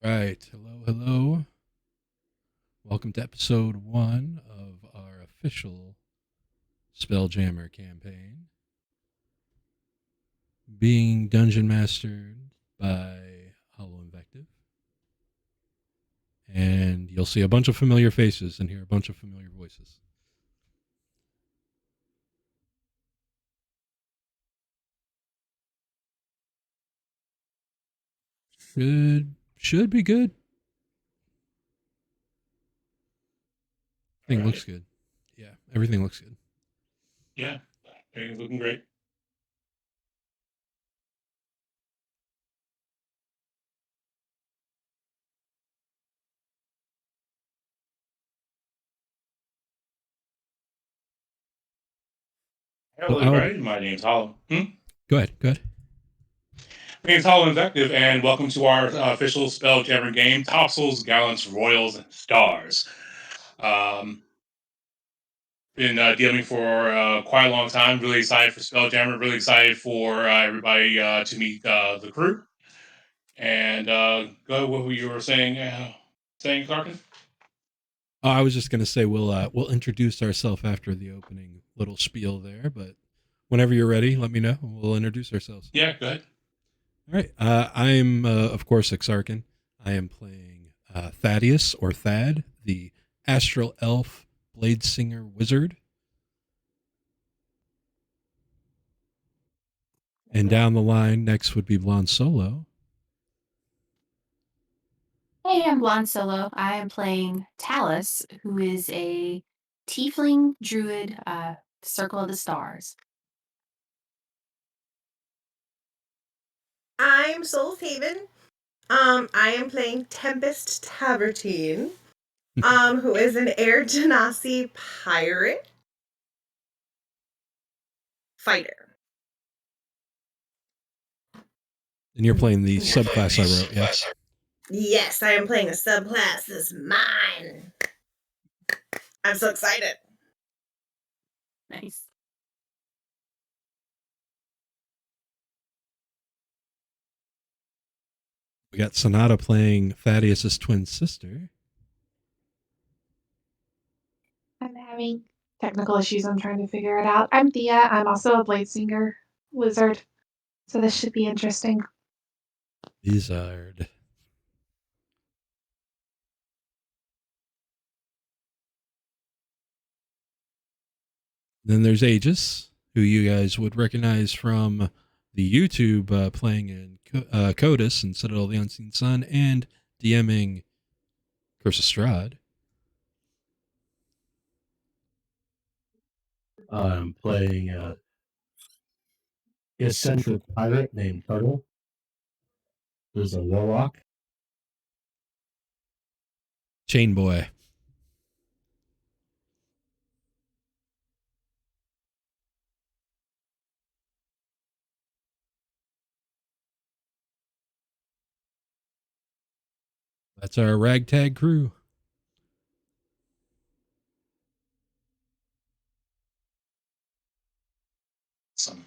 Right. Hello, hello. Welcome to episode 1 of our official Spelljammer campaign. Being dungeon mastered by Hollow Invective. And you'll see a bunch of familiar faces and hear a bunch of familiar voices. Should be good. Everything looks good. Yeah, everything looks good. Yeah, everything's looking great. Hello, everybody. My name's Hollow. Go ahead. My name's Hollow Invective, and welcome to our official Spelljammer game, Tossals, Gallants, Royals, and Stars. Been DMing for quite a long time. Really excited for Spelljammer. Really excited for everybody to meet the crew. And go ahead, what you were saying, Clarkin? I was just going to say we'll introduce ourselves after the opening little spiel there, but whenever you're ready, let me know. We'll introduce ourselves. Yeah, go ahead. All right. I'm, of course, Exarchan. I am playing Thaddeus, or Thad, the Astral Elf Blade Singer Wizard. And down the line, next would be Blonde Solo. Hey, I'm Blonde Solo. I am playing Talyss, who is a tiefling druid, Circle of the Stars. I'm SoulsHaven. I am playing Tempest SoulsHaven, who is an Air Genasi pirate fighter. And you're playing the subclass I wrote, yeah? Yes, I am playing a subclass that's mine. I'm so excited. Nice. We got Sonata playing Thaddeus' twin sister. I'm having technical issues. I'm trying to figure it out. I'm Thea. I'm also a blade singer wizard. So this should be interesting. Wizard. Then there's Aegis, who you guys would recognize from the YouTube playing in Codus and Citadel of the Unseen Sun and DMing Curse of Strahd. I'm playing an eccentric pirate named Turtl, who's a warlock. Chain Boy. That's our ragtag crew. Awesome.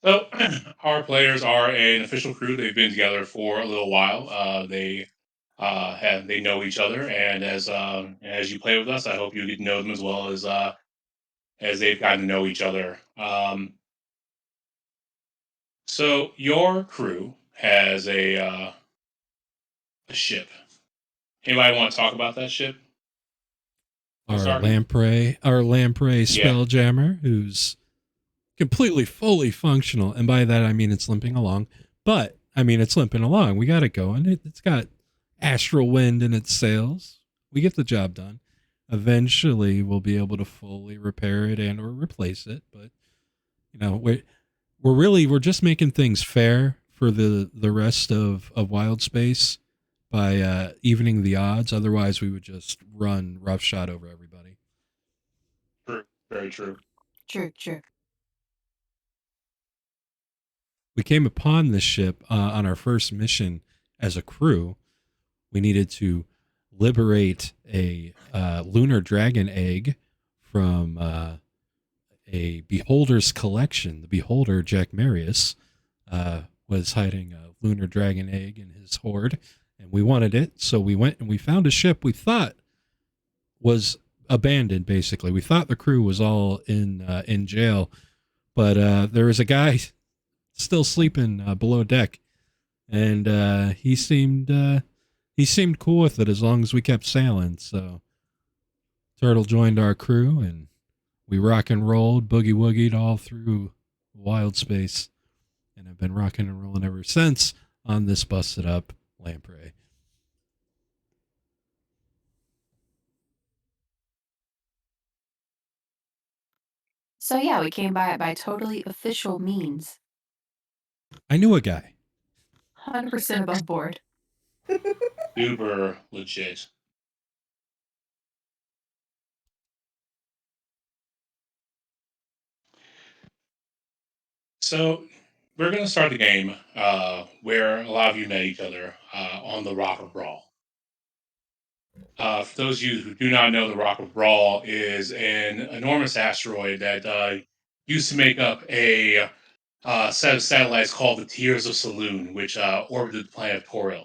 So our players are an official crew. They've been together for a little while. They know each other, and as you play with us, I hope you get to know them as well as they've gotten to know each other. So your crew has a ship. Anybody want to talk about that ship? Our lamprey Spelljammer, who's completely fully functional, and by that I mean it's limping along. But I mean it's limping along. We got it going. It's got astral wind in its sails. We get the job done. Eventually, we'll be able to fully repair it and or replace it. But you know, we're just making things fair for the rest of Wild Space by evening the odds. Otherwise, we would just run roughshod over everybody. True. Very true. True. We came upon this ship on our first mission as a crew. We needed to liberate a lunar dragon egg from a beholder's collection. The beholder, Jack Marius, was hiding a lunar dragon egg in his hoard, and we wanted it, so we went and we found a ship we thought was abandoned. Basically, we thought the crew was all in jail, but there was a guy still sleeping below deck, and he seemed cool with it as long as we kept sailing. So Turtl joined our crew, and we rock and rolled, boogie woogied all through wild space, and I've been rocking and rolling ever since on this busted up lamprey. So yeah, we came by it by totally official means. I knew a guy. 100% above board. Uber legit. So we're going to start the game where a lot of you met each other on the Rock of Bral. For those of you who do not know, the Rock of Bral is an enormous asteroid that used to make up a set of satellites called the Tears of Saloon, which orbited the planet Toril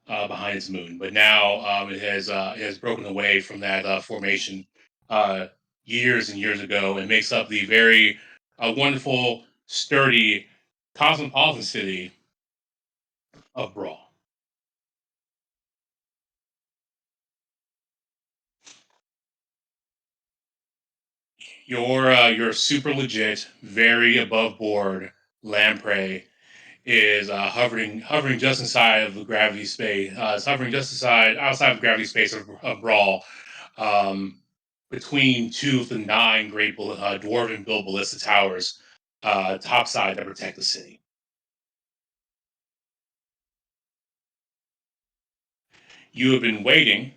behind its moon. But now it has broken away from that formation uh, years and years ago and makes up the very wonderful, sturdy, cosmopolitan city of Brawl. Your super legit, very above board lamprey is hovering just inside of the gravity space. It's hovering just outside of the gravity space of Brawl, um, between two of the 9 great dwarven built ballista towers topside that protect the city. You have been waiting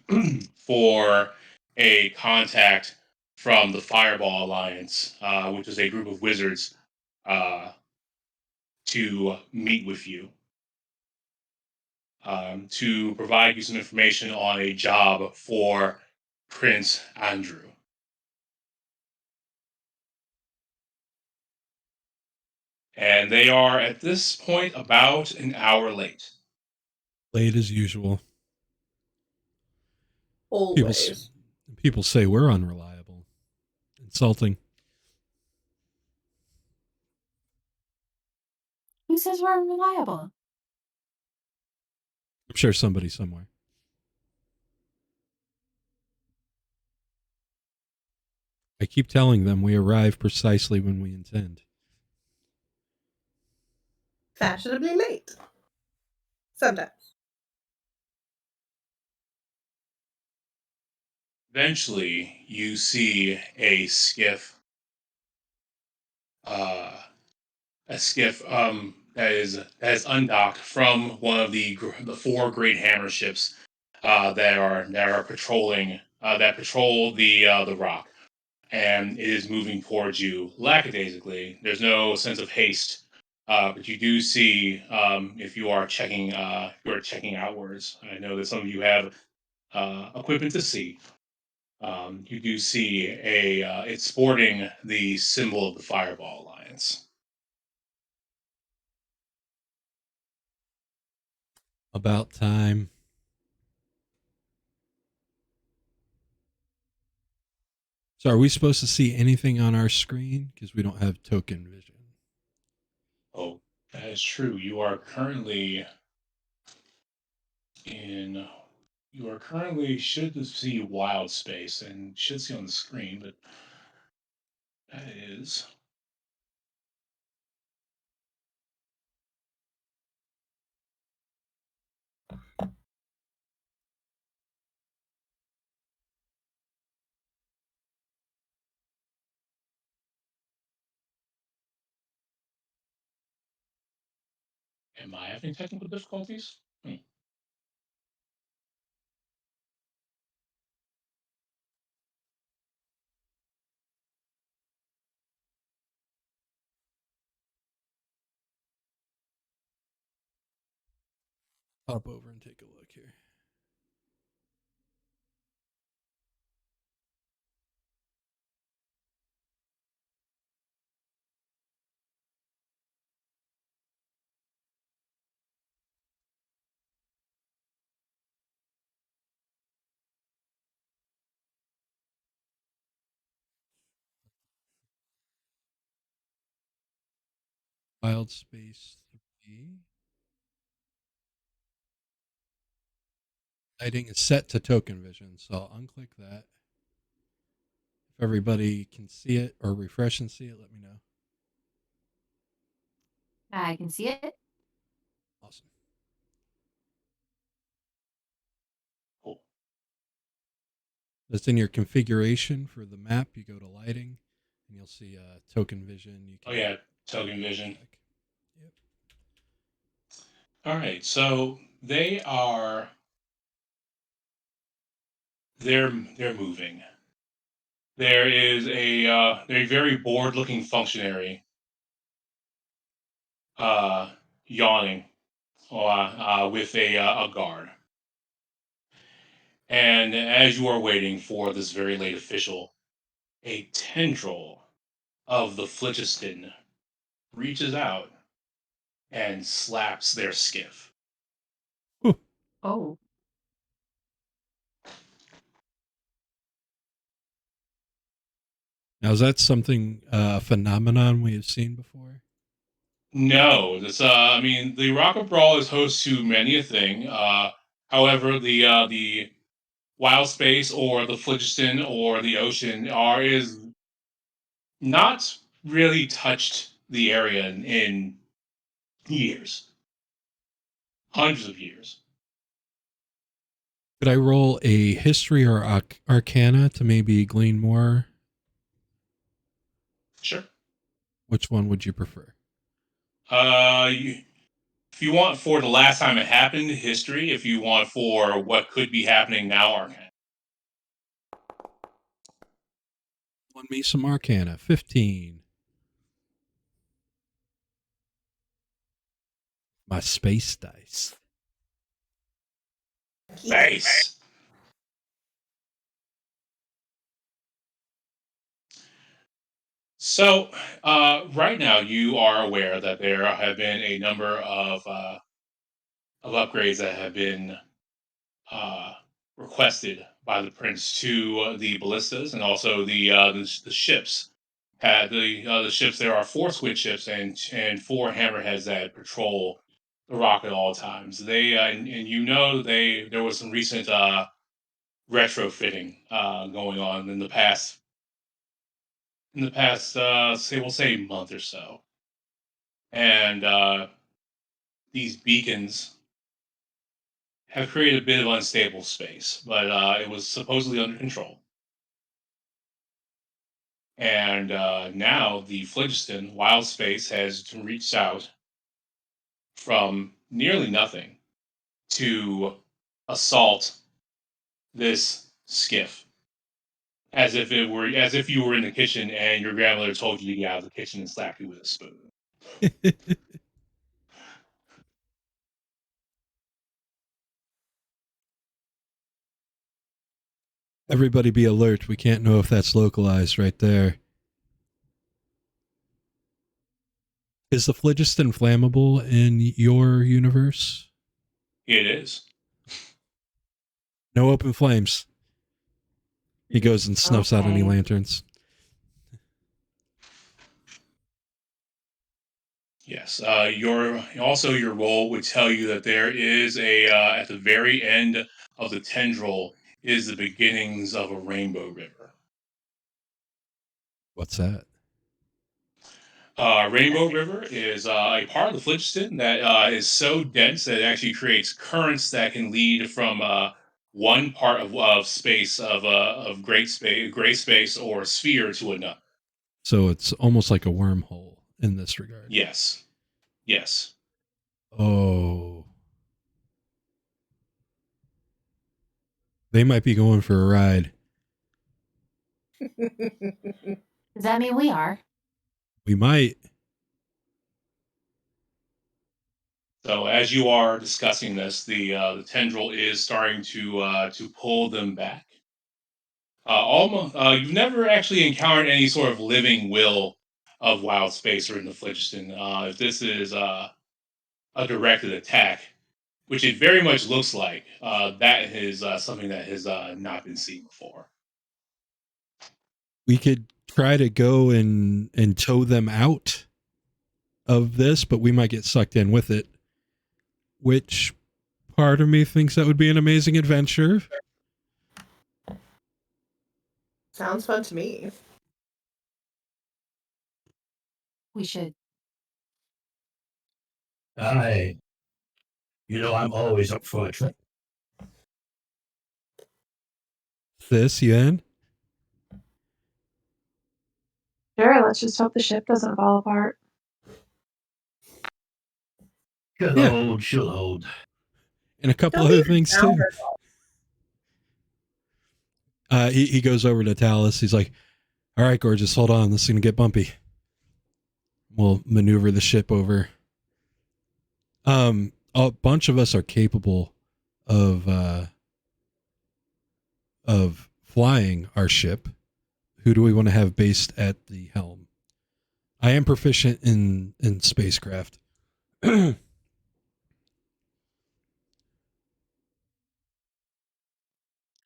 for a contact from the Fireball Alliance, which is a group of wizards, uh, to meet with you, to provide you some information on a job for Prince Andrew. And they are at this point about an hour late. Late as usual. Always. People say we're unreliable. Insulting. Who says we're unreliable? I'm sure somebody somewhere. I keep telling them we arrive precisely when we intend. Fashionably late. Sometimes. Eventually, you see a skiff, uh, that is undocked from one of the 4 great hammer ships that are patrolling that patrol the rock, and it is moving towards you lackadaisically. There's no sense of haste, but you do see, if you are checking outwards. I know that some of you have equipment to see. You do see it's sporting the symbol of the Fireball Alliance. About time. So are we supposed to see anything on our screen? Because we don't have token vision. Oh, that is true. In you are currently should see wild space and should see on the screen, but that is am I having technical difficulties? Hop over and take a look here. Wild Space 3. Lighting is set to token vision, so I'll unclick that. If everybody can see it or refresh and see it, let me know. I can see it. Awesome. Cool. That's in your configuration for the map. You go to lighting, and you'll see token vision. You Oh yeah, token vision. check. Yep. All right, so they're moving. There is a very bored looking functionary yawning with a guard. And as you are waiting for this very late official, a tendril of the phlogiston reaches out and slaps their skiff. Oh. Now, is that something phenomenon we have seen before? No, this I mean the Rock of Bral is host to many a thing. However, the wild space or the phlogiston or the ocean is not really touched the area in years, hundreds of years. Could I roll a history or arcana to maybe glean more? Sure. Which one would you prefer? If you want for the last time it happened, history. If you want for what could be happening now, arcana. Want me some arcana. 15. My space dice. Base. So, right now, you are aware that there have been a number of upgrades that have been uh, requested by the prince to the ballistas and also the ships. The ships. There are 4 squid ships and 4 hammerheads that patrol the rock at all times. They and you know there was some recent retrofitting going on in the past say month or so, and these beacons have created a bit of unstable space, but it was supposedly under control. And now the phlogiston wild space has reached out from nearly nothing to assault this skiff as if you were in the kitchen and your grandmother told you to get out of the kitchen and slapped you with a spoon. Everybody be alert. We can't know if that's localized right there. Is the phlogiston flammable in your universe? It is. No open flames. He goes and snuffs out any Okay. lanterns. Yes. Your role would tell you that there is a at the very end of the tendril is the beginnings of a rainbow river. What's that? Rainbow River is a part of the phlogiston that is so dense that it actually creates currents that can lead from one part of space of gray space or sphere to another. So it's almost like a wormhole in this regard. Yes. Yes. Oh. They might be going for a ride. Does that mean we are? We might. So as you are discussing this, the tendril is starting to pull them back. Almost, you've never actually encountered any sort of living will of wild space or in the phlogiston. If this is a directed attack, which it very much looks like, that is something that has not been seen before. We could try to go and tow them out. of this, but we might get sucked in with it. Which part of me thinks that would be an amazing adventure? Sounds fun to me. We should. I'm always up for a trip. This, you in? Sure, let's just hope the ship doesn't fall apart. She'll hold. And a couple Don't other even things sound too. herself. He goes over to Talyss. He's like, all right, gorgeous, hold on. This is going to get bumpy. We'll maneuver the ship over. A bunch of us are capable of flying our ship. Who do we want to have based at the helm? I am proficient in spacecraft.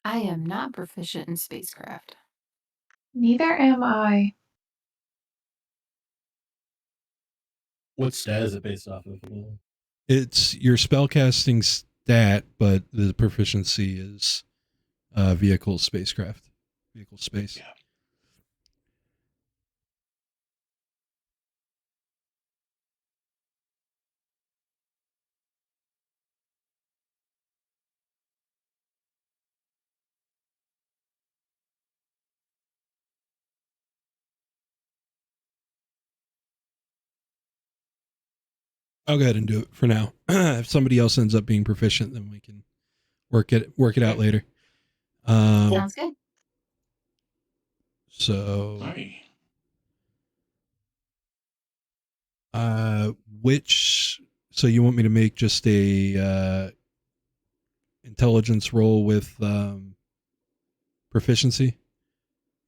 I am not proficient in spacecraft. Neither am I. What stat is it based off of? It's your spellcasting stat, but the proficiency is vehicle spacecraft. Vehicle space. Yeah. I'll go ahead and do it for now. If somebody else ends up being proficient, then we can work it out later. Sounds good. So, All right. So you want me to make just a intelligence roll with proficiency?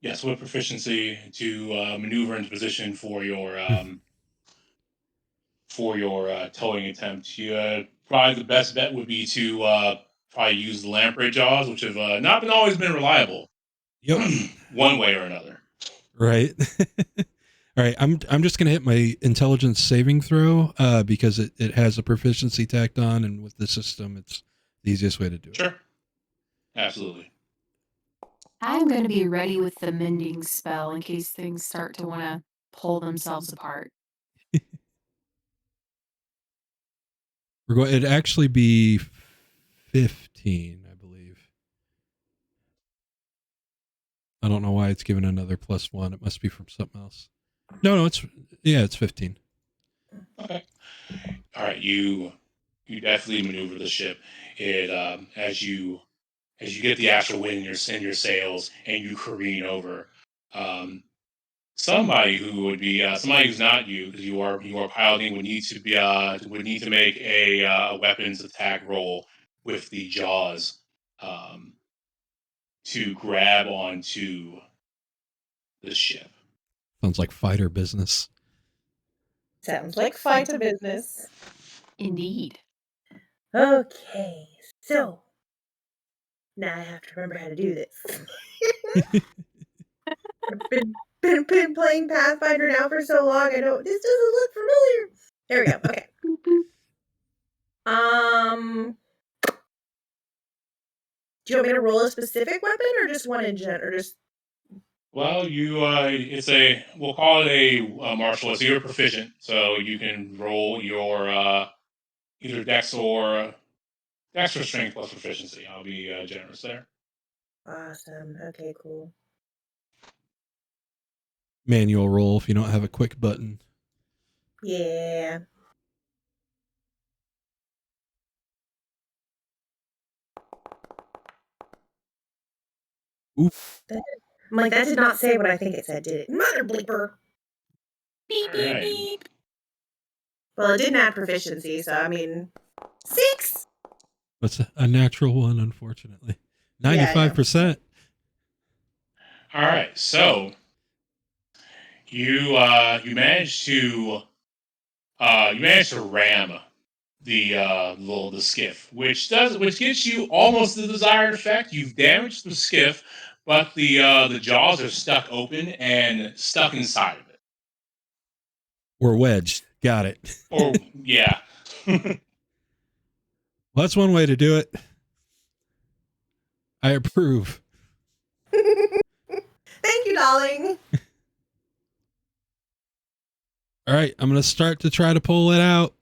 Yes, with proficiency to maneuver into position for your towing attempt. You probably the best bet would be to probably use the lamprey jaws, which have not always been reliable. Yep. One way or another. Right. All right. I'm just gonna hit my intelligence saving throw because it has a proficiency tacked on, and with the system, it's the easiest way to do it. Sure. Absolutely. I'm going to be ready with the mending spell in case things start to want to pull themselves apart. It'd actually be 15, I believe. I don't know why it's given another +1. It must be from something else. No, it's 15. Okay. All right. You definitely maneuver the ship. It as you get the actual wind in your sails and you careen over. Somebody who would be somebody who's not you, because you are piloting, would need to make a weapons attack roll with the jaws to grab onto the ship. Sounds like fighter business. Sounds like fight a business. Indeed. Okay, so now I have to remember how to do this. I've been playing Pathfinder now for so long. I know this doesn't look familiar. There we go. Okay. Do you want me to roll a specific weapon or just one in general, or just? Well, we'll call it a martial. So you're proficient, so you can roll your either dex or strength plus proficiency. I'll be generous there. Awesome. Okay, cool. Manual roll if you don't have a quick button. Yeah. Oof. I'm like, that did not say what I think it said, did it? Mother bleeper. Beep, beep, beep. Well, it didn't add proficiency, so I mean, 6. That's a natural one, unfortunately. 95%. All right, so you managed to ram the skiff, which gets you almost the desired effect. You've damaged the skiff, but the jaws are stuck open and stuck inside of it. We're wedged. Got it. Or yeah. Well, that's one way to do it. I approve. Thank you, darling. All right, I'm going to start to try to pull it out.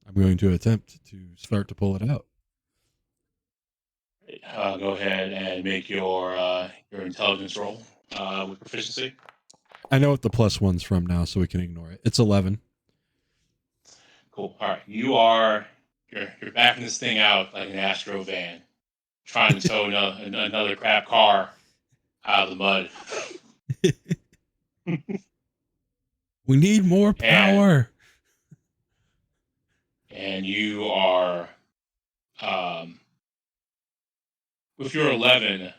I'm going to attempt to start to pull it out. Go ahead and make your intelligence roll with proficiency. I know what the +1's from now, so we can ignore it. It's 11. Cool. All right, you're backing this thing out like an Astro van, trying to tow another crap car out of the mud. We need more power. And you are, with your 11,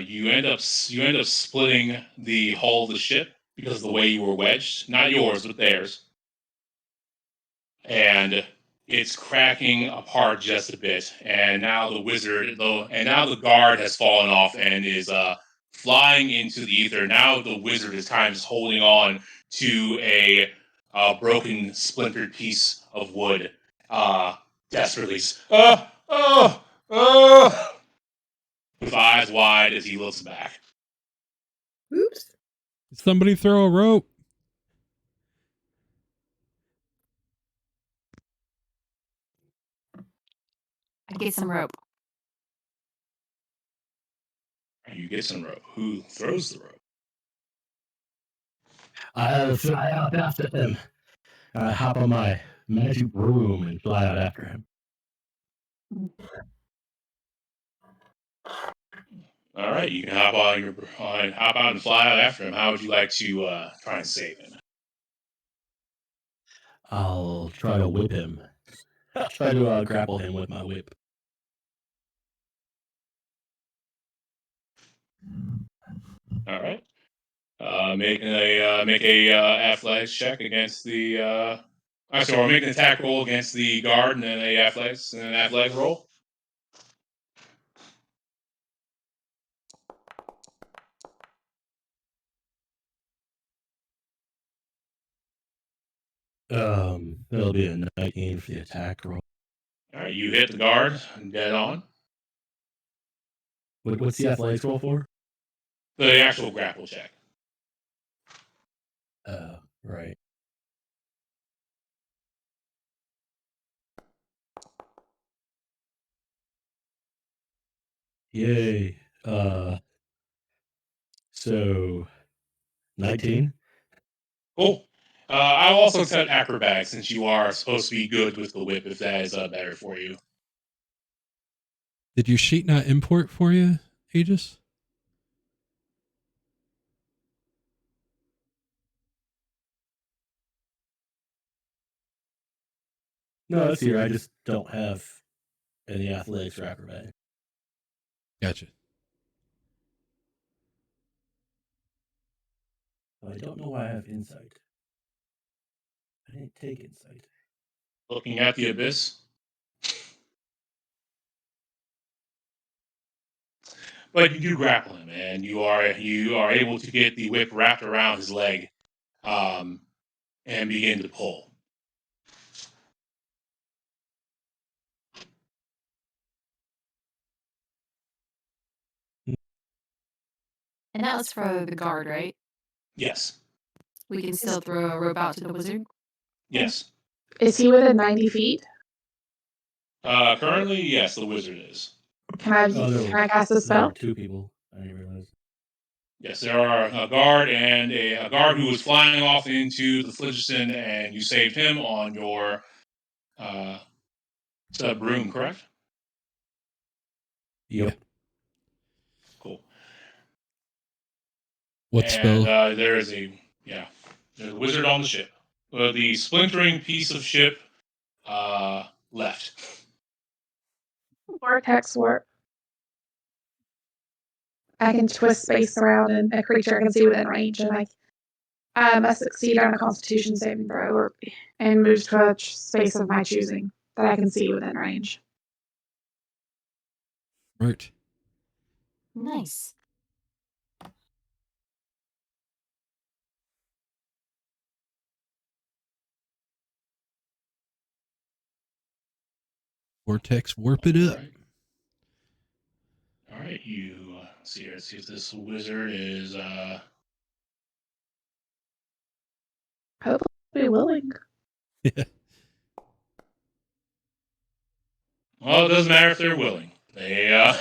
you end up splitting the hull of the ship because of the way you were wedged. Not yours, but theirs. And it's cracking apart just a bit. And now the guard has fallen off and is flying into the ether. Now the wizard is kind of just holding on to a broken, splintered piece of wood. Desperately, with eyes wide as he looks back. Oops. Somebody throw a rope. I get some rope. You get some rope. Who throws the rope? I fly out after him. I hop on my magic broom and fly out after him. All right, you can hop out and fly out after him. How would you like to try and save him? I'll try to whip him. I'll try to grapple him with my whip. All right. Make a athletics check against the. Sorry, make an attack roll against the guard, and then an athletic roll. It'll be a 19 for the attack roll. All right, you hit the guard dead on. What's the athletics roll for? The actual grapple check. Right. Yay. So 19. Cool. I'll also accept acrobatics since you are supposed to be good with the whip. If that is better for you. Did your sheet not import for you, Aegis? No, it's here. I just don't have any athletics or acrobatics. Gotcha. I don't know why I have insight. I didn't take insight. Looking at the abyss. But you do grapple him, and you are able to get the whip wrapped around his leg, and begin to pull. And that was for the guard, right? Yes. We can still throw a rope out to the wizard. Yes. Is he within 90 feet? Currently, yes, the wizard is. Can I cast a There spell? are 2 people. I didn't realize. Yes, there are a guard and a guard who was flying off into the phlogiston, and you saved him on your broom, correct? Yep. Cool. What spell? There's a wizard on the ship. The splintering piece of ship left. Vortex warp. I can twist space around and a creature I can see within range, and I must succeed on a Constitution saving throw and move to a space of my choosing that I can see within range. Smart. Nice. Vortex, warp it up. All right, you see here. Let's see if this wizard is. Hopefully willing. Yeah. Well, it doesn't matter if they're willing. They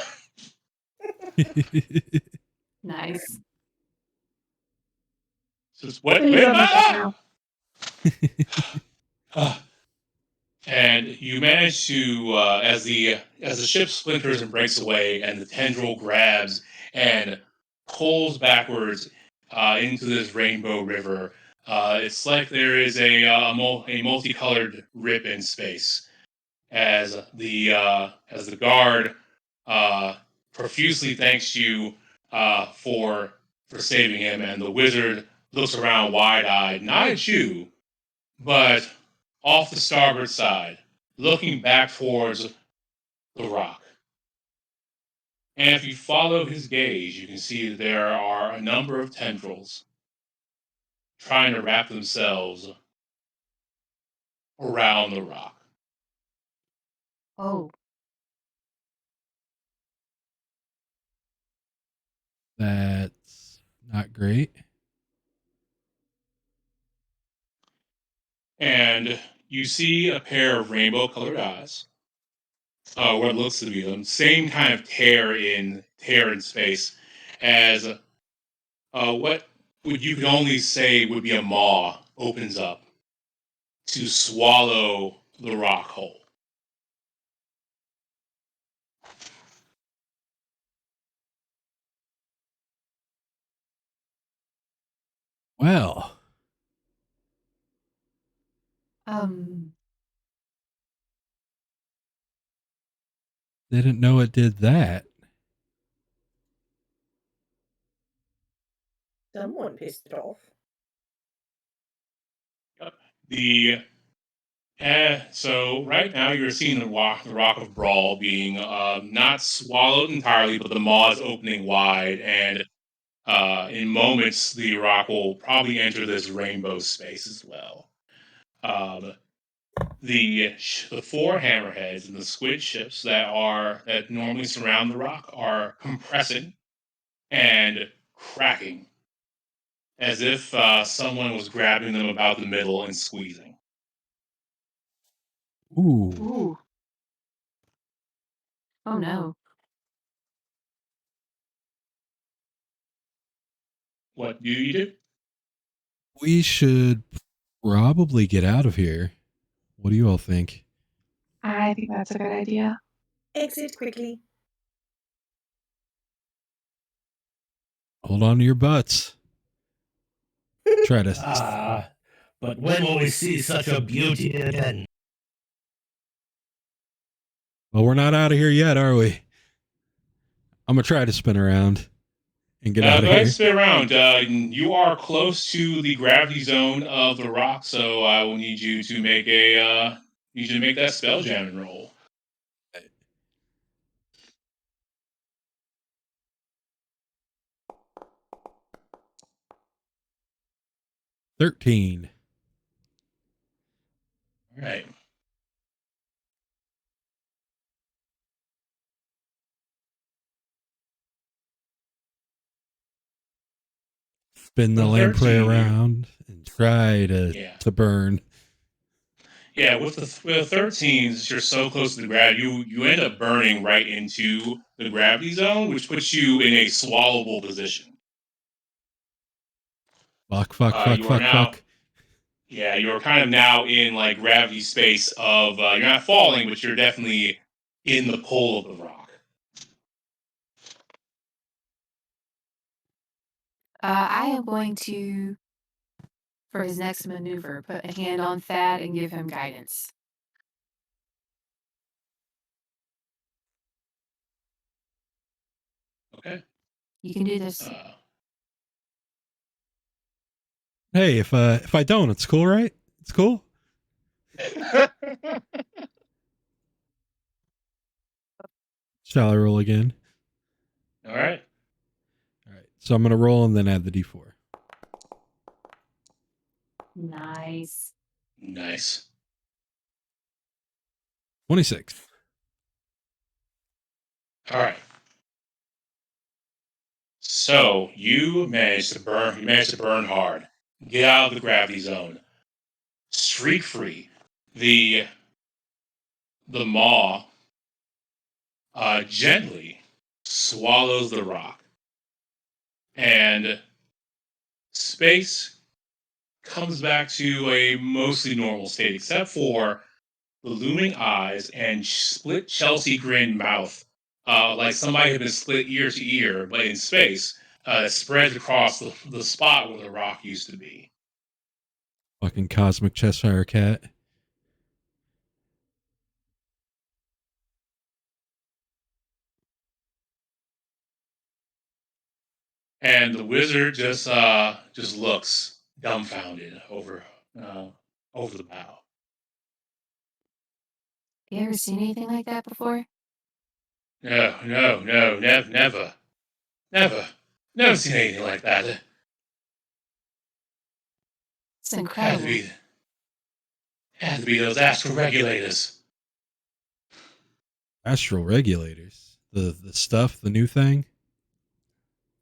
Nice. just wait He's a on my minute. now. And you manage to, as the ship splinters and breaks away, and the tendril grabs and pulls backwards into this rainbow river. It's like there is a multicolored rip in space as the guard profusely thanks you for saving him, and the wizard looks around wide-eyed, not at you, but off the starboard side, looking back towards the rock. And if you follow his gaze, you can see that there are a number of tendrils trying to wrap themselves around the rock. Oh. That's not great. And you see a pair of rainbow-colored eyes. What looks to be them. Same kind of tear in space as what would you could only say would be a maw opens up to swallow the rock whole. Well, didn't know it did that. Someone pissed it off. So right now you're seeing the Rock of Bral being not swallowed entirely, but the maw is opening wide, and in moments the rock will probably enter this rainbow space as well. The four hammerheads and the squid ships that normally surround the rock are compressing and cracking, as if someone was grabbing them about the middle and squeezing. Ooh. Ooh. Oh no. What do you do? We should probably get out of here. What do you all think? I think that's a good idea. Exit quickly. Hold on to your butts. Try to. But when will we see such a beauty again? Well, we're not out of here yet, are we? I'm gonna try to spin around and get out of Go ahead here. and spin around. You are close to the gravity zone of the rock, so I will need you to make that spelljamming roll. $13. All right. Spin the Well, lamprey 13, around and try to burn. Yeah, with the 13s, you're so close to the gravity, you end up burning right into the gravity zone, which puts you in a swallowable position. Fuck. Yeah, you're kind of now in like gravity space of you're not falling, but you're definitely in the pull of the rock. I am going to, for his next maneuver, put a hand on Thad and give him guidance. Okay. You can do this. Hey, if I don't, it's cool, right? It's cool. Shall I roll again? All right. All right. So I'm gonna roll and then add the D4. Nice. 26. All right. So you managed to burn. You managed to burn hard. Get out of the gravity zone. Streak free. The maw gently swallows the rock, and space comes back to a mostly normal state, except for the looming eyes and split Chelsea grin mouth, like somebody had been split ear to ear, but in space, that spreads across the spot where the rock used to be. Fucking cosmic Cheshire cat. And the wizard just looks dumbfounded over the bow. You ever seen anything like that before? No, never, never seen anything like that. It's Had to incredible. be, had to be those astral regulators. Astral regulators. The stuff, the new thing.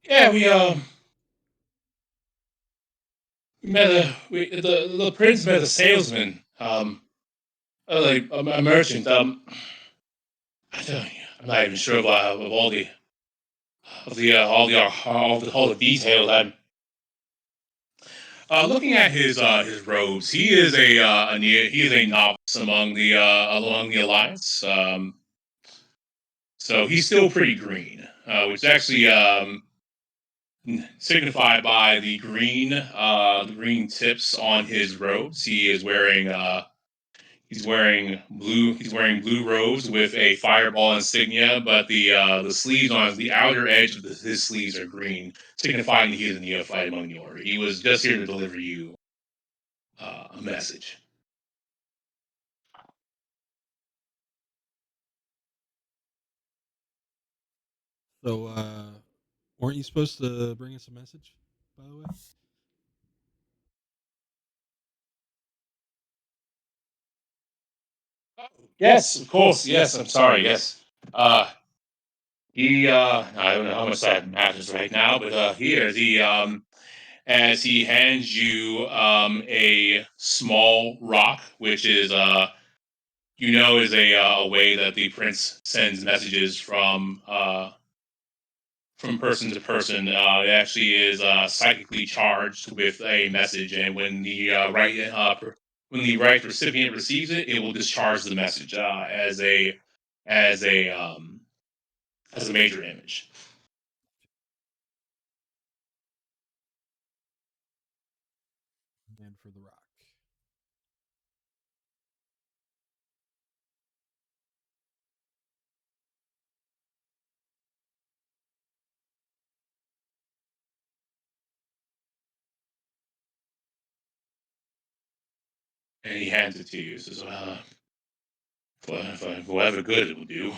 Yeah, we the prince met a salesman, like a merchant. I'm not even sure of all the details. I'm looking at his robes. He is he is a novice among the alliance. So he's still pretty green, which is actually signified by the green tips on his robes. He's wearing blue robes with a fireball insignia, but the sleeves on the outer edge of his sleeves are green, signifying that he is a neophyte among the order. He was just here to deliver you a message. So, weren't you supposed to bring us a message, by the way? Yes, of course. Yes, I'm sorry. Yes. I don't know how much that matters right now, but here as he hands you a small rock, which is is a way that the prince sends messages from person to person. It actually is psychically charged with a message, and when the right recipient receives it, it will discharge the message as a um, as a major image. And for the rock. And he hands it to you. Says, for whatever good it will do. You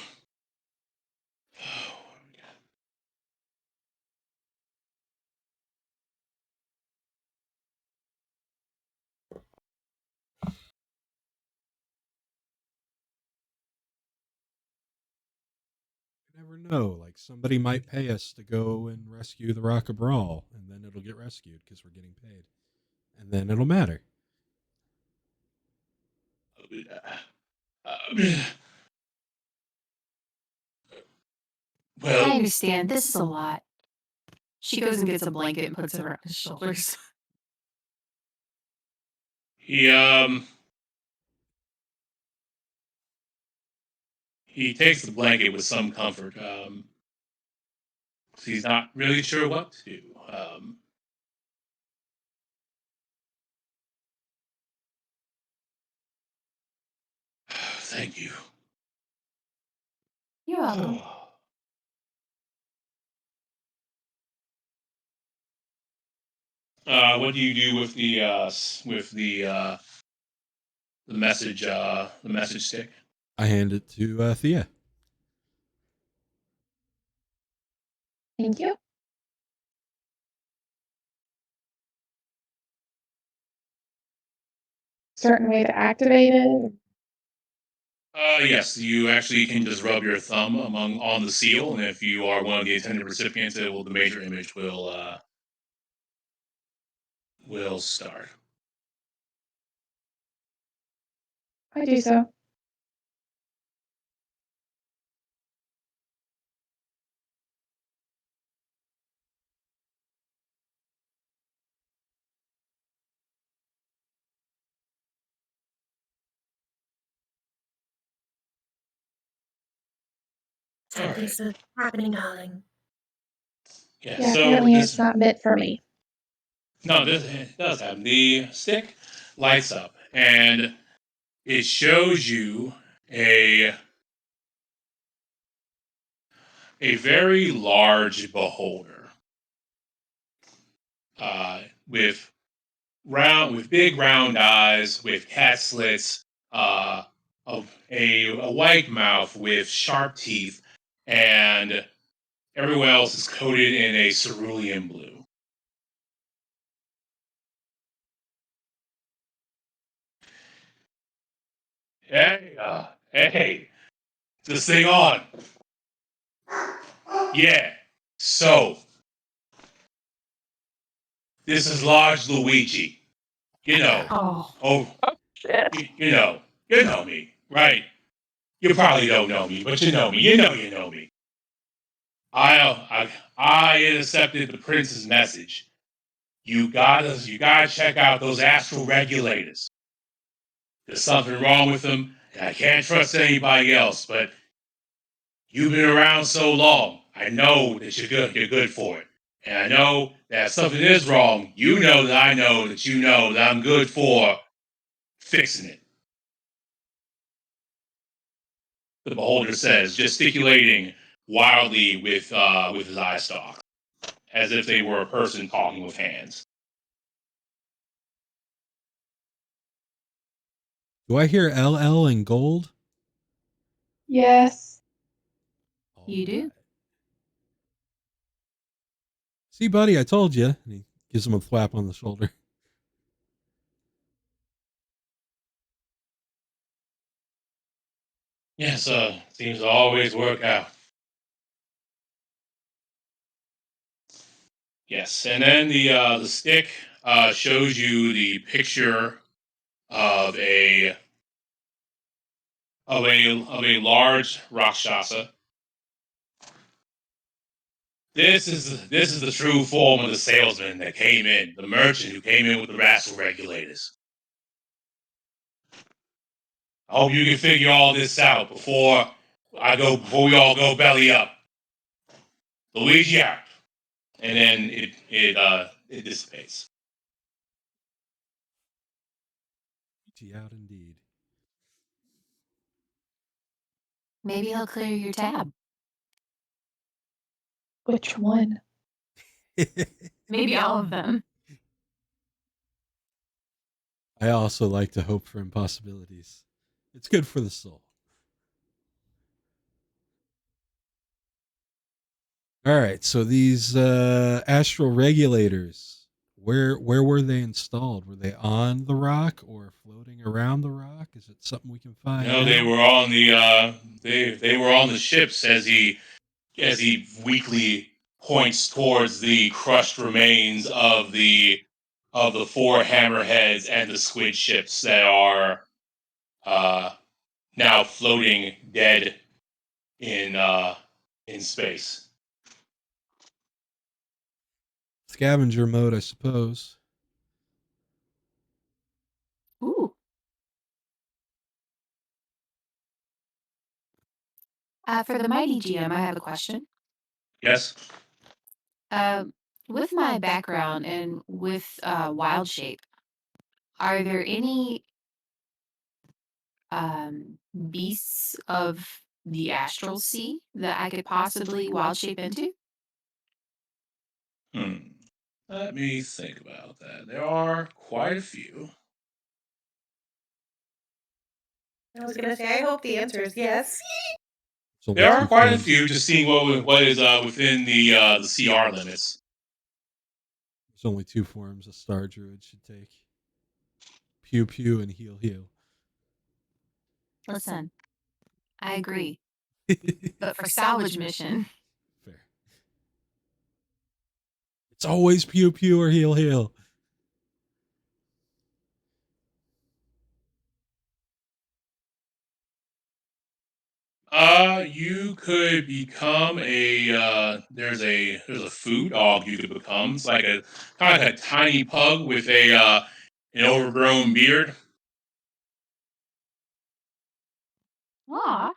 never know. Like, somebody might pay us to go and rescue the Rock of Bral, and then it'll get rescued because we're getting paid. And then it'll matter. I Well, understand. This is a lot. She goes and gets a blanket and puts it around his shoulders. he he takes the blanket with some comfort. He's not really sure what to do. Thank you. You're welcome. What do you do with the message stick? I hand it to Thea. Thank you. Certain way to activate it. Yes, you actually can just rub your thumb on the seal, and if you are one of the intended recipients, the major image will start. I do so. Tempest is happening, darling. Yeah, Yeah, so apparently this, it's not meant for me. no, this it does happen. The stick lights up, and it shows you a very large beholder, with big round eyes, with cat slits, a white mouth with sharp teeth, and everyone else is coated in a cerulean blue. Hey, this thing on. Yeah. So, this is Large Luigi. You know. Oh. You know. You know me, right? You probably don't know me, but you know me. You know me. I intercepted the prince's message. You gotta check out those astral regulators. There's something wrong with them, and I can't trust anybody else, but you've been around so long. I know that you're good for it. And I know that if something is wrong, you know that I know that you know that I'm good for fixing it. The beholder says, gesticulating wildly with his eye stalk, as if they were a person talking with hands. Do I hear LL in gold? Yes. You do? See, buddy, I told you. And he gives him a thwap on the shoulder. Yes, seems to always work out. Yes, and then the stick shows you the picture of a large rakshasa. This is the true form of the salesman that came in, the merchant who came in with the rascal regulators. I hope you can figure all this out before we all go belly up. Luigi out. And then it dissipates. Out indeed. Maybe he'll clear your tab. Which one? Maybe all of them. I also like to hope for impossibilities. It's good for the soul. All right, so these astral regulators, where were they installed? Were they on the rock or floating around the rock? Is it something we can find? No, they were on the they were on the ships as he weakly points towards the crushed remains of the four hammerheads and the squid ships that are now floating dead in space. Scavenger mode, I suppose. Ooh. For the mighty GM, I have a question. Yes. With my background and with Wild Shape, are there any beasts of the astral sea that I could possibly wild shape into? Let me think about that. There are quite a few. I was gonna say, I hope the answer is yes. There are quite a few. Just seeing what is within the CR limits. There's only two forms a Star Druid should take: Pew Pew and Heal Heal. Listen, I agree. But for salvage mission, Fair. It's always pew pew or heal heal. You could become a there's a food dog you could become. It's like a kind of like a tiny pug with a an overgrown beard. aw,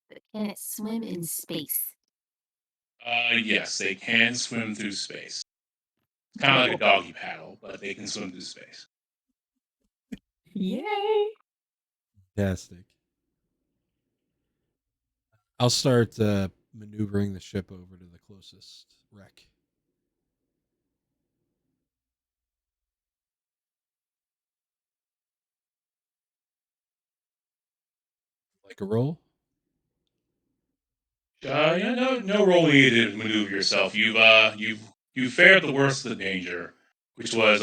but can it swim in space? Yes, they can swim through space. It's kind of like a doggy paddle, but they can swim through space. Yay! Fantastic. I'll start maneuvering the ship over to the closest wreck. Like a roll? Yeah, no role needed to maneuver yourself. You've fared the worst of the danger, which was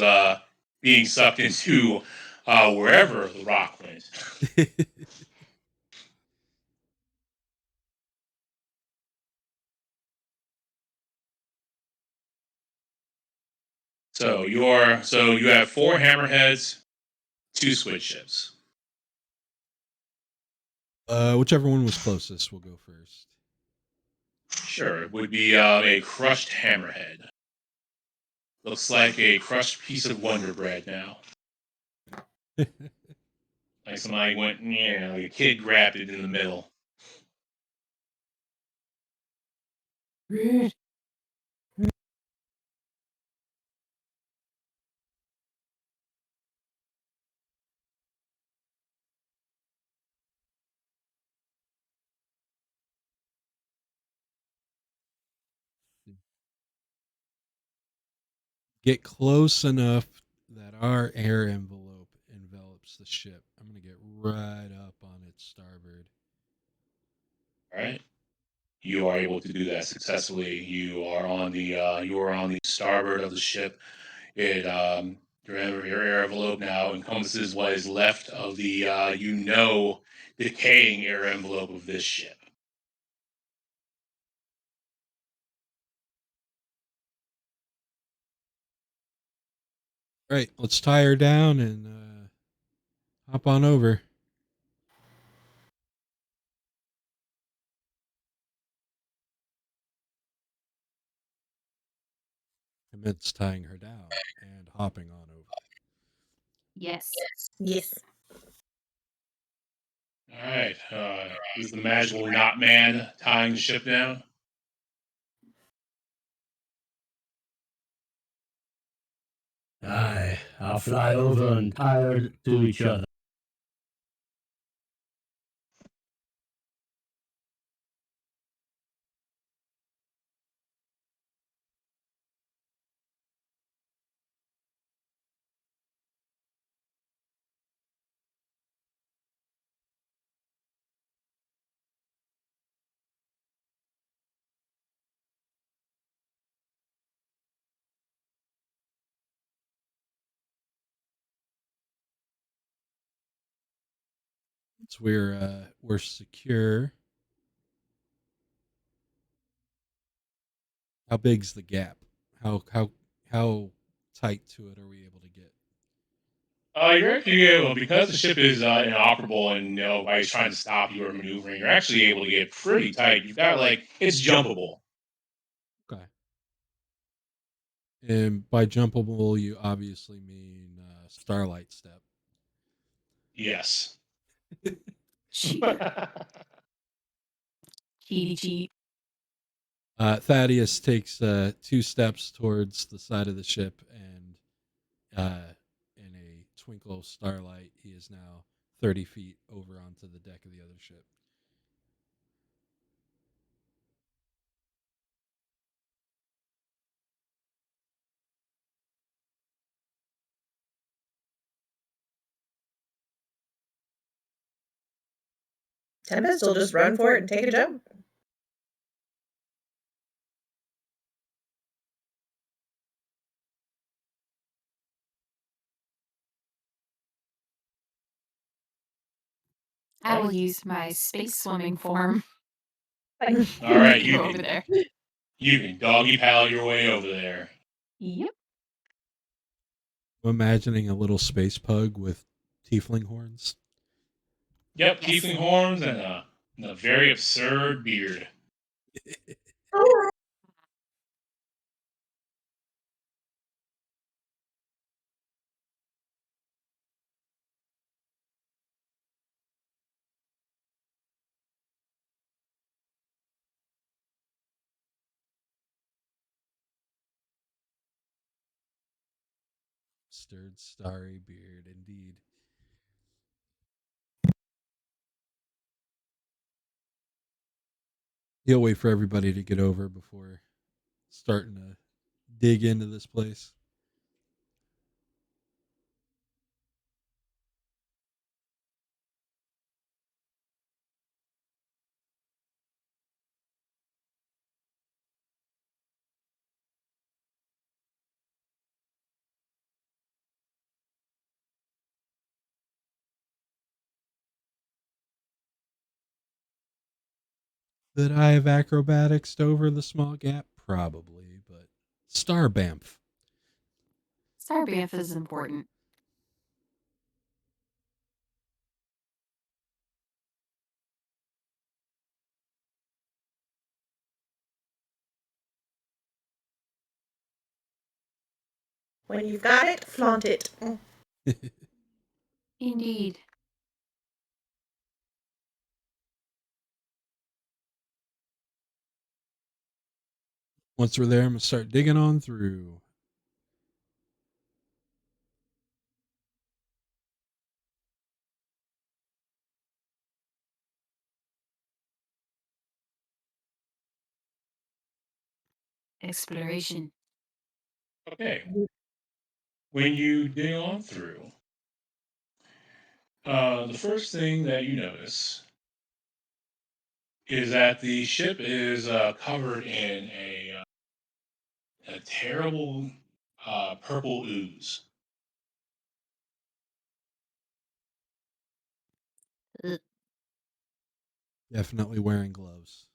being sucked into wherever the rock went. So you have 4 hammerheads, 2 squid ships. Whichever one was closest will go first. Sure, it would be a crushed hammerhead. Looks like a crushed piece of Wonder Bread now. Like somebody went, yeah, like a kid grabbed it in the middle. Get close enough that our air envelope envelops the ship. I'm going to get right up on its starboard. All right. You are able to do that successfully. You are on the starboard of the ship. It your air envelope now encompasses what is left of the decaying air envelope of this ship. Right, let's tie her down and hop on over. Amidst tying her down and hopping on over. Yes. Yes. All right. This is the magical knot man tying the ship down. Aye, I'll fly over and tie her to each other. So we're secure. How big's the gap? How tight to it are we able to get? You're actually able, because the ship is inoperable and nobody's trying to stop you or maneuvering. You're actually able to get pretty tight. You've got it's jumpable. Okay. And by jumpable, you obviously mean starlight step. Yes. Cheat. Cheaty cheat. Thaddeus takes 2 steps towards the side of the ship, and in a twinkle of starlight, he is now 30 feet over onto the deck of the other ship. Tempest will just run for it and take a jump. I will use my space swimming form. All right, to go over there. You can doggy paddle your way over there. Yep. I'm imagining a little space pug with tiefling horns. Yep, tiefling horns and a very absurd beard. Stirred starry beard, indeed. He'll wait for everybody to get over before starting to dig into this place. Could I have acrobatics over the small gap? Probably, but Star Bamf. Star Bamf is important. When you've got it, flaunt it. Indeed. Once we're there, I'm going to start digging on through. Exploration. Okay. When you dig on through, the first thing that you notice is that the ship is covered in a terrible purple ooze. Definitely wearing gloves.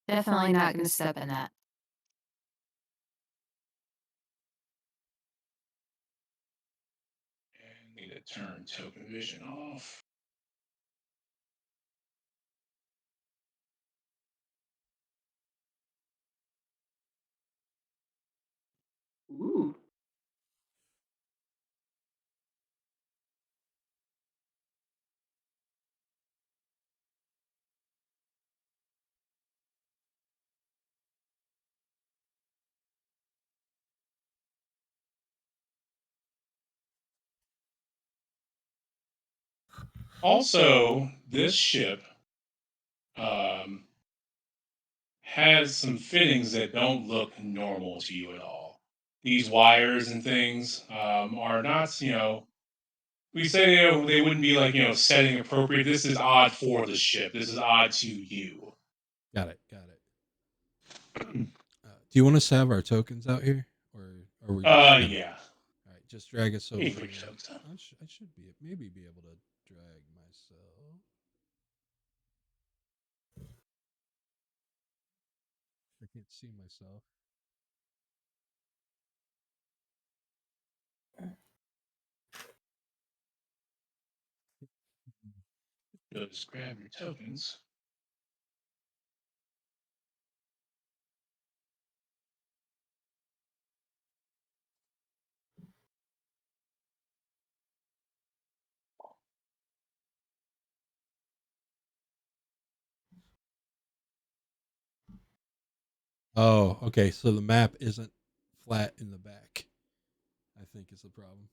Definitely not going to step in that. And need to turn token vision off. Ooh. Also, this ship has some fittings that don't look normal to you at all. These wires and things are not, we say they wouldn't be like, setting appropriate. This is odd for the ship. This is odd to you. Got it. Do you want us to have our tokens out here? Or are we just... Yeah. All right, just drag us over. You can put your tokens down. I should maybe be able to drag myself. I can't see myself. Just grab your tokens. Oh, okay. So the map isn't flat in the back, I think is the problem.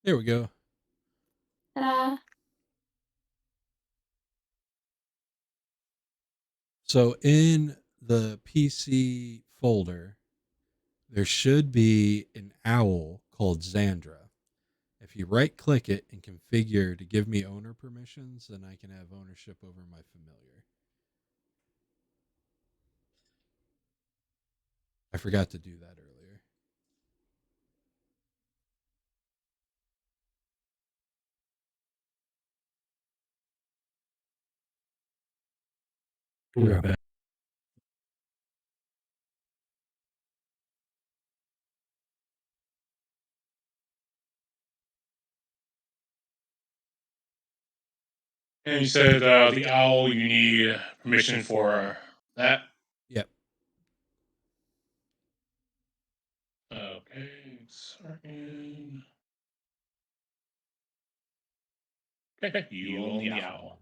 There we go. Ta-da! So in the PC folder, there should be an owl called Xandra. If you right click it and configure to give me owner permissions, then I can have ownership over my familiar. I forgot to do that earlier. Be right back. And you said the owl, you need permission for that? Yep. Okay, second. Okay, you own the owl.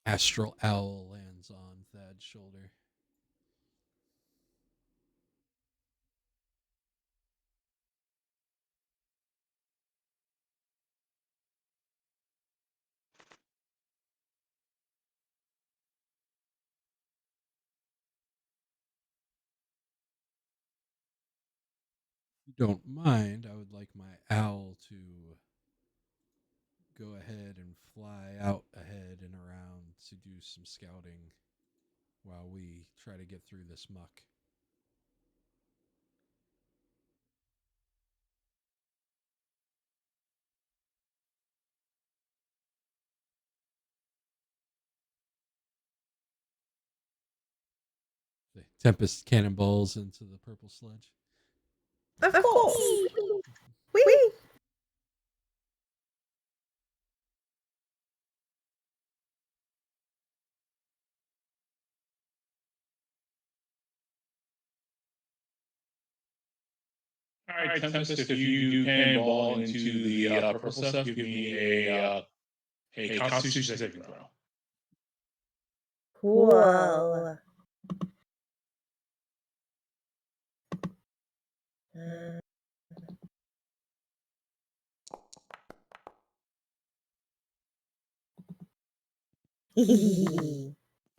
Astral owl lands on Thad's shoulder. If you don't mind, I would like my owl to go ahead and fly out ahead and around to do some scouting while we try to get through this muck. The Tempest cannonballs into the purple sledge. Of course. Wee. All right, Tempest, if you do cannonball into the purple stuff, give me a Constitution saving throw. Cool. Uh,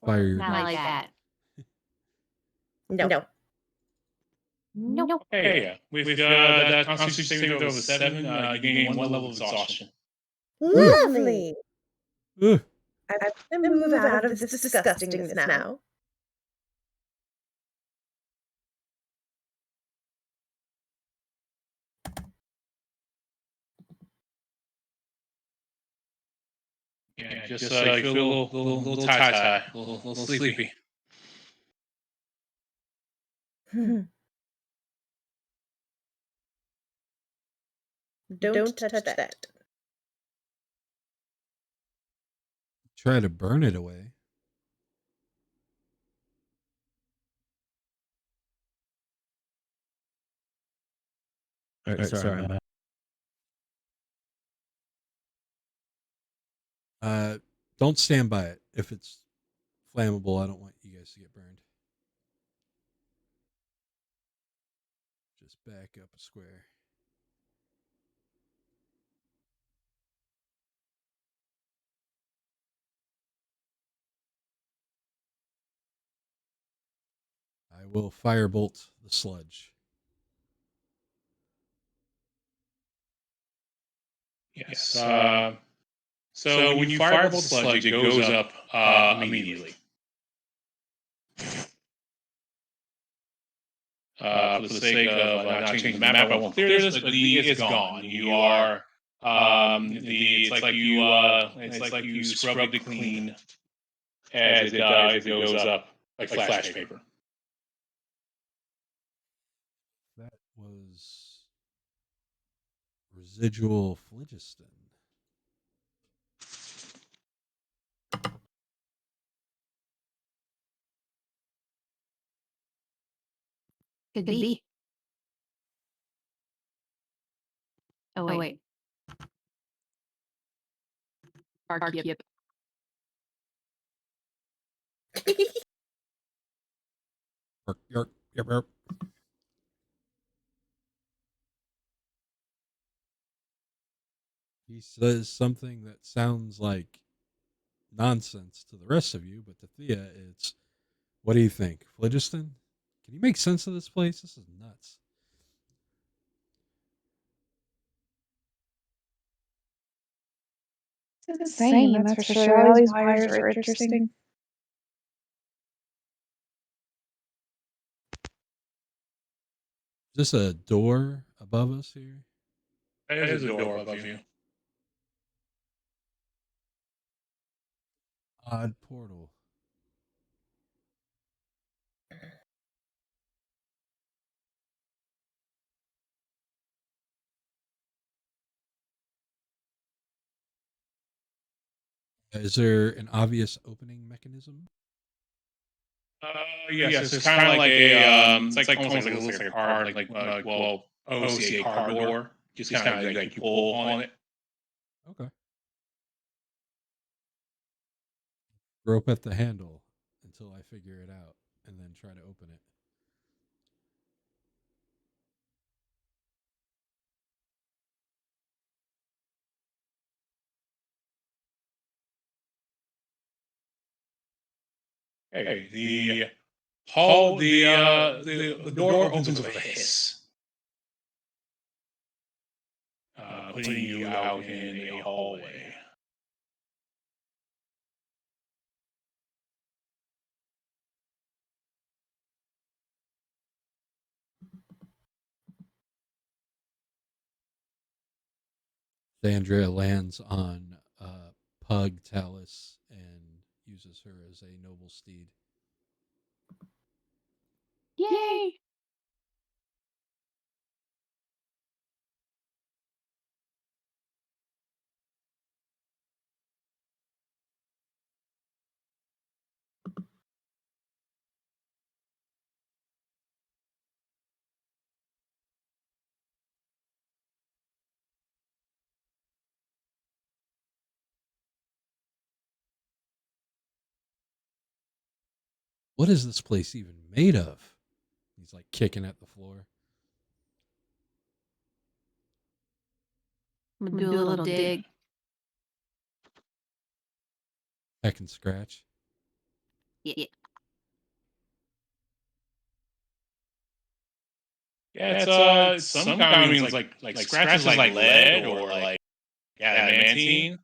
Fire your Not like that. no. Nope. Hey, yeah. With that Constitution saving throw of a 7, you gain 1 level of exhaustion. Lovely. Ugh. I'm going to move out of this disgustingness now. Yeah, just you feel a little tie, a little sleepy. Don't touch that. Try to burn it away. All right, sorry. I'm back. Don't stand by it. If it's flammable, I don't want you guys to get burned. Just back up a square. I will firebolt the sludge. Yes. So when you firebolt the sludge, it goes up immediately. For the sake of not changing the map, I won't clear this, but it's gone. You are it's like you scrub it clean as it dies. It goes up like flash paper. That was residual phlogiston. Could be. Oh, wait. Yep. Yark, yark, yark, yark. He says something that sounds like nonsense to the rest of you, but to Thea, it's, what do you think, phlogiston? Can you make sense of this place? This is nuts. It's insane, that's for sure. All these wires are interesting. Is this a door above us here? There's a door above you. Odd portal. Is there an obvious opening mechanism? Yes, it's kind of like a, it's like almost like it looks like a card, well, OCA card door. Just kind of like you pull on it. Okay. Grope at the handle until I figure it out, and then try to open it. Okay, the door opens with a hiss, putting you out in a hallway. Sandra lands on Pug Talyss and uses her as a noble steed. Yay! What is this place even made of? He's like kicking at the floor. I'm gonna do a little dig. Heck and scratch. Yeah. Yeah, it's some kind of means like scratches like lead or like adamantine.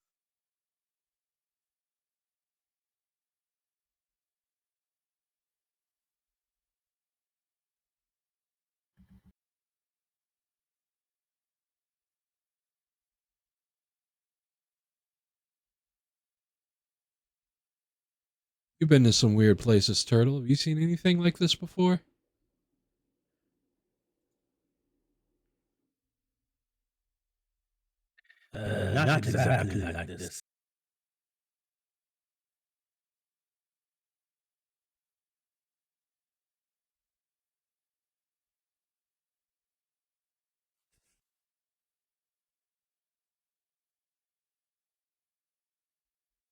You've been to some weird places, Turtle. Have you seen anything like this before? Not exactly like this.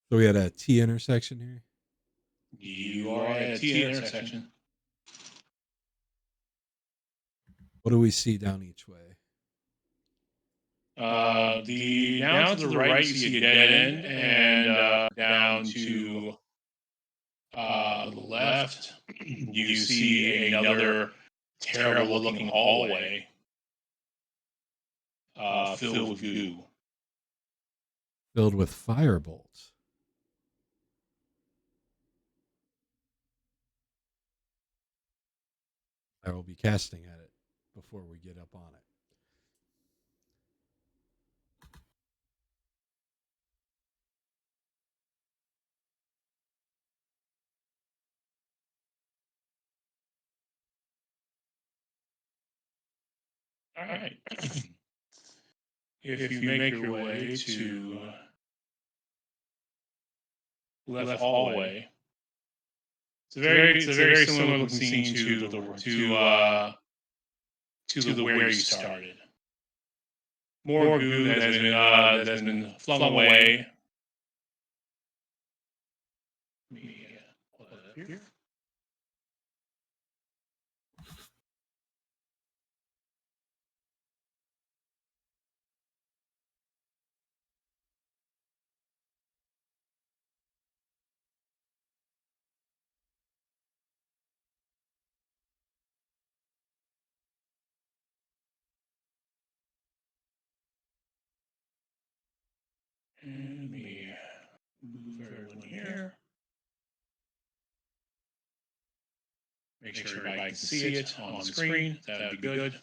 So we had a T intersection here. You are at a T intersection. What do we see down each way? Down to the right, you see a dead end, and down to the left, you see another terrible-looking hallway filled with goo. Filled with firebolts. I will be casting at it before we get up on it. All right. If you make your way to left hallway, it's a very similar looking scene to the where you started. More goo that's been flung away. Let me pull that here. And we move everyone here. Make sure everybody can see it on the screen. That would be good.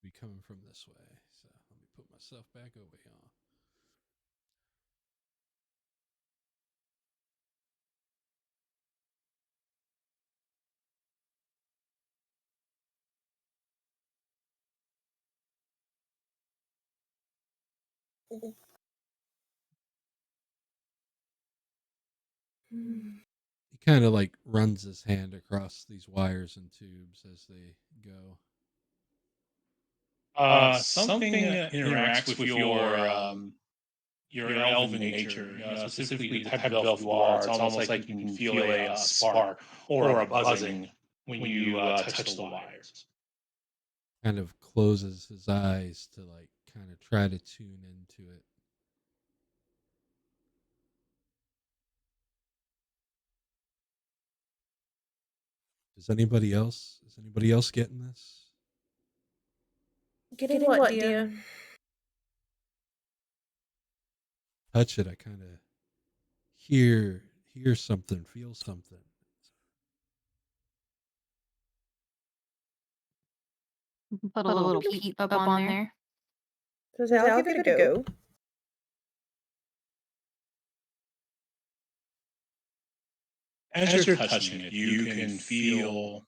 Be coming from this way. So let me put myself back over here. He kind of like runs his hand across these wires and tubes as they go. Something interacts with your elven nature, specifically the type of elf you are. It's almost like you can feel a spark or a buzzing when you touch the wires. Kind of closes his eyes to like kind of try to tune into it. Is anybody else getting this? Getting what, dear? Touch it. I kind of hear something, feel something. Put a little heat up on there. So I'll give it a go. As you're touching it, you can feel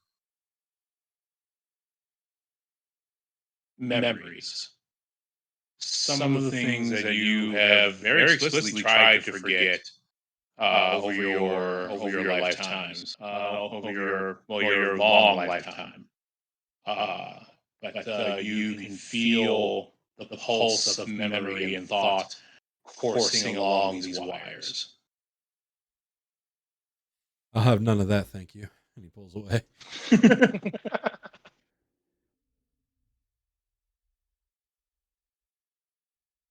memories. Some of the things that you have very explicitly tried to forget over your lifetimes, over your long lifetime. But you can feel the pulse of memory and thought coursing along these wires. I'll have none of that, thank you. And he pulls away.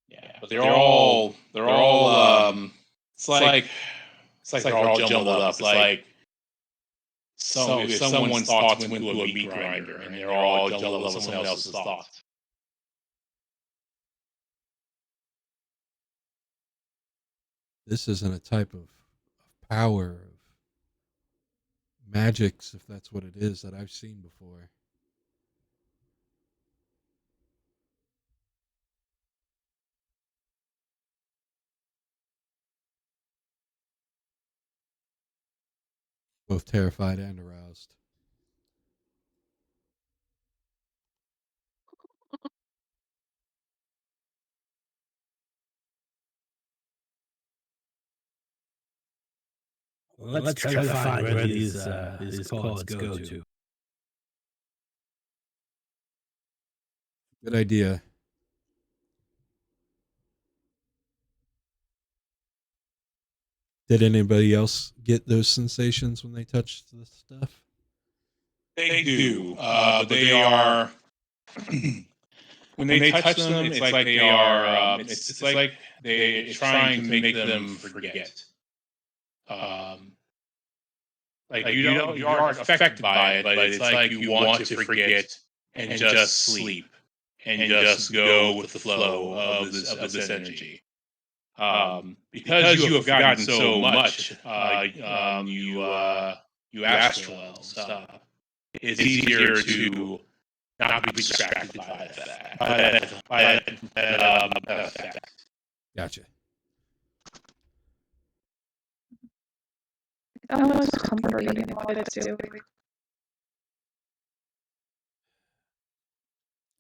Yeah, but they're all it's like they're all jumbled up. It's like if someone's thoughts went through a meat grinder and they're all jumbled up with someone else's thoughts. This isn't a type of power, of magics, if that's what it is, that I've seen before. Both terrified and aroused. Let's try to find where these cords go to. Good idea. Did anybody else get those sensations when they touched the stuff? They do, but they are when they touch them, it's like they are. It's like they're trying to make them forget. Like you aren't affected by it, but it's like you want to forget and just sleep and just go with the flow of this energy. Because you have forgotten so much, you astral elves stuff. It's easier to not be distracted by that effect. Gotcha. Almost comforting with it too.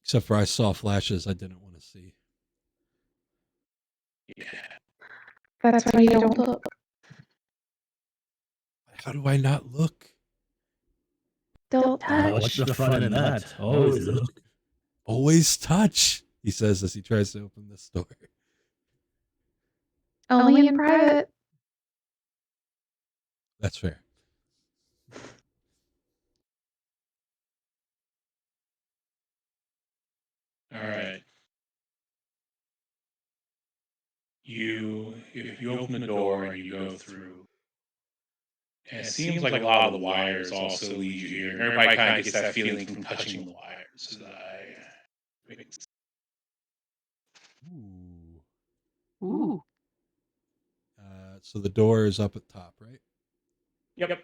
Except for I saw flashes I didn't want to see. Yeah. That's why you don't look. How do I not look? Don't touch. What's the fun in that? Always look. Always touch, he says as he tries to open this door. Only in private. That's fair. All right. If you open the door and you go through, and it seems like a lot of the wires also lead you here. Everybody kind of gets that feeling from touching the wires. Ooh. Ooh. So the door is up at top, right? Yep.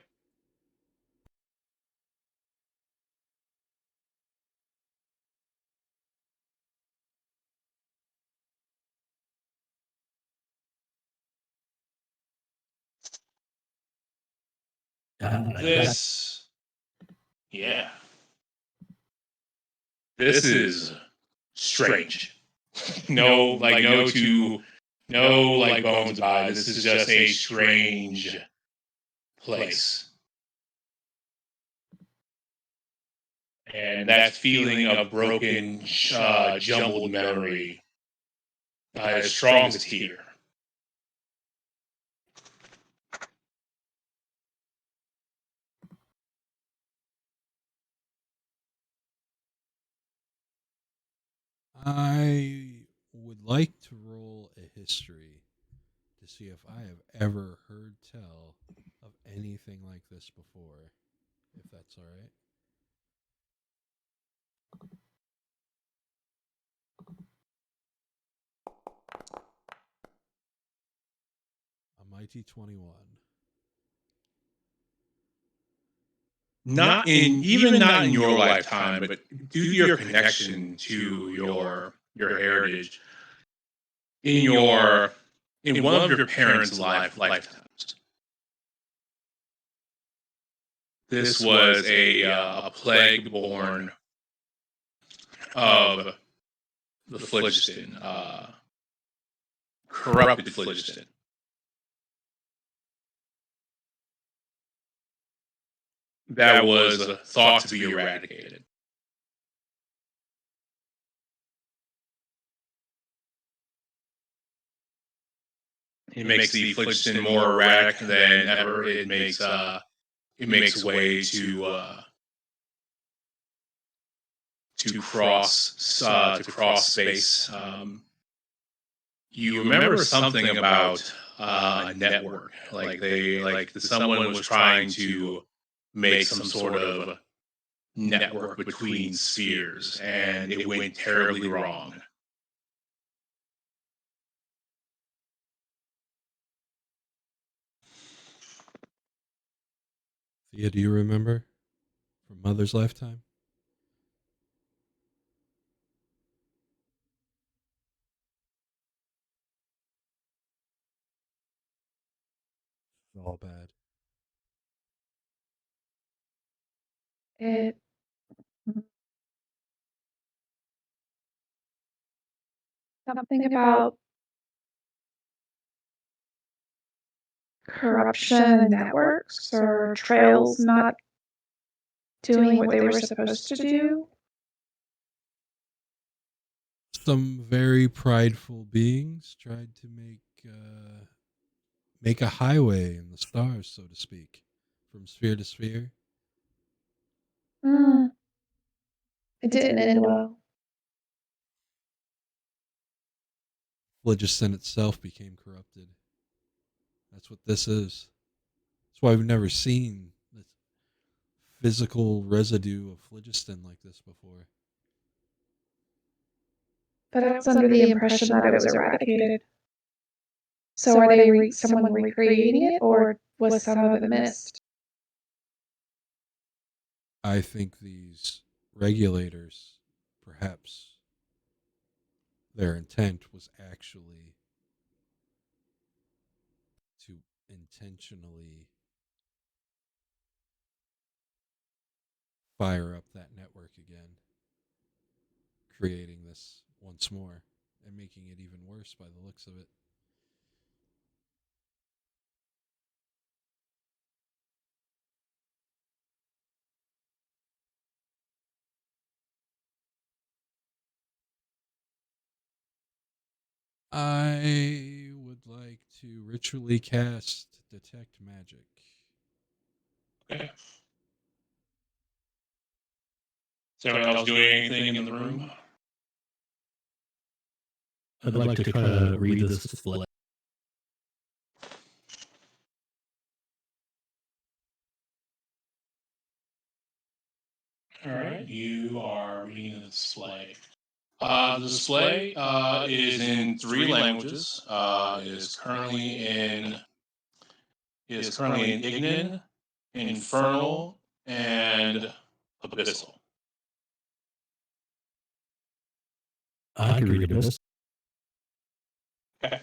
This is strange. No bones about it. This is just a strange place. And that feeling of broken, jumbled memory as strong as it's here. I would like to roll a history to see if I have ever heard tell of anything like this before, if that's all right. A mighty 21. Not in your lifetime, but due to your connection to your heritage, in one of your parents' lifetimes. This was a plague born of the phlogiston, corrupted phlogiston. That was thought to be eradicated. It makes the phlogiston more erratic than ever. It makes way to cross space. You remember something about a network, someone was trying to make some sort of network between spheres, and it went terribly wrong. Thea, do you remember from Mother's lifetime? It's all bad. It. Something about corruption networks or trails not doing what they were supposed to do. Some very prideful beings tried to make a highway in the stars, so to speak, from sphere to sphere. It didn't end well. Phlogiston itself became corrupted. That's what this is. That's why we've never seen this physical residue of phlogiston like this before. But I was under the impression that it was eradicated. So are they someone recreating it, or was some of it missed? I think these regulators, perhaps their intent was actually to intentionally fire up that network again, recreating this once more and making it even worse by the looks of it. I would like to ritually cast Detect Magic. Okay. Is anyone else doing anything in the room? I'd like to kind of read this display. All right, you are reading the display. The display is in 3 languages. It is currently in Ignan, Infernal, and Abyssal. I can read this. Okay.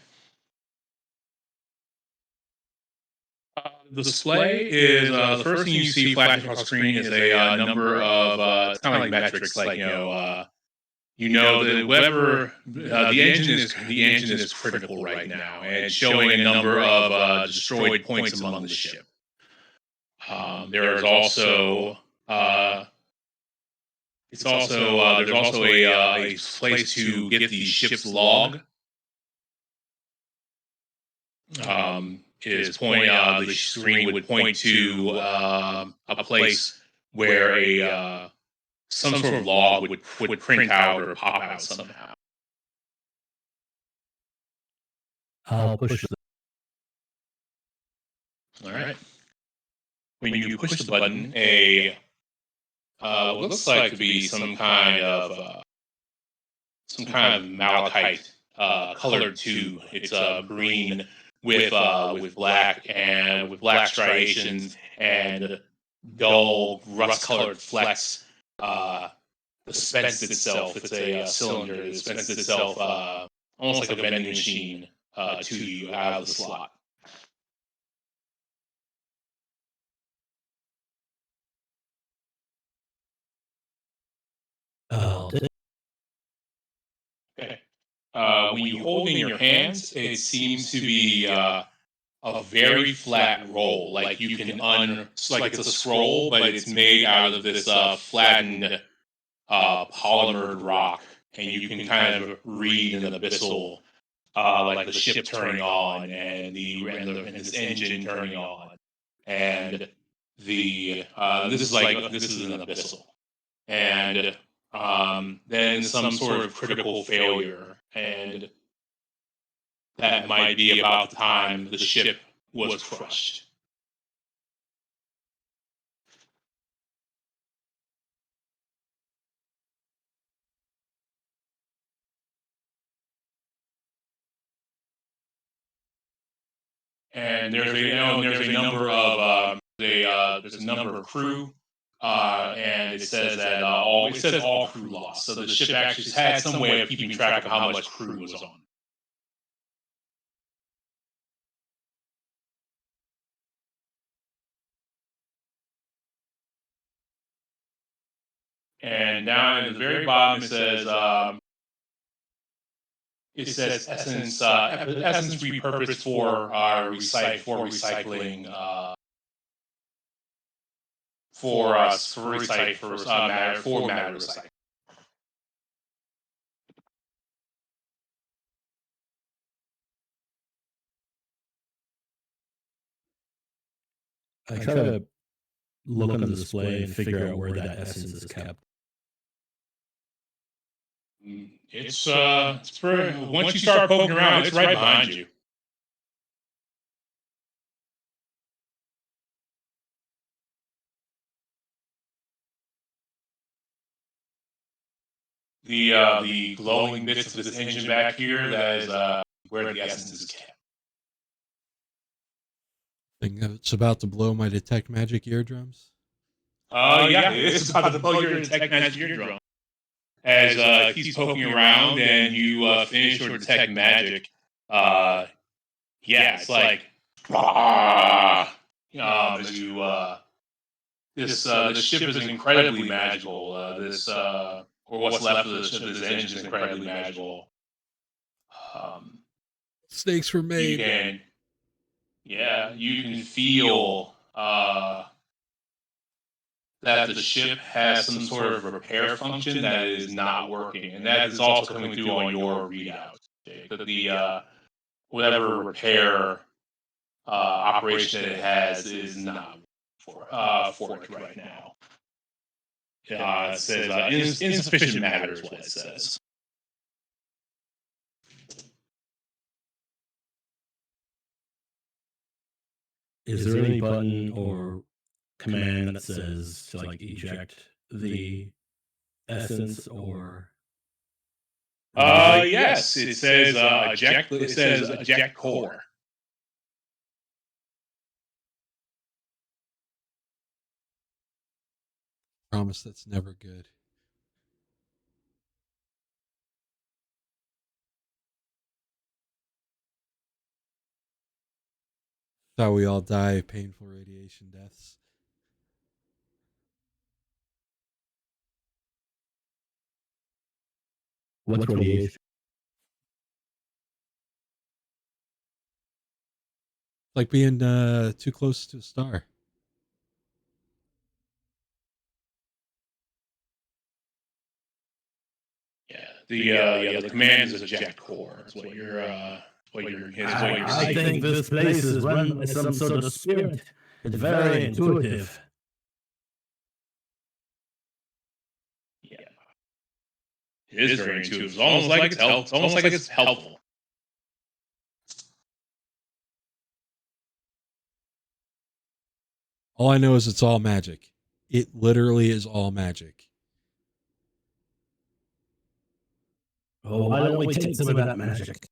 The display is the first thing you see flashing across the screen is a number of it's kind of like metrics, like that whatever the engine is critical right now, and it's showing a number of destroyed points among the ship. There is also there's also a place to get the ship's log. The screen would point to a place where some sort of log would print out or pop out somehow. I'll push the All right. When you push the button, what looks like to be some kind of malachite colored tube. It's green with black striations and dull rust-colored flecks. Dispense itself. It's a cylinder. It dispenses itself almost like a vending machine to you out of the slot. Okay. When you hold it in your hands, it seems to be a very flat roll. Like you can like it's a scroll, but it's made out of this flattened polymered rock, and you can kind of read in the abyssal, like the ship turning on and this engine turning on, and this is an abyssal, and then some sort of critical failure, and that might be about the time the ship was crushed. And there's a number of there's a number of crew, and it says that all crew lost. So the ship actually had some way of keeping track of how much crew was on. And down at the very bottom it says essence repurposed for recycling matter recycling. I try to look on the display and figure out where that essence is kept. It's pretty, once you start poking around, it's right behind you. The glowing bits of this engine back here, that is where the essence is kept. Think it's about to blow my Detect Magic eardrums. Yeah, it's about to blow your Detect Magic eardrum. As he's poking around and you finish your Detect Magic, it's like, as you this ship is incredibly magical. This or what's left of this engine is incredibly magical. Snakes were made. You can feel that the ship has some sort of repair function that is not working, and that is also coming through on your readout. Jake. That the whatever repair operation that it has is not for it right now. It says insufficient matter is what it says. Is there any button or command that says to like eject the essence or? Yes, it says eject. It says eject core. Promise that's never good. How we all die of painful radiation deaths. What's radiation? Like being too close to a star. The command is eject core. That's what you're. I think this place is run by some sort of spirit. It's very intuitive. Yeah, it is very intuitive. It's almost like it's almost like it's helpful. All I know is it's all magic. It literally is all magic. Oh, why don't we take some of that magic?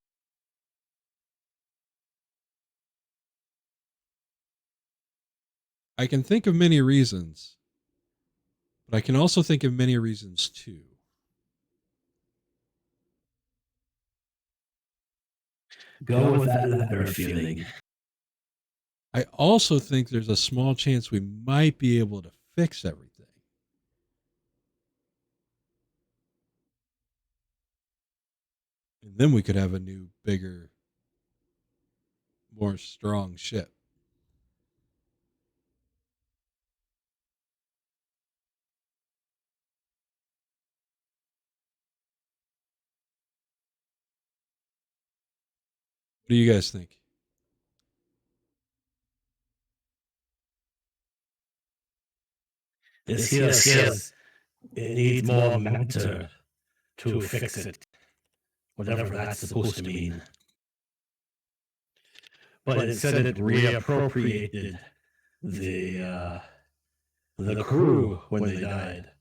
I can think of many reasons, but I can also think of many reasons too. Go with that latter feeling. I also think there's a small chance we might be able to fix everything. And then we could have a new, bigger, more strong ship. What do you guys think? This here says it needs more matter to fix it. Whatever that's supposed to mean. But it said it reappropriated the crew when they died.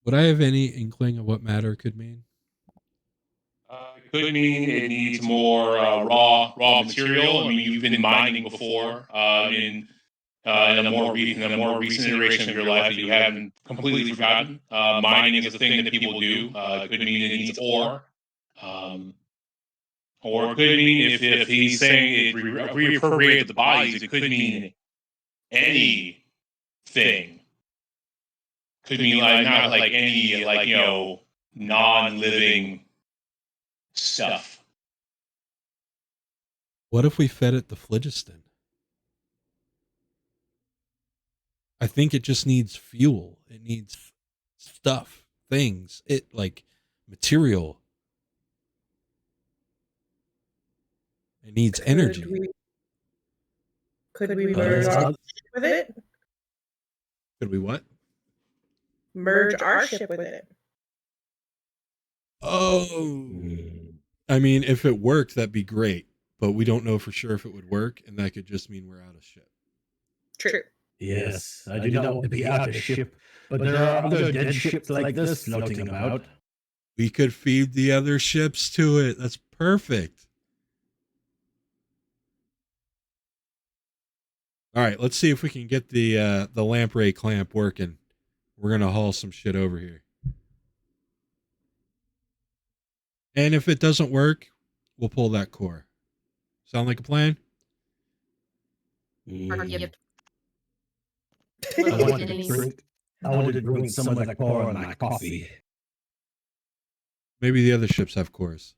Would I have any inkling of what matter could mean? It could mean it needs more raw material. I mean, you've been mining before in a more recent iteration of your life that you haven't completely forgotten. Mining is a thing that people do. It could mean it needs ore. Or it could mean, if he's saying it reappropriated the bodies, it could mean anything. Could mean not like any non-living stuff. What if we fed it the phlogiston? I think it just needs fuel. It needs stuff, things, material. It needs energy. Could we merge our ship with it? Could we what? Merge our ship with it. Oh. I mean, if it worked, that'd be great. But we don't know for sure if it would work, and that could just mean we're out of ship. True. Yes, I do not want to be out of ship, but there are other dead ships like this floating about. We could feed the other ships to it. That's perfect. All right, let's see if we can get the lamprey clamp working. We're gonna haul some shit over here. And if it doesn't work, we'll pull that core. Sound like a plan? Yep. I want to drink. I wanted to drink some of that core in my coffee. Maybe the other ships have cores.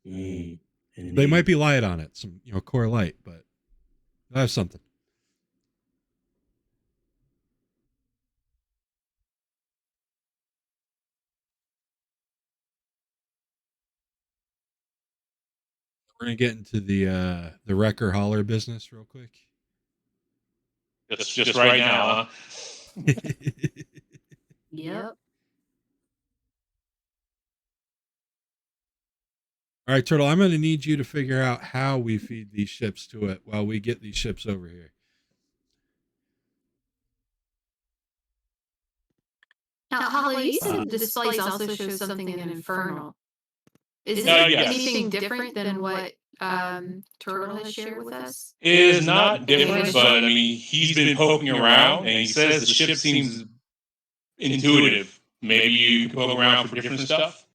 Indeed. They might be light on it, some core light, but I have something. We're gonna get into the wrecker hauler business real quick. Just right now, huh? Yep. All right, Turtle, I'm going to need you to figure out how we feed these ships to it while we get these ships over here. Now, Hollow, you said the displays also show something in Infernal. Is it yes. anything different than what Turtle has shared with us? It is not different, but I mean, he's been poking around, and he says the ship seems intuitive. Maybe you can poke around for different stuff.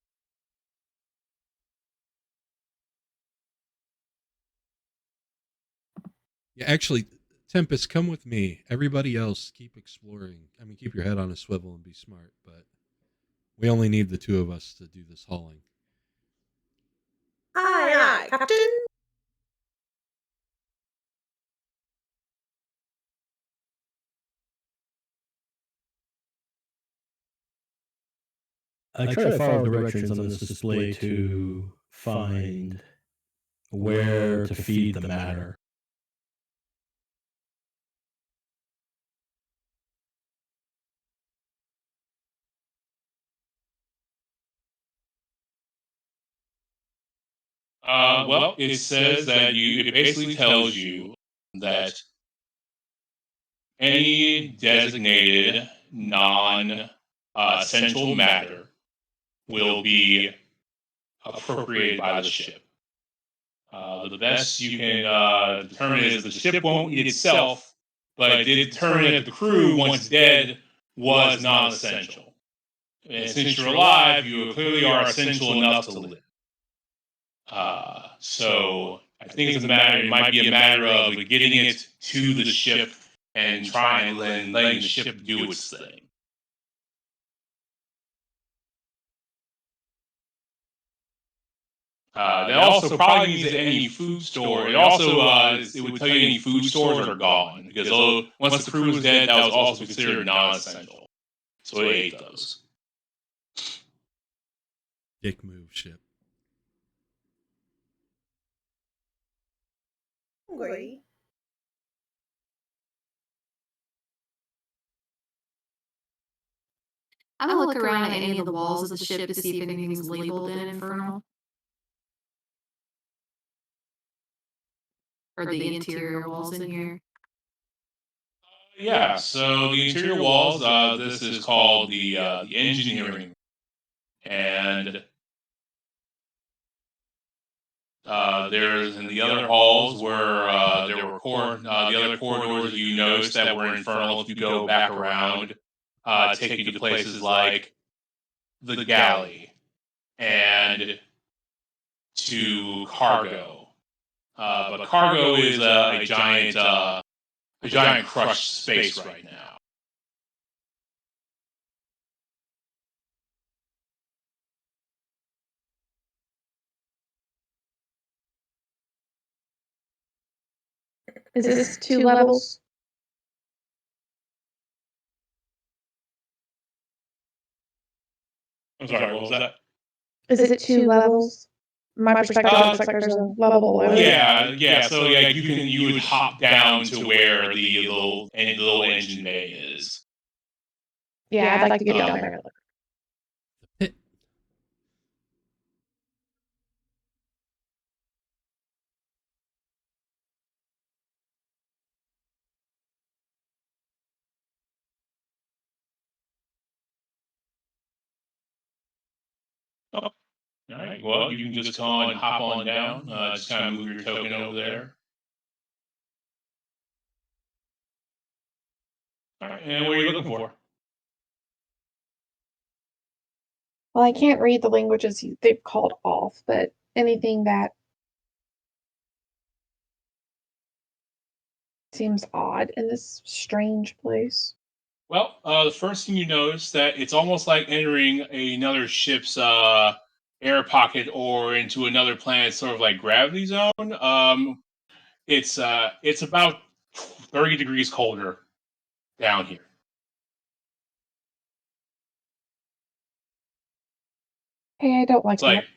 Yeah, actually, Tempest, come with me. Everybody else, keep exploring. I mean, keep your head on a swivel and be smart, but we only need the two of us to do this hauling. Aye, aye, Captain. I try to follow directions on this display to find where to feed the matter. Well, it says that it basically tells you that any designated non-essential matter will be appropriated by the ship. The best you can determine is the ship won't eat itself, but it did determine that the crew, once dead, was non-essential. And since you're alive, you clearly are essential enough to live. So I think it might be a matter of getting it to the ship and trying and letting the ship do its thing. That also probably means that any food store. It also it would tell you any food stores are gone because once the crew was dead, that was also considered non-essential. So it ate those. Dick move, ship. Hungry. I'm gonna look around at any of the walls of the ship to see if anything's labeled in Infernal. Or the interior walls in here. Yeah, so the interior walls, this is called the engineering. And there's in the other halls where there were the other corridors you noticed that were infernal. If you go back around, take you to places like the galley and to cargo. But cargo is a giant crushed space right now. Is this 2 levels? I'm sorry, what was that? Is it 2 levels? My perspective looks like there's a level below it. Yeah. So yeah, you would hop down to where the little engine bay is. Yeah, I'd like to get down there. Oh. All right. Well, you can just go and hop on down. Just kind of move your token over there. All right. And what are you looking for? Well, I can't read the languages they've called off, but anything that seems odd in this strange place. Well, the first thing you notice that it's almost like entering another ship's air pocket or into another planet's sort of like gravity zone. It's about 30 degrees colder down here. Hey, I don't like It's like that.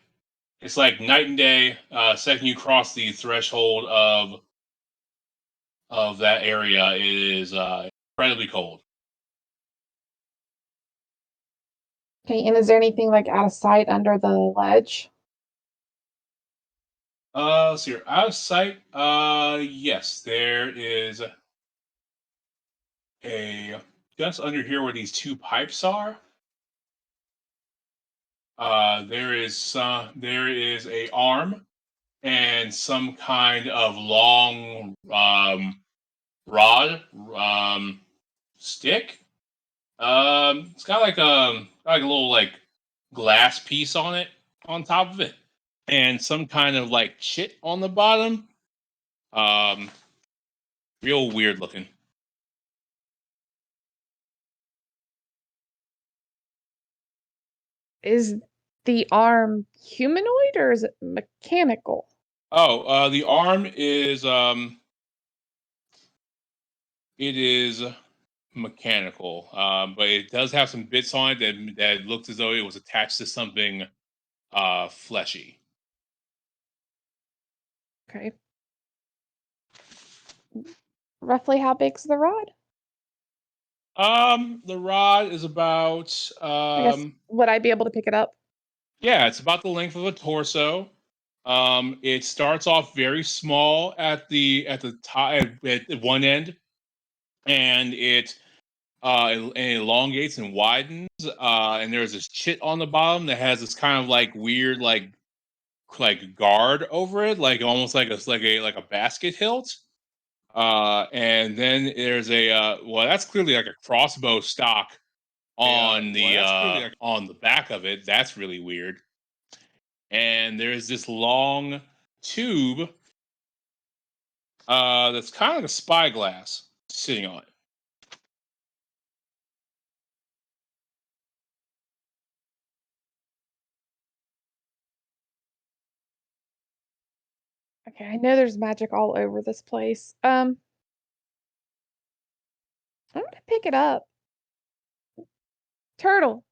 it's like night and day. Second you cross the threshold of that area, it is incredibly cold. Okay, and is there anything like out of sight under the ledge? So you're out of sight. Yes, there is a just under here where these two pipes are. There is a arm and some kind of long rod stick. It's got like a little like glass piece on it on top of it, and some kind of like chit on the bottom. Um, Real weird looking. Is the arm humanoid or is it mechanical? Oh, the arm it is mechanical, but it does have some bits on it that looks as though it was attached to something fleshy. Okay. Roughly how big's the rod? The rod is about I guess would I be able to pick it up? yeah, it's about the length of a torso. It starts off very small at the top at one end, and it elongates and widens. And there's this chit on the bottom that has this kind of like weird like guard over it, like almost like a basket hilt. And then there's a well, that's clearly like a crossbow stock on the back of it. That's really weird. And there's this long tube that's kind of like a spyglass sitting on it. Okay, I know there's magic all over this place. I'm gonna pick it up. Turtle,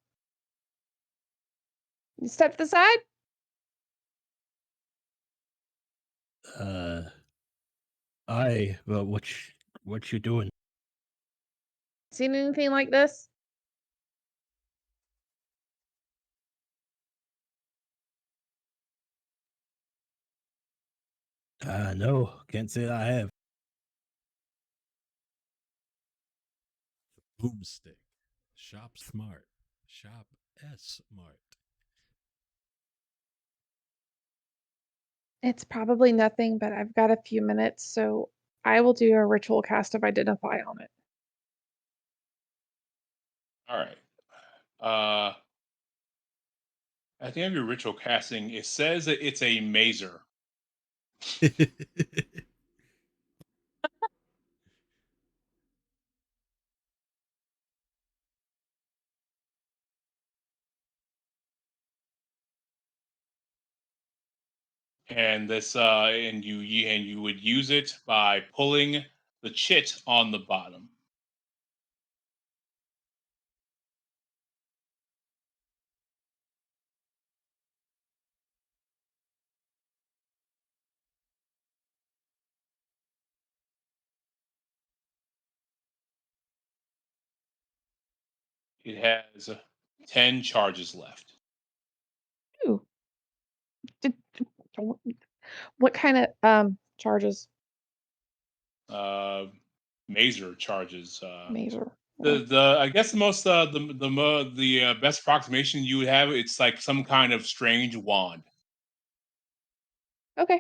you step to the side. Uh, well, what you doing? Seen anything like this? No, can't say that I have. Boomstick. Shop smart. Shop smart. It's probably nothing, but I've got a few minutes, so I will do a ritual cast of identify on it. All right. Uh, at the end of your ritual casting, it says that it's a mazer. And you would use it by pulling the chit on the bottom. It has 10 charges left. Ooh. Did, what kind of charges? Mazer charges. Mazer. The I guess the most the best approximation you would have, it's like some kind of strange wand. Okay.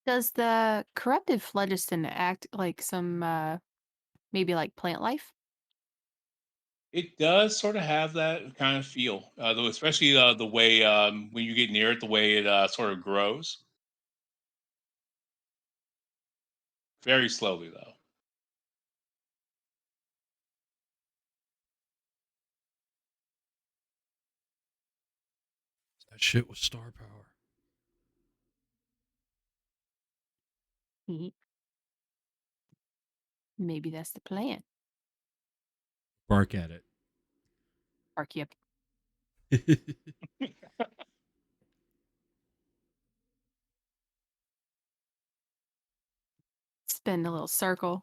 Does the corruptive phlogiston act like some maybe like plant life? It does sort of have that kind of feel, though, especially the way when you get near it, the way it sort of grows very slowly, though. That shit was star power. Maybe that's the plan. Bark at it. Bark you up. Spin a little circle.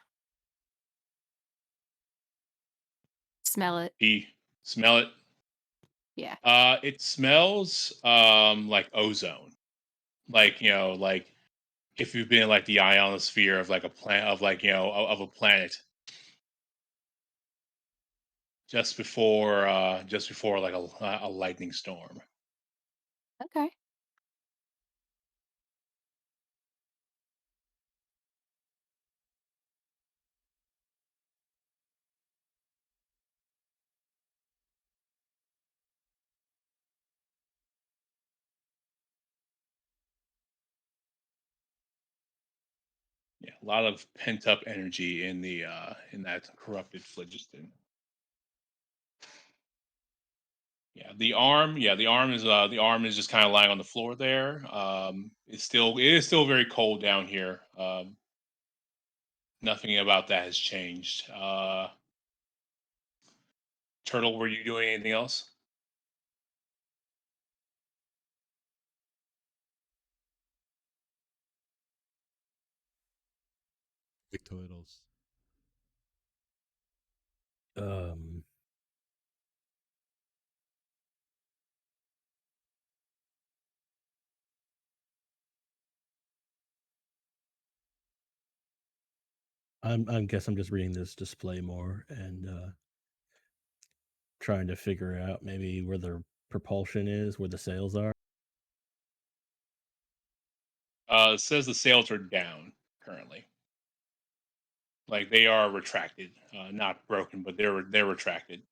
Smell it. Smell it. Yeah. It smells like ozone. Like, like if you've been like the ionosphere of like a planet of like, of a planet just before like a lightning storm. Okay. Yeah, a lot of pent up energy in the in that corrupted phlogiston. The arm is just kind of lying on the floor there. It is still very cold down here. Nothing about that has changed. Turtle, were you doing anything else? Big turtles. Um, I guess I'm just reading this display more and trying to figure out maybe where the propulsion is, where the sails are. It says the sails are down currently. Like they are retracted, not broken, but they're retracted.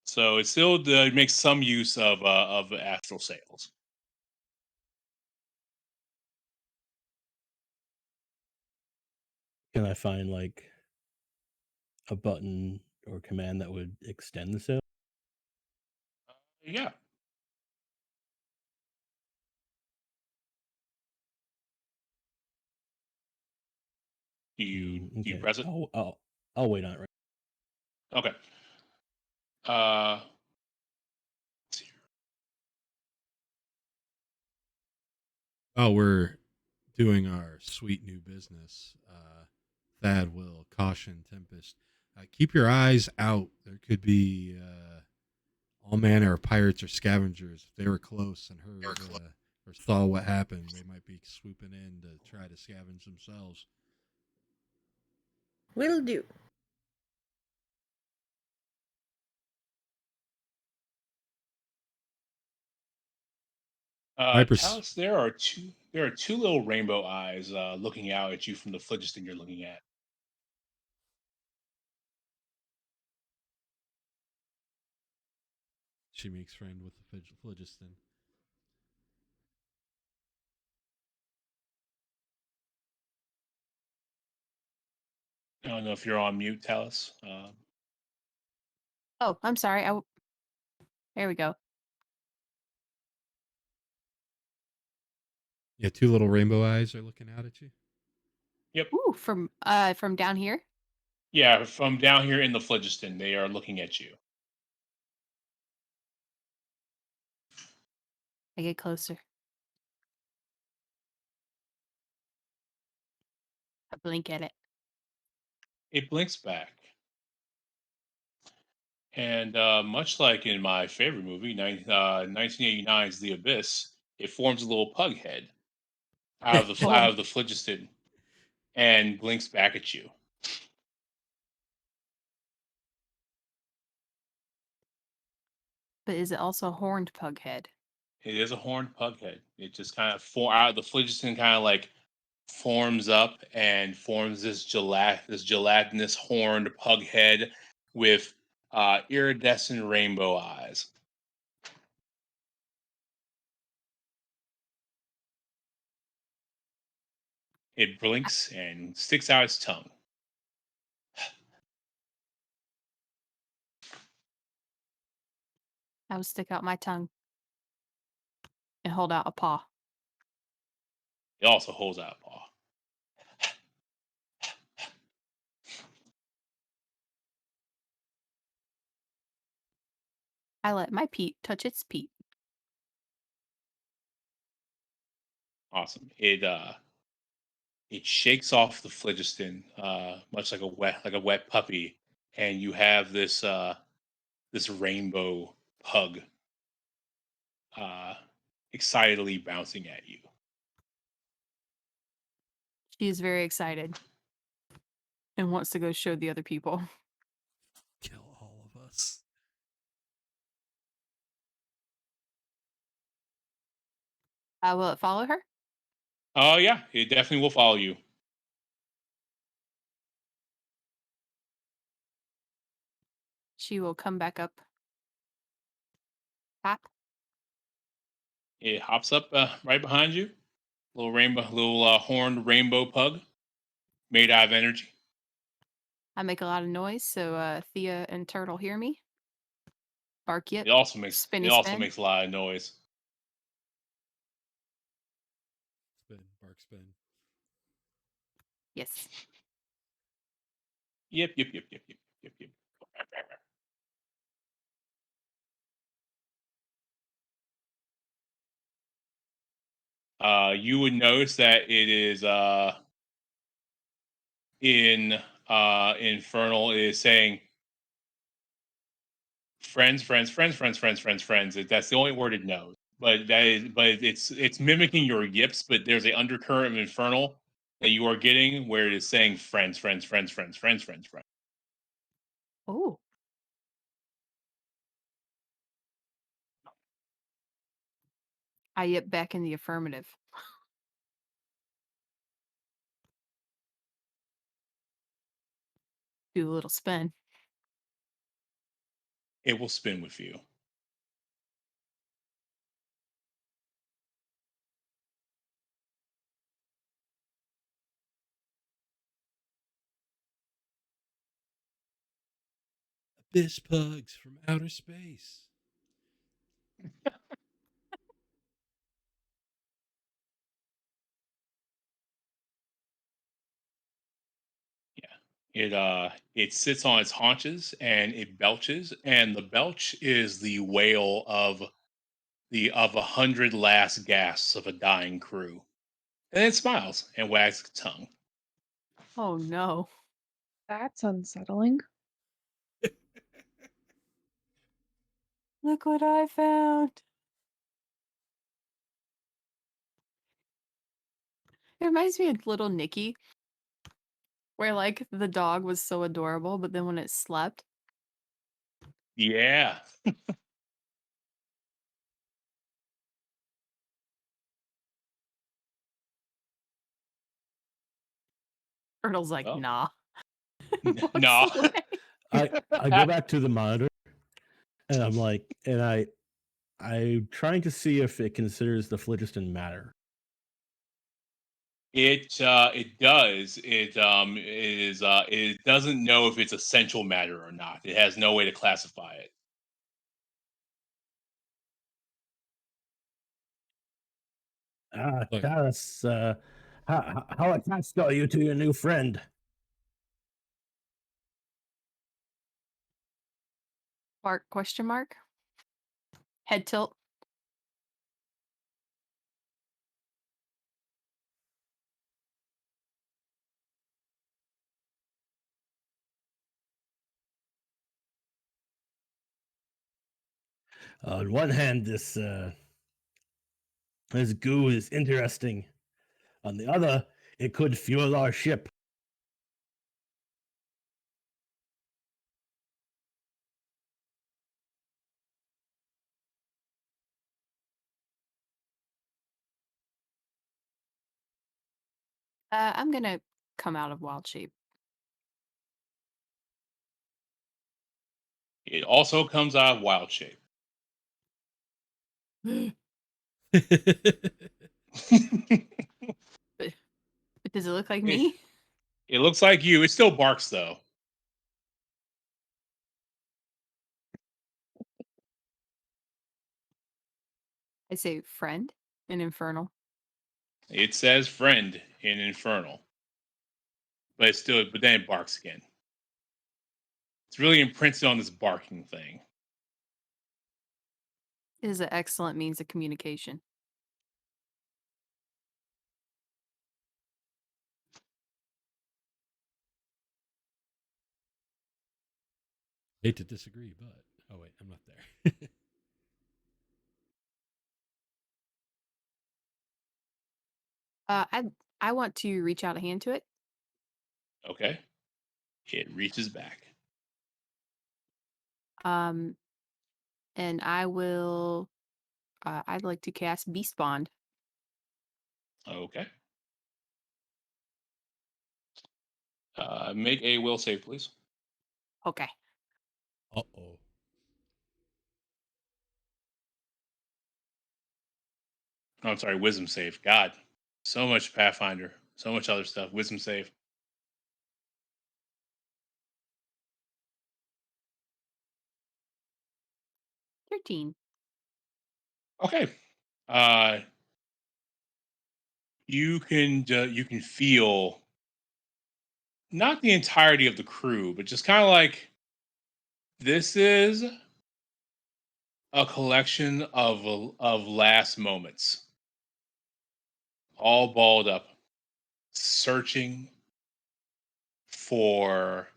So it still makes some use of astral sails. Can I find like a button or command that would extend the sail? Yeah. Do you Okay. press it? I'll wait on it. Right. Okay. Uh, let's see here. Oh, we're doing our sweet new business. Thad will caution Tempest. Keep your eyes out. There could be all manner of pirates or scavengers. If they were close and heard or saw what happened, they might be swooping in to try to scavenge themselves. Will do. Talyss, there are two little rainbow eyes looking out at you from the phlogiston you're looking at. She makes friend with the phlogiston. I don't know if you're on mute, Talyss. Oh, I'm sorry. There we go. Yeah, two little rainbow eyes are looking out at you. Yep. Ooh, from down here. Yeah, from down here in the phlogiston, they are looking at you. I get closer. I blink at it. It blinks back. And much like in my favorite movie, 1989's The Abyss, it forms a little pug head out of the phlogiston and blinks back at you. But is it also a horned pug head? It is a horned pug head. It just kind of out of the phlogiston, kind of like forms up and forms this gelatinous horned pug head with iridescent rainbow eyes. It blinks and sticks out its tongue. I would stick out my tongue and hold out a paw. It also holds out a paw. I let my Pete touch its Pete. Awesome. It shakes off the phlogiston, much like a wet puppy, and you have this rainbow pug uh, excitedly bouncing at you. She is very excited and wants to go show the other people. Kill all of us. Will it follow her? Oh yeah, it definitely will follow you. She will come back up. Hop. It hops up right behind you. Little horned rainbow pug, made out of energy. I make a lot of noise, so Thea and Turtl hear me. Bark yip. It also makes Spinny spin. a lot of noise. Spin, bark, spin. Yes. Yep, yep, yep, yep, yep, yep, yep. You would notice that it is in Infernal is saying friends, friends, friends, friends, friends, friends, friends. That's the only word it knows. But it's mimicking your yips, but there's a undercurrent of Infernal that you are getting where it is saying friends, friends, friends, friends, friends, friends, friends. Oh. I yip back in the affirmative. Do a little spin. It will spin with you. Abyss pugs from outer space. It sits on its haunches and it belches, and the belch is the wail of 100 last gasps of a dying crew. And it smiles and wags its tongue. Oh no. That's unsettling. Look what I found. It reminds me of Little Nicky, where like the dog was so adorable, but then when it slept, Yeah. Turtle's like, Well, nah. Walks no. away. I go back to the monitor and I'm like, and I'm trying to see if it considers the phlogiston matter. It does. It doesn't know if it's essential matter or not. It has no way to classify it. Look. Talyss, how attached are you to your new friend? Bark question mark. Head tilt. On one hand, this goo is interesting. On the other, it could fuel our ship. I'm gonna come out of wild shape. It also comes out of wild shape. But does it look like It- me? It looks like you. It still barks though. I say friend in infernal. It says friend in infernal, but then it barks again. It's really imprinted on this barking thing. It is an excellent means of communication. Hate to disagree, but oh wait, I'm not there. I want to reach out a hand to it. Okay. It reaches back. And I will. I'd like to cast Beast Bond. Okay. Make a will save, please. Okay. Uh-oh. Oh, I'm sorry, wisdom save. God, so much Pathfinder, so much other stuff. Wisdom save. 13. Okay. Uh, you can feel not the entirety of the crew, but just kind of like this is a collection of last moments, all balled up, searching for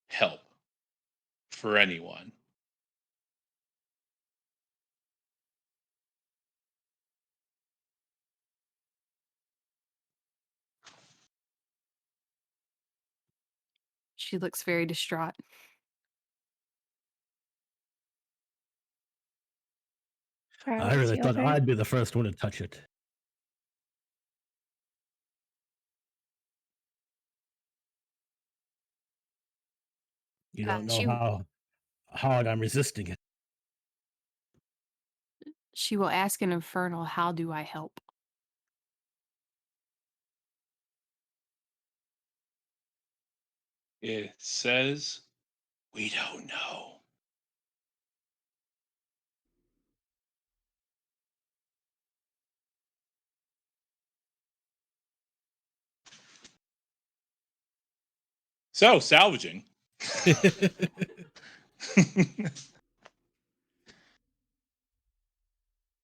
help for anyone. She looks very distraught. I really thought I'd be the first one to touch it. You don't know She how hard I'm resisting it. she will ask an infernal, "How do I help?" It says, "We don't know." So salvaging.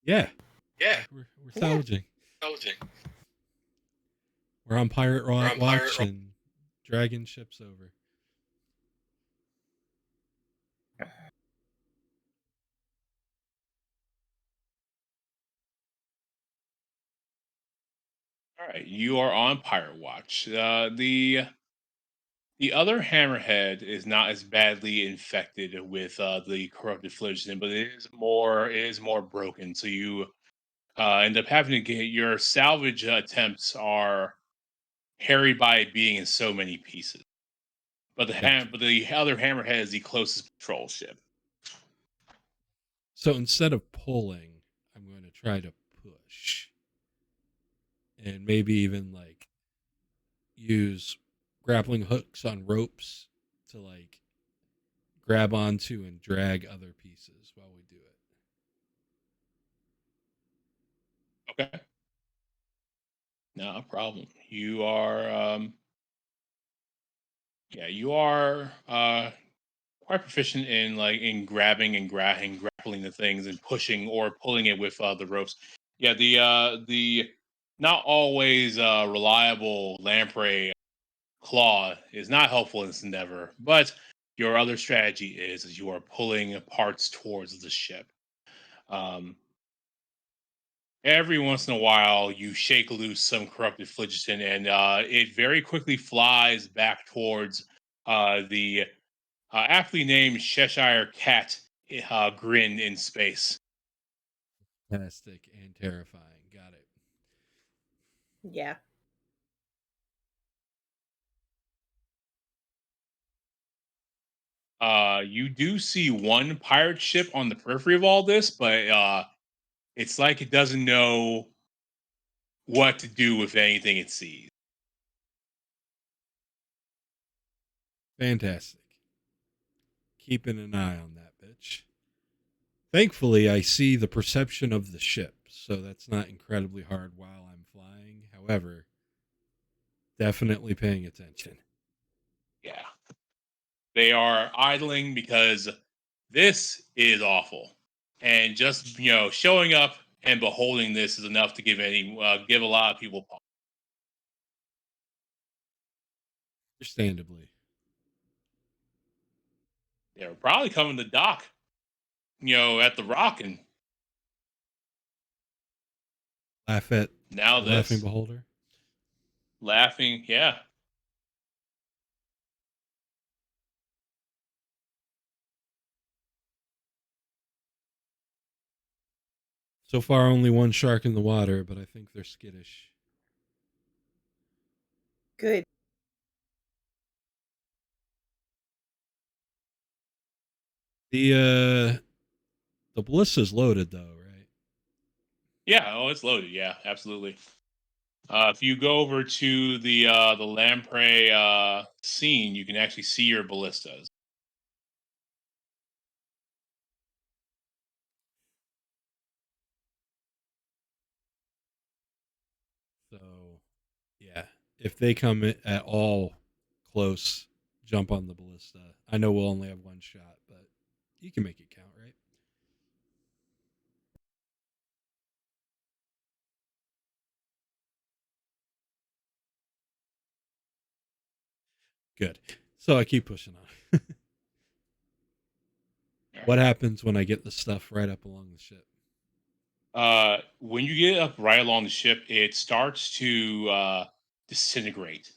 Yeah, Yeah. we're salvaging. We're on pirate watch and dragging ships over. All right, you are on pirate watch. The other hammerhead is not as badly infected with the corrupted phlogiston, but it is more broken. So you end up having to get your salvage attempts are harried by it being in so many pieces. But the other hammerhead is the closest patrol ship. So instead of pulling, I'm going to try to push. And maybe even like use grappling hooks on ropes to like grab onto and drag other pieces while we do it. Okay, no problem. You are you are quite proficient in grabbing and grappling the things and pushing or pulling it with the ropes. Yeah, the not always reliable lamprey claw is not helpful in this endeavor, but your other strategy is you are pulling parts towards the ship. Um, every once in a while, you shake loose some corrupted phlogiston, and it very quickly flies back towards the aptly named Cheshire Cat grin in space. Fantastic and terrifying. Got it. Yeah. You do see one pirate ship on the periphery of all this, but it's like it doesn't know what to do with anything it sees. Fantastic. Keeping an eye on that bitch. Thankfully, I see the perception of the ship, so that's not incredibly hard while I'm flying. However, definitely paying attention. Yeah. They are idling because this is awful. And just, showing up and beholding this is enough to give a lot of people pause. Understandably. They're probably coming to dock, at the Rock, and Laugh at now the laughing this. beholder. Laughing, yeah. So far, only one shark in the water, but I think they're skittish. Good. The ballista's loaded though, right? Yeah, oh, it's loaded. Yeah, absolutely. If you go over to the lamprey scene, you can actually see your ballistas. So, yeah, if they come at all close, jump on the ballista. I know we'll only have one shot, but you can make it count, right? Good. So I keep pushing on. What happens when I get the stuff right up along the ship? When you get up right along the ship, it starts to disintegrate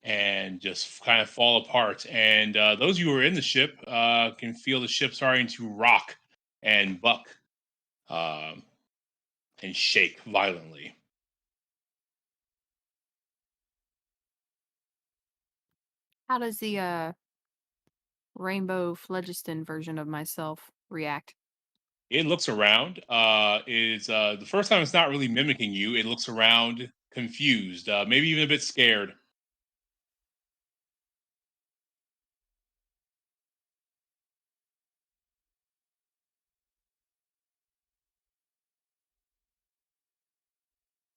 and just kind of fall apart. And those of you who are in the ship can feel the ship starting to rock and buck um, and shake violently. How does the rainbow phlogiston version of myself react? It looks around. It's the first time it's not really mimicking you. It looks around, confused, maybe even a bit scared.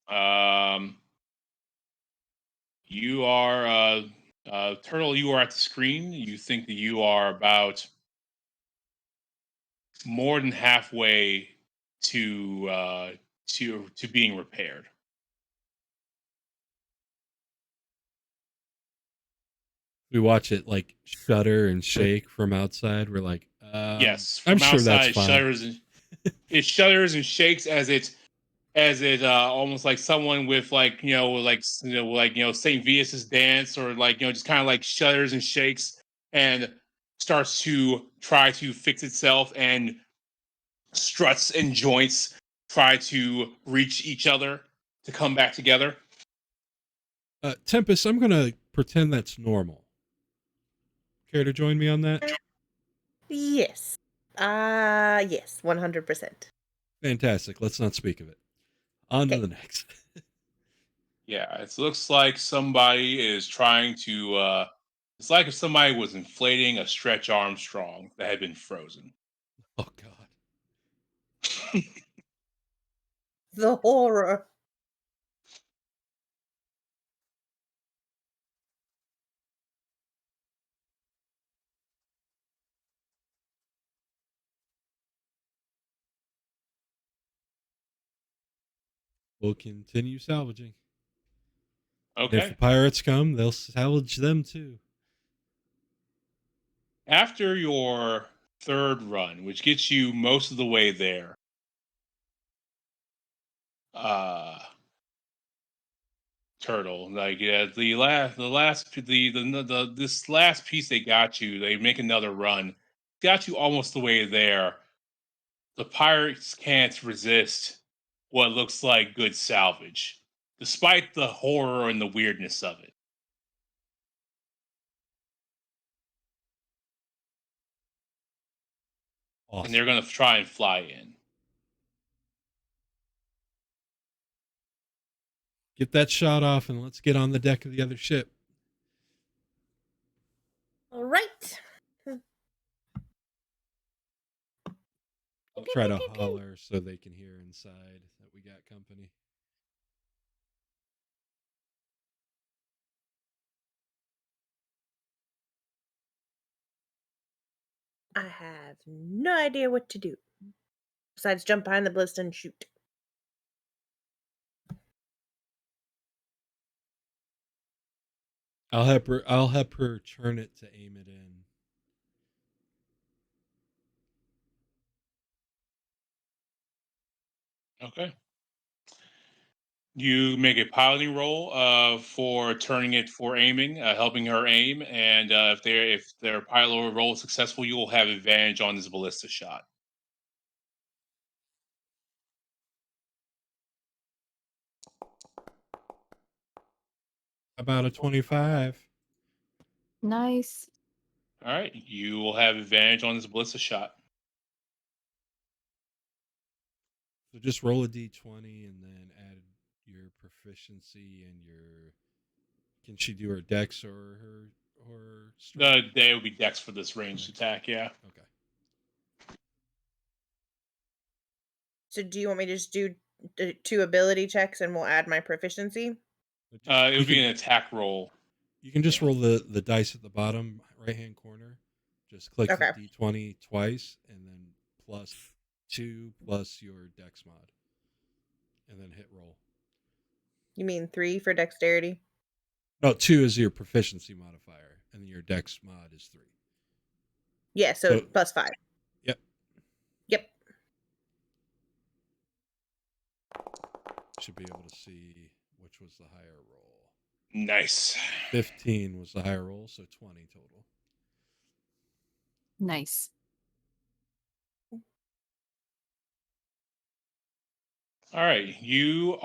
Um, you are Turtle. You are at the screen. You think that you are about more than halfway to to being repaired. We watch it like shudder and shake from outside. We're like, Yes, I'm from sure that's outside, fine. it shudders and shakes as it almost like someone with Saint Vitus's dance, or just kind of like shudders and shakes and starts to try to fix itself, and struts and joints try to reach each other to come back together. Tempest, I'm gonna pretend that's normal. Care to join me on that? Yes. Yes, 100%. Fantastic. Let's not speak of it. On to Okay. the next. Yeah, it looks like somebody is trying to. It's like if somebody was inflating a Stretch Armstrong that had been frozen. Oh God. The horror. We'll continue salvaging. And if the Okay. pirates come, they'll salvage them too. After your third run, which gets you most of the way there, uh, Turtle, like this last piece they got you, they make another run, got you almost the way there. The pirates can't resist what looks like good salvage, despite the horror and the weirdness of it. Awesome. And they're going to try and fly in. Get that shot off and let's get on the deck of the other ship. All right. I'll try to holler so they can hear inside that we got company. I have no idea what to do besides jump behind the ballista and shoot. I'll help her turn it to aim it in. Okay. You make a piloting roll for turning it for aiming, helping her aim, and if their pilot roll is successful, you will have advantage on this ballista shot. About a 25. Nice. All right, you will have advantage on this ballista shot. So just roll a d20 and then add your proficiency and your. Can she do her dex or her strength? They will be dex for this ranged attack. Yeah. Okay. So do you want me to just do 2 ability checks and we'll add my proficiency? It would be an attack roll. You can just roll the dice at the bottom right hand corner. Just click Okay. the d20 twice and then +2 plus your dex mod. And then hit roll. You mean 3 for dexterity? No, 2 is your proficiency modifier, and then your dex mod is 3. Yeah, so +5. Yep. Yep. Should be able to see which was the higher roll. Nice. 15 was the higher roll, so 20 total. Nice. All right, you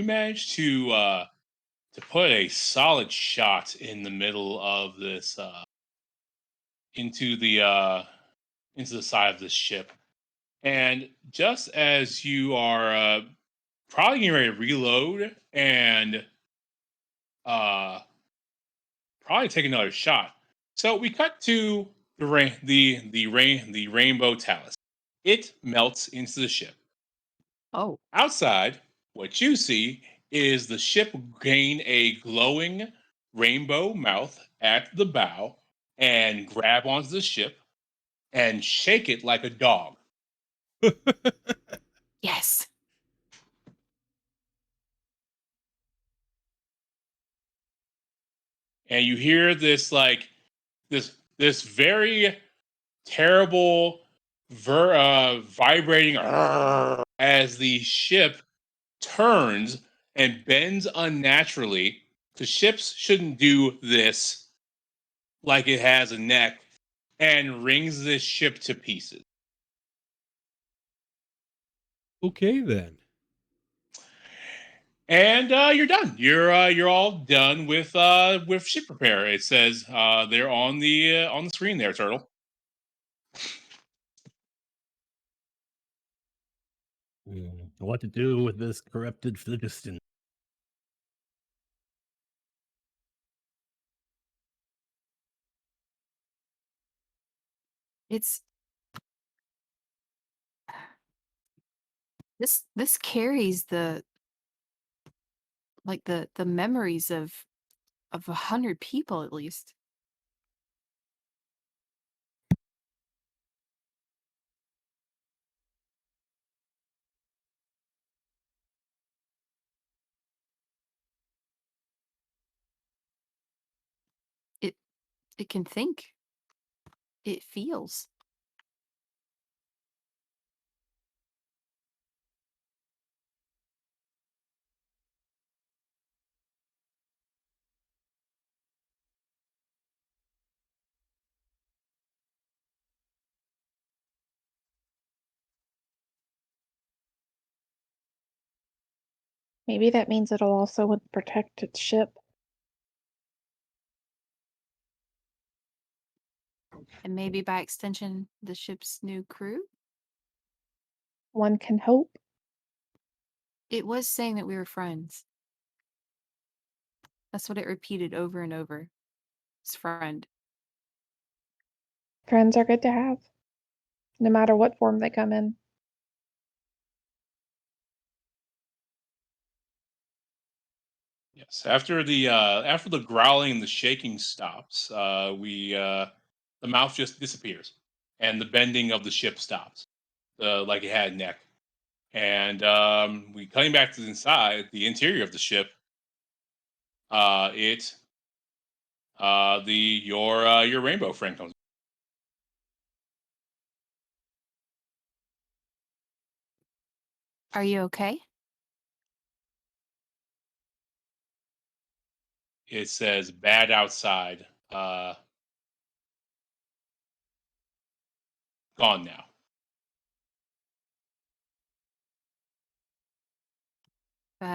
managed to put a solid shot in the middle of this into the side of this ship, and just as you are probably getting ready to reload and probably take another shot. So we cut to the rainbow Talyss. It melts into the ship. Oh. Outside, what you see is the ship gain a glowing rainbow mouth at the bow and grab onto the ship and shake it like a dog. Yes. And you hear this this very terrible vibrating as the ship turns and bends unnaturally. The ships shouldn't do this like it has a neck, and rings this ship to pieces. Okay, then. And you're done. You're all done with ship repair. It says they're on the screen there, Turtl. What to do with this corrupted phlogiston? It's this carries the memories of 100 people at least. It can think. It feels. Maybe that means it'll also protect its ship. And maybe by extension, the ship's new crew? One can hope. It was saying that we were friends. That's what it repeated over and over. It's friend. Friends are good to have, no matter what form they come in. Yes. After the growling and the shaking stops, the mouth just disappears, and the bending of the ship stops, like it had a neck. And we cutting back to the interior of the ship. It the your rainbow friend comes. Are you okay? It says bad outside. Gone now.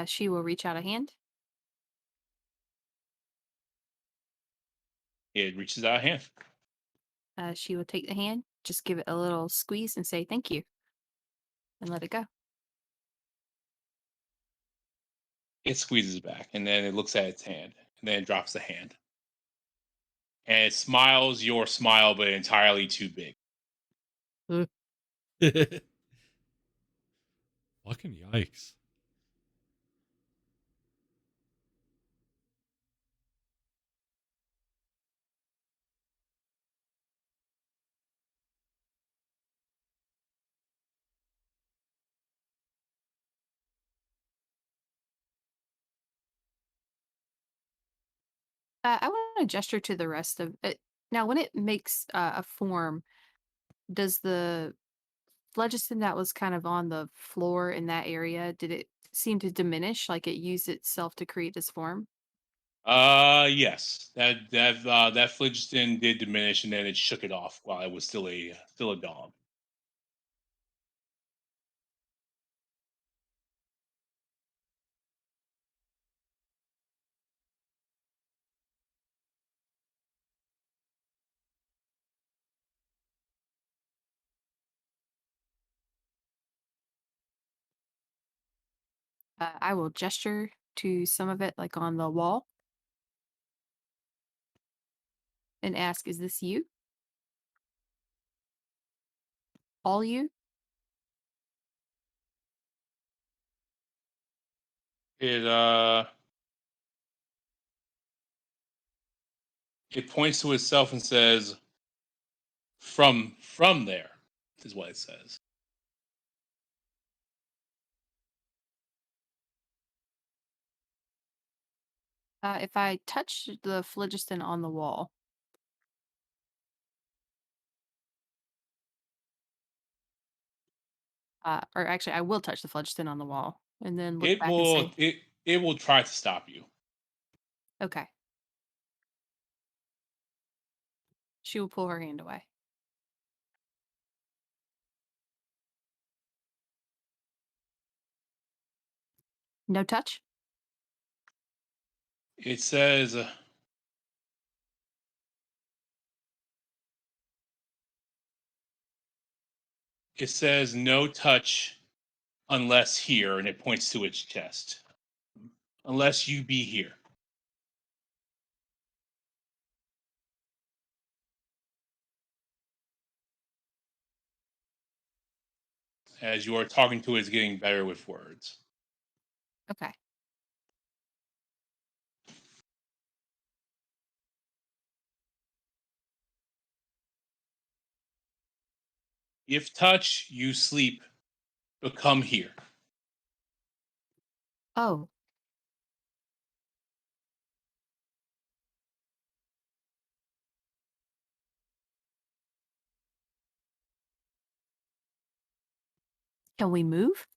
She will reach out a hand. It reaches out a hand. She will take the hand, just give it a little squeeze and say thank you. And let it go. It squeezes back, and then it looks at its hand, and then it drops the hand. And it smiles your smile, but entirely too big. Fucking yikes. I want to gesture to the rest of it. Now, when it makes a form, does the phlogiston that was kind of on the floor in that area, did it seem to diminish, like it used itself to create this form? Yes. That phlogiston did diminish, and then it shook it off while it was still a dog. I will gesture to some of it, like on the wall, and ask, "Is this you? All you?" It it points to itself and says, "From there," is what it says. If I touch the phlogiston on the wall, or actually, I will touch the phlogiston on the wall and then look It back and will say, it it will try to stop you. "Okay." She will pull her hand away. No touch? It says it says no touch unless here, and it points to its chest. Unless you be here. As you are talking to it, it's getting better with words. Okay. If touch, you sleep, but come here. Oh, can we move?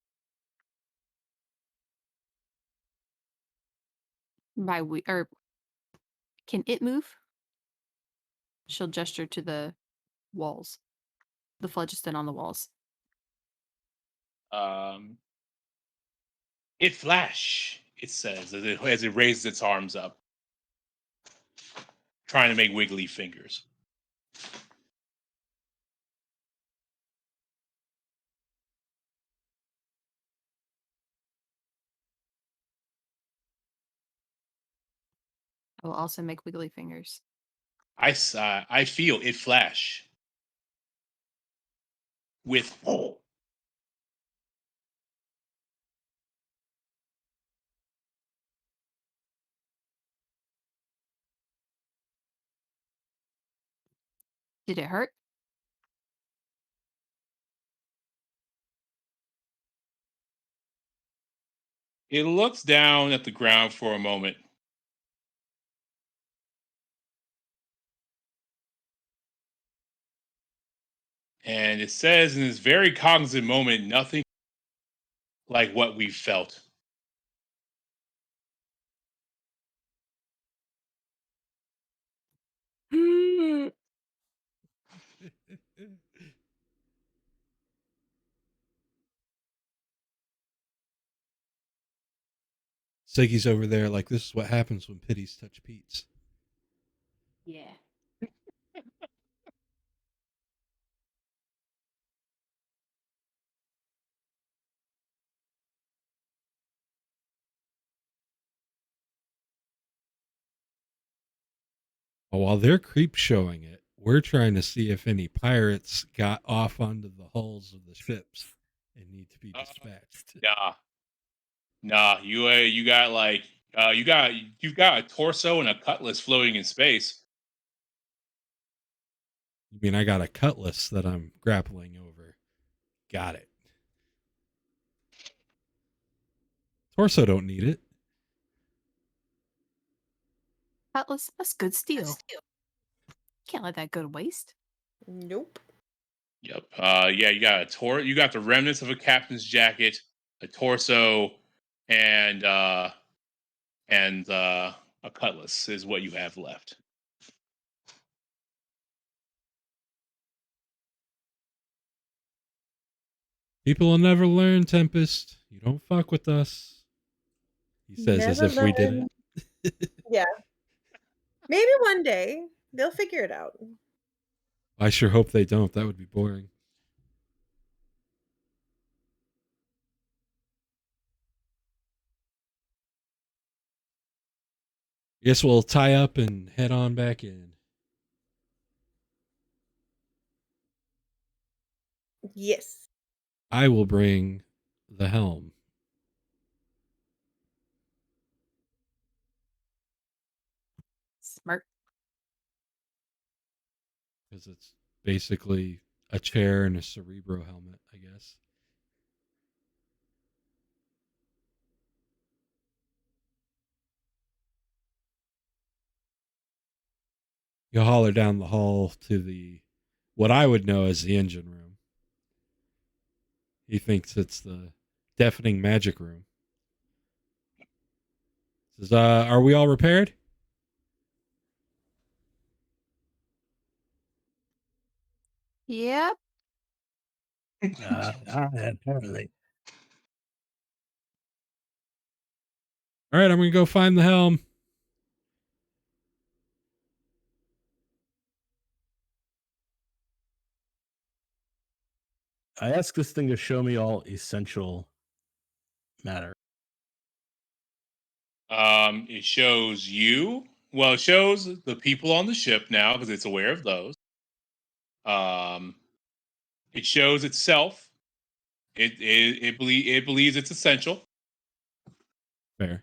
By we or can it move? She'll gesture to the walls, the phlogiston on the walls. Um, it flash, it says, as it raises its arms up, trying to make wiggly fingers. I will also make wiggly fingers. I feel it flash with. Did it hurt? It looks down at the ground for a moment. And it says in this very cognizant moment, nothing like what we felt. Siggy's over there like, this is what happens when pitties touch Pete's. Yeah. While they're creep showing it, we're trying to see if any pirates got off onto the hulls of the ships and need to be dispatched. Nah. You got like you've got a torso and a cutlass floating in space. You mean I got a cutlass that I'm grappling over? Got it. Torso don't need it. Cutlass, that's good steel. Can't let that go to waste. Nope. Yep. Yeah, you got you got the remnants of a captain's jacket, a torso, and a cutlass is what you have left. People will never learn, Tempest. You don't fuck with us. He says as Never if we did it. Yeah. Maybe one day they'll figure it out. I sure hope they don't. That would be boring. Guess we'll tie up and head on back in. Yes. I will bring the helm. Smart. Because it's basically a chair and a Cerebro helmet, I guess. You holler down the hall to the what I would know as the engine room. He thinks it's the deafening magic room. Says, are we all repaired? Yep. Apparently. All right, I'm going to go find the helm. I asked this thing to show me all essential matter. It shows you. Well, it shows the people on the ship now because it's aware of those. It shows itself. It believes it's essential. Fair.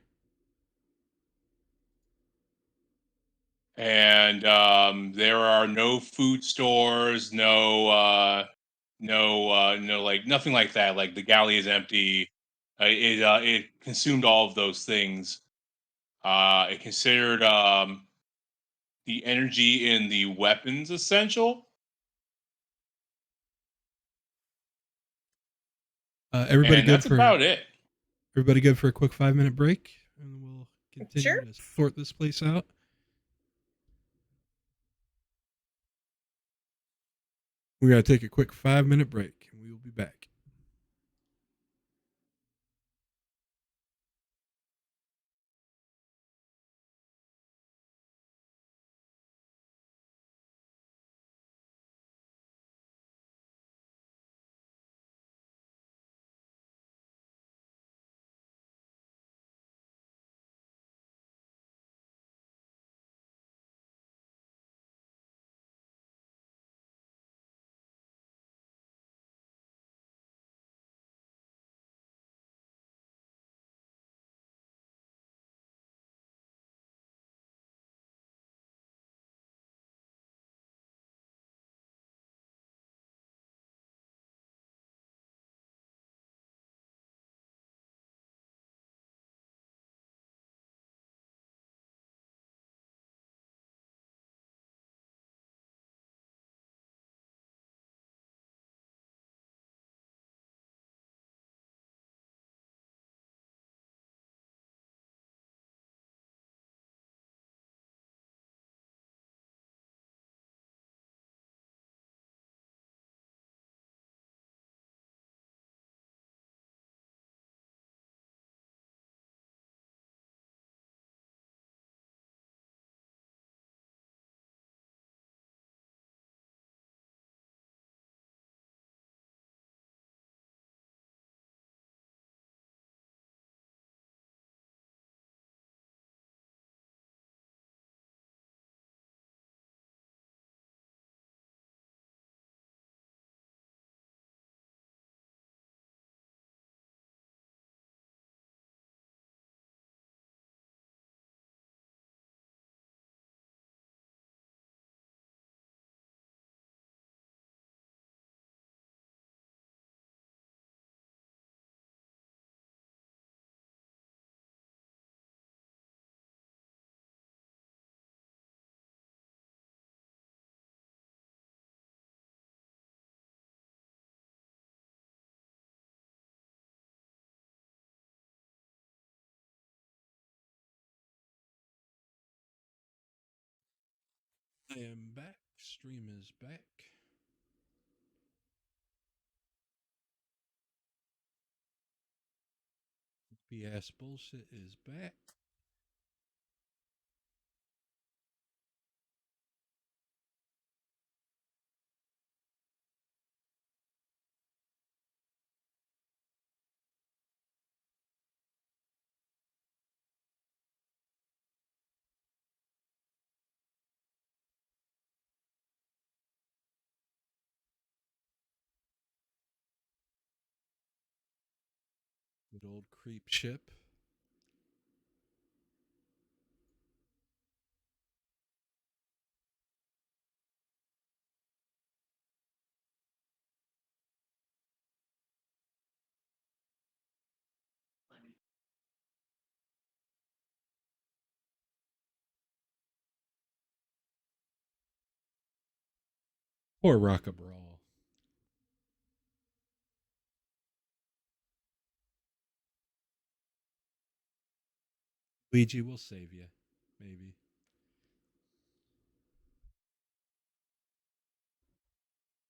And there are no food stores, no like nothing like that. Like the galley is empty. It consumed all of those things. It considered the energy in the weapons essential. Everybody And good that's for about it. Everybody good for a quick 5-minute break, and we'll continue Sure. to sort this place out. We're going to take a quick 5-minute break, and we will be back. I am back. Stream is back. BS bullshit is back. Good old creep ship. Poor Rock of Bral. Luigi will save you. Maybe.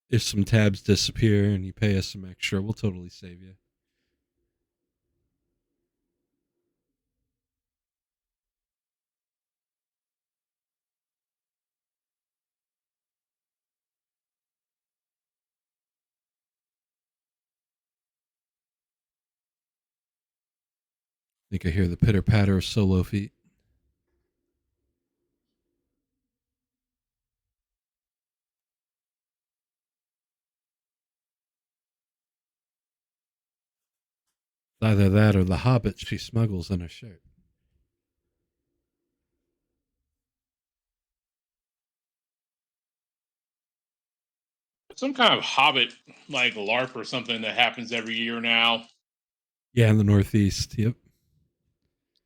If some tabs disappear and you pay us some extra, we'll totally save you. I think I hear the pitter patter of solo feet. Either that or the hobbit she smuggles in her shirt. Some kind of Hobbit like LARP or something that happens every year now. Yeah, in the Northeast. Yep.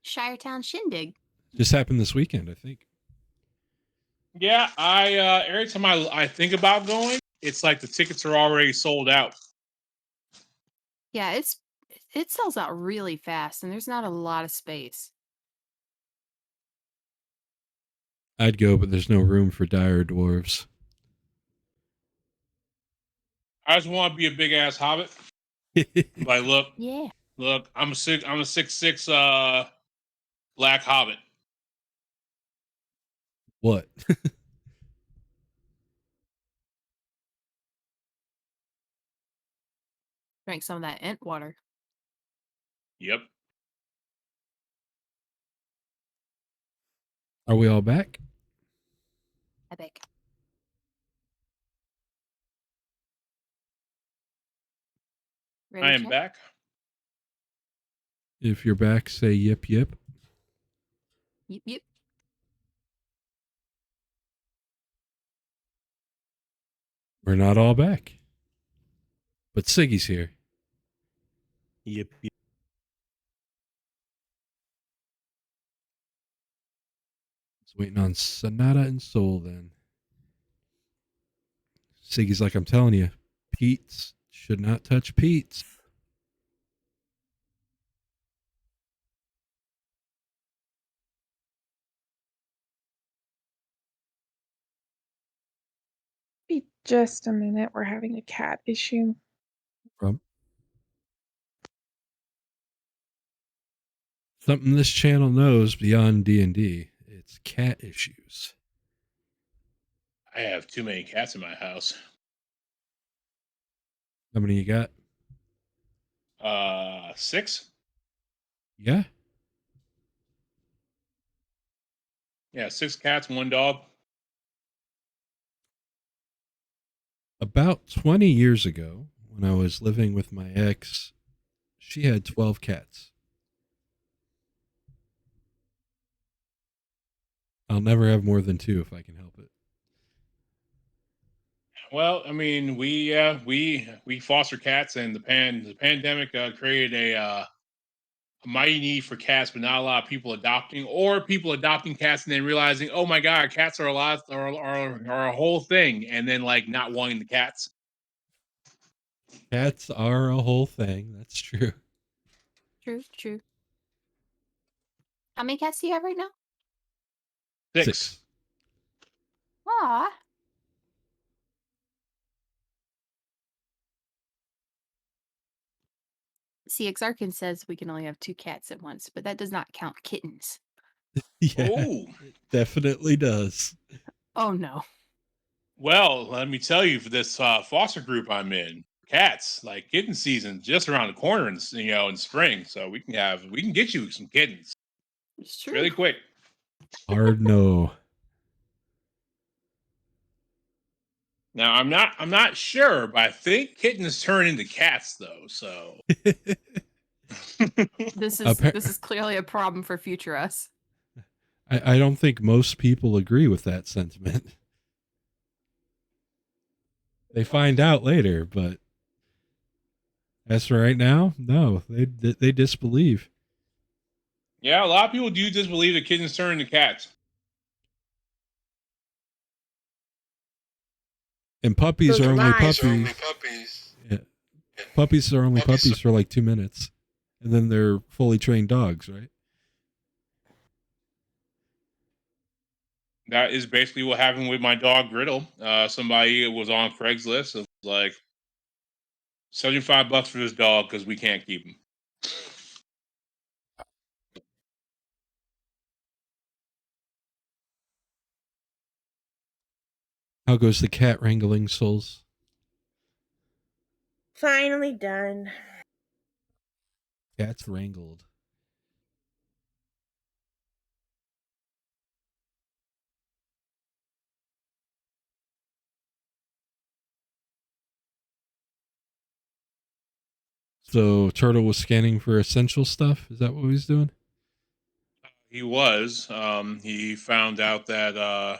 Shiretown Shindig. Just happened this weekend, I think. Yeah, I every time I think about going, it's like the tickets are already sold out. Yeah, it sells out really fast, and there's not a lot of space. I'd go, but there's no room for dire dwarves. I just want to be a big ass hobbit. Like, Yeah. look, I'm a 6'6" black hobbit. What? Drink some of that Ent water. Yep. Are we all back? Epic. Ready, I am Jeff? back. If you're back, say yip yip. Yep, yep. We're not all back. But Siggy's here. Yep. It's waiting on Sonata and Soul then. Siggy's like, I'm telling you, Pete's should not touch Pete's. Be just a minute. We're having a cat issue. From something this channel knows beyond D&D. It's cat issues. I have too many cats in my house. How many you got? 6. Yeah. Yeah, 6 cats, 1 dog. About 20 years ago, when I was living with my ex, she had 12 cats. I'll never have more than 2 if I can help it. Well, I mean, we foster cats, and the pandemic created a mighty need for cats, but not a lot of people adopting, or people adopting cats and then realizing, oh my god, cats are a lot are a whole thing, and then like not wanting the cats. Cats are a whole thing. That's true. True, true. How many cats do you have right now? 6. Aw. See, Exarchan says we can only have 2 cats at once, but that does not count kittens. Yeah, Oh, it definitely does. Oh no. well, let me tell you, for this foster group I'm in, cats like kitten season just around the corner, in spring. So we can get you some kittens It's true. really quick. Hard no. Now I'm not sure, but I think kittens turn into cats though. So This Appar- is clearly a problem for future us. I don't think most people agree with that sentiment. They find out later, but as for right now, no, they disbelieve. yeah, a lot of people do disbelieve that kittens turn into cats. And puppies Those are are only lies. puppies. Yeah. Puppies are only puppies for like 2 minutes, and then they're fully trained dogs, right? That is basically what happened with my dog Griddle. Somebody was on Craigslist. It was like $75 for this dog because we can't keep him. How goes the cat wrangling, Souls? Finally done. Cats wrangled. So Turtle was scanning for essential stuff. Is that what he was doing? He was. He found out that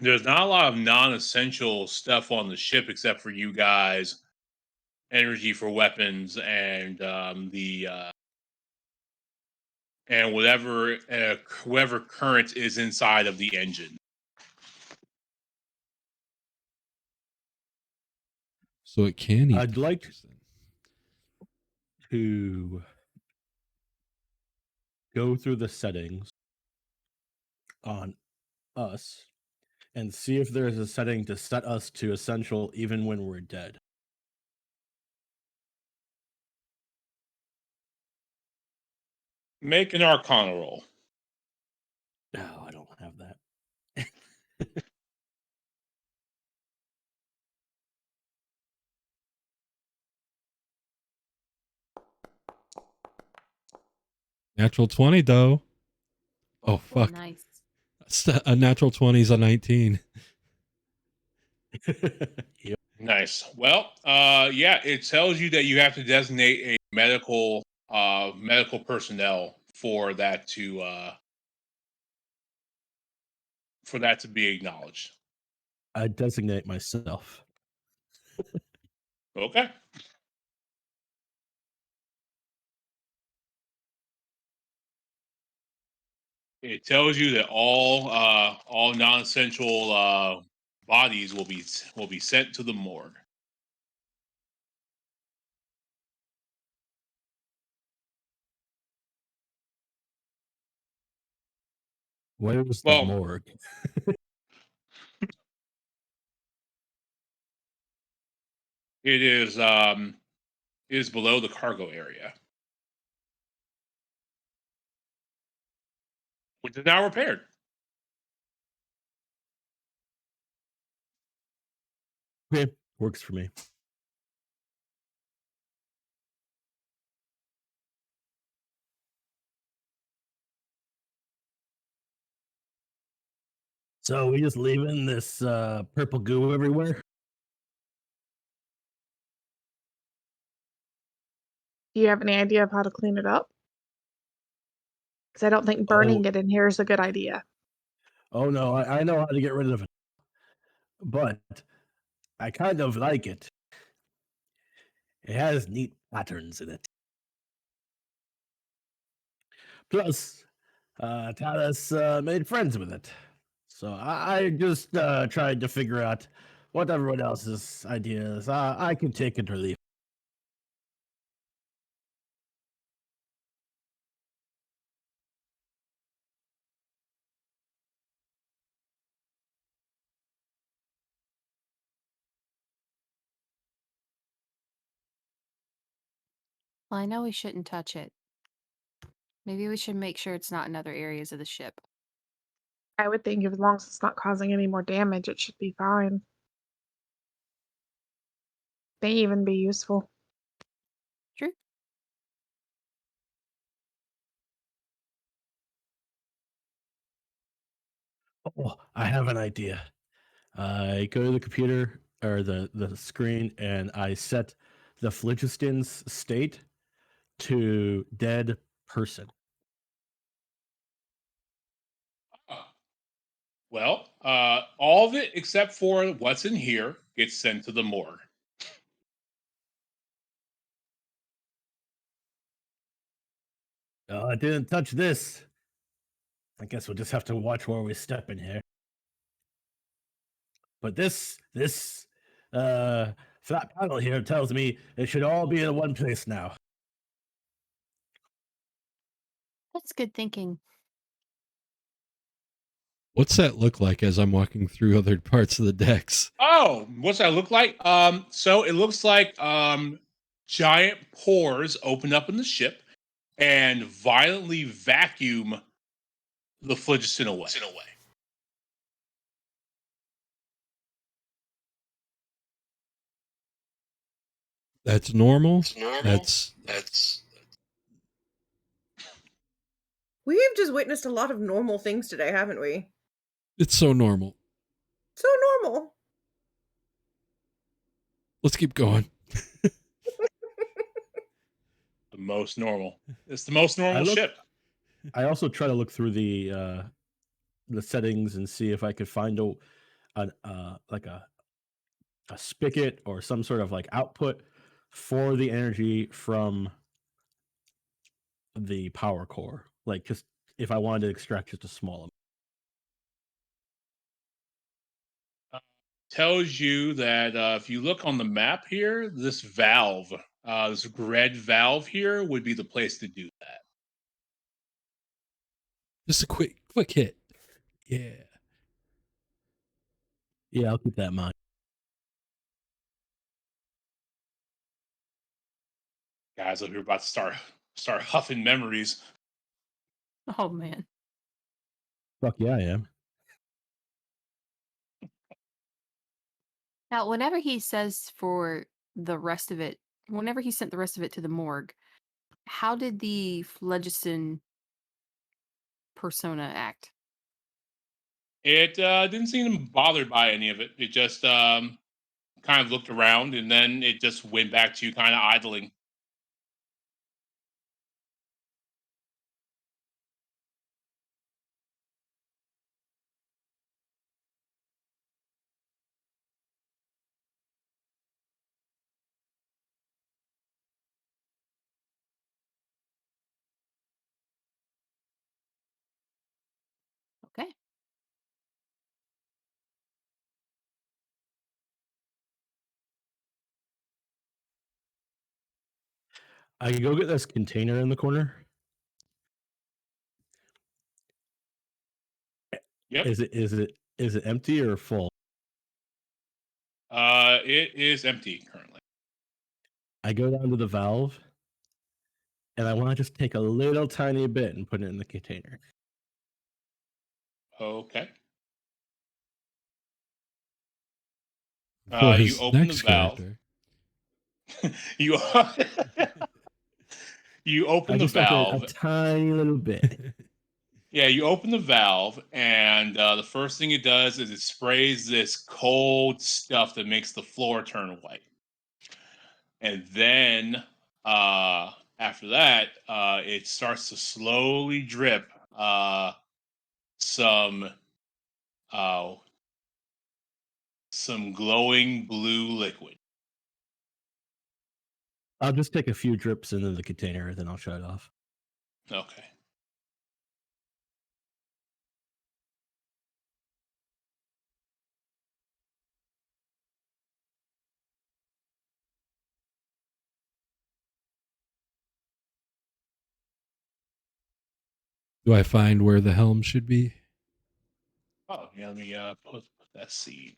there's not a lot of non-essential stuff on the ship except for you guys, energy for weapons, and the and whatever current is inside of the engine. So it can eat. I'd like fighters then. to go through the settings on us and see if there's a setting to set us to essential even when we're dead. Make an Arcana roll. No, I don't have that. Natural 20 though. Oh fuck. Nice. A natural 20 is a 19. Yep. Nice. Well, yeah, it tells you that you have to designate a medical personnel for that to be acknowledged. I designate myself. Okay. It tells you that all non-essential bodies will be sent to the morgue. Where was the Well, morgue? it is below the cargo area, which is now repaired. Okay, works for me. So we just leaving this purple goo everywhere? Do you have any idea of how to clean it up? Because I don't think burning it in here is a good idea. Oh no, I know how to get rid of it. But I kind of like it. It has neat patterns in it. Plus, Talyss made friends with it. So I just tried to figure out what everyone else's ideas. I can take it or leave. Well, I know we shouldn't touch it. Maybe we should make sure it's not in other areas of the ship. I would think as long as it's not causing any more damage, it should be fine. May even be useful. True. Oh, I have an idea. I go to the computer or the screen and I set the phlogisten's state to dead person. Well, all of it except for what's in here gets sent to the morgue. I didn't touch this. I guess we'll just have to watch where we step in here. But this flat panel here tells me it should all be in one place now. That's good thinking. What's that look like as I'm walking through other parts of the decks? Oh, what's that look like? So it looks like giant pores open up in the ship and violently vacuum the phlogiston away. That's normal. That's We have just witnessed a lot of normal things today, haven't we? it's so normal. So normal. Let's keep going. The most normal. It's the most normal ship. I also try to look through the settings and see if I could find like a spigot or some sort of like output for the energy from the power core. Like just if I wanted to extract just a small amount. Tells you that if you look on the map here, this valve, this red valve here, would be the place to do that. Just a quick hit. Yeah. Yeah, I'll keep that in mind. Guys, we're about to start huffing memories. Oh man. Fuck yeah, I am. Now, whenever he says for the rest of it, whenever he sent the rest of it to the morgue, how did the phlogiston persona act? It didn't seem bothered by any of it. It just kind of looked around and then it just went back to kind of idling. Okay. I can go get this container in the corner. Yep. Is it empty or full? It is empty currently. I go down to the valve and I want to just take a little tiny bit and put it in the container. Okay. For You his open the next valve. character. You you open I the just open valve. it a tiny little bit. Yeah, you open the valve, and the first thing it does is it sprays this cold stuff that makes the floor turn white. And then after that, it starts to slowly drip some uh, some glowing blue liquid. I'll just take a few drips into the container, then I'll shut it off. Okay. Do I find where the helm should be? Oh, yeah, let me put that seed.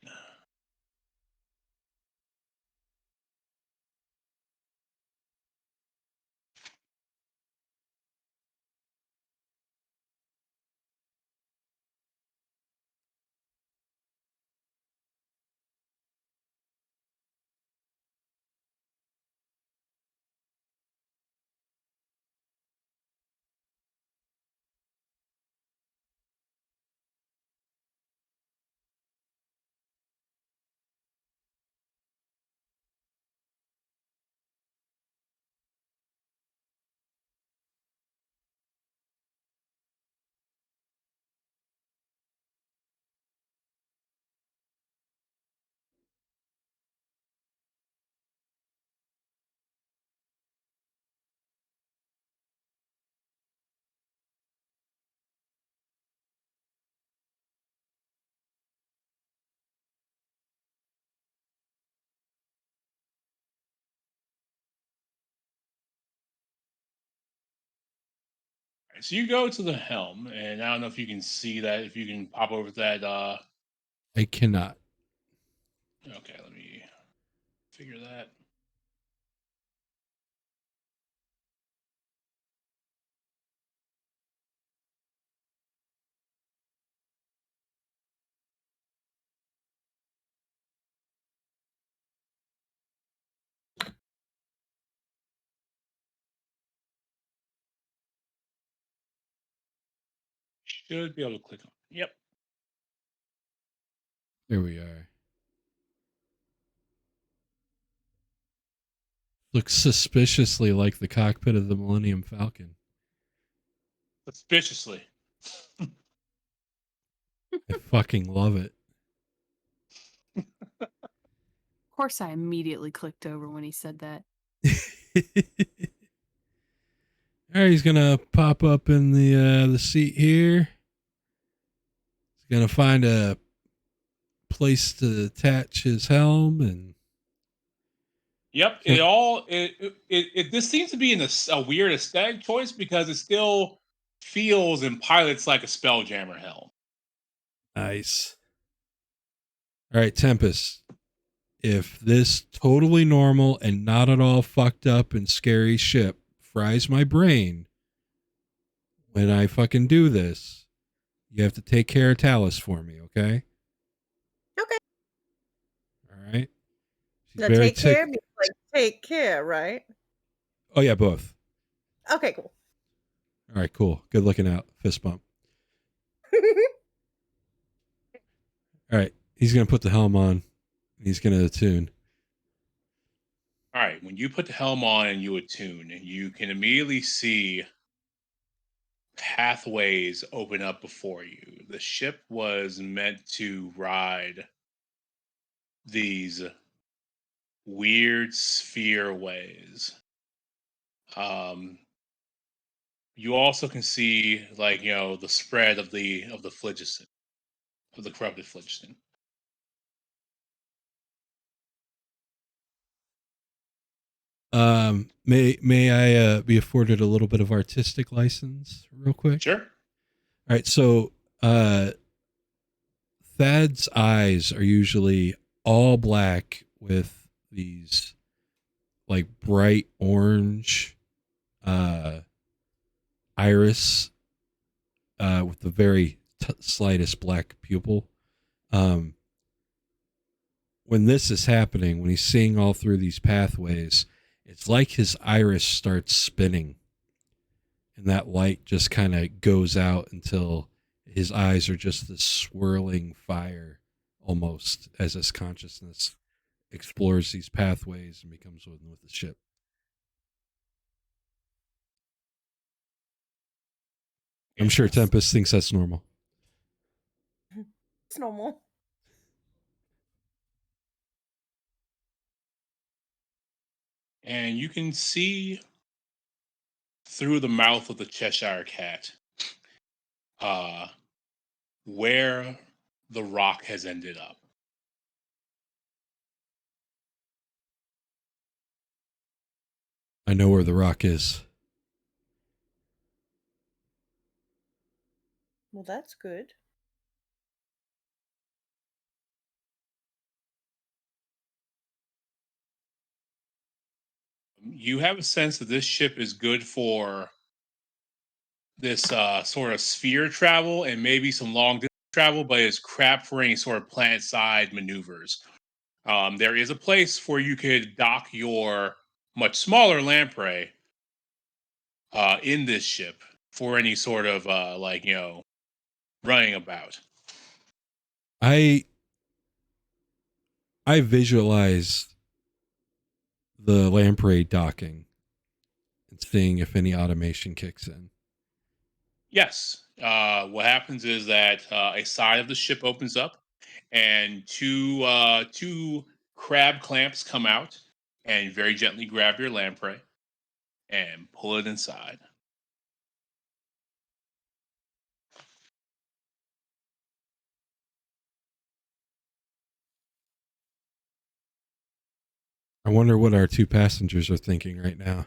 So you go to the helm, and I don't know if you can see that. If you can pop over to that. I cannot. Okay, let me figure that. Should be able to click on. Yep. There we are. Looks suspiciously like the cockpit of the Millennium Falcon. Suspiciously. I fucking love it. Of course, I immediately clicked over when he said that. All right, he's gonna pop up in the seat here. He's gonna find a place to attach his helm, and Yep. This seems to be a weird aesthetic choice because it still feels and pilots like a Spelljammer helm. nice. All right, Tempest. If this totally normal and not at all fucked up and scary ship fries my brain when I fucking do this, you have to take care of Talyss for me, okay? Okay. All right. She's Now very take care means like take care, right? Oh yeah, both. Okay, cool. All right, cool. Good looking out. Fist bump. All right, he's gonna put the helm on. He's gonna attune. All right. When you put the helm on and you attune, you can immediately see pathways open up before you. The ship was meant to ride these weird sphere ways. You also can see, like, the spread of the phlogiston, of the corrupted phlogiston. May I be afforded a little bit of artistic license, real quick? Sure. All right, so Thad's eyes are usually all black with these like bright orange iris with the very slightest black pupil. When this is happening, when he's seeing all through these pathways, it's like his iris starts spinning and that light just kind of goes out until his eyes are just this swirling fire almost as his consciousness explores these pathways and becomes one with the ship. I'm sure Tempest thinks that's normal. It's normal. And you can see through the mouth of the Cheshire Cat where the rock has ended up. I know where the rock is. Well, that's good. You have a sense that this ship is good for this sort of sphere travel and maybe some long distance travel, but it's crap for any sort of planet side maneuvers. There is a place where you could dock your much smaller lamprey in this ship for any sort of running about. I visualize the lamprey docking and seeing if any automation kicks in. Yes. What happens is that a side of the ship opens up, and two crab clamps come out and very gently grab your lamprey and pull it inside. I wonder what our two passengers are thinking right now.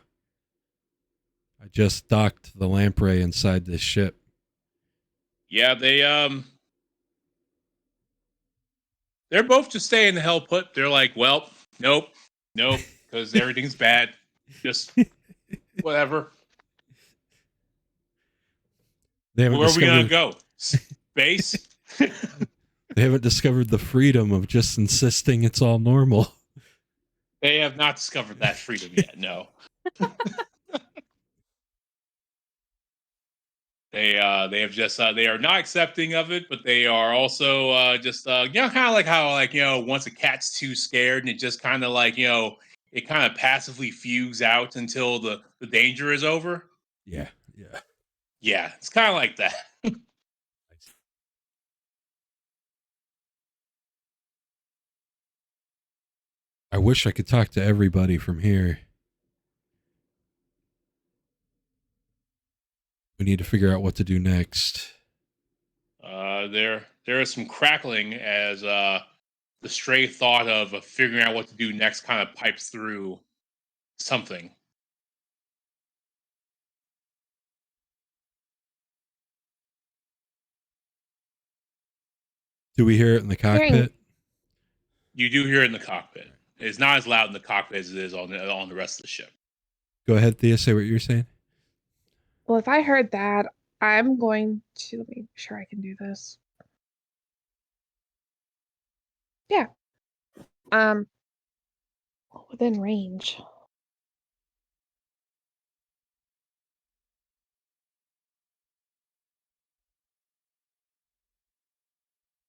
I just docked the lamprey inside this ship. Yeah, they're both just staying the hell put. They're like, well, nope, because everything's bad. Just whatever. They haven't Where are we gonna discovered. go? Space? They haven't discovered the freedom of just insisting it's all normal. They have not discovered that freedom yet. No. They have just they are not accepting of it, but they are also just kind of like how once a cat's too scared and it just kind of it kind of passively fugues out until the danger is over. Yeah. Yeah, it's kind of like that. I wish I could talk to everybody from here. We need to figure out what to do next. There is some crackling as the stray thought of figuring out what to do next kind of pipes through something. Do we hear it in the cockpit? You do hear it in the cockpit. It's not as loud in the cockpit as it is on the rest of the ship. Go ahead, Thea. Say what you're saying. Well, if I heard that, I'm going to let me make sure I can do this. Yeah. Within range.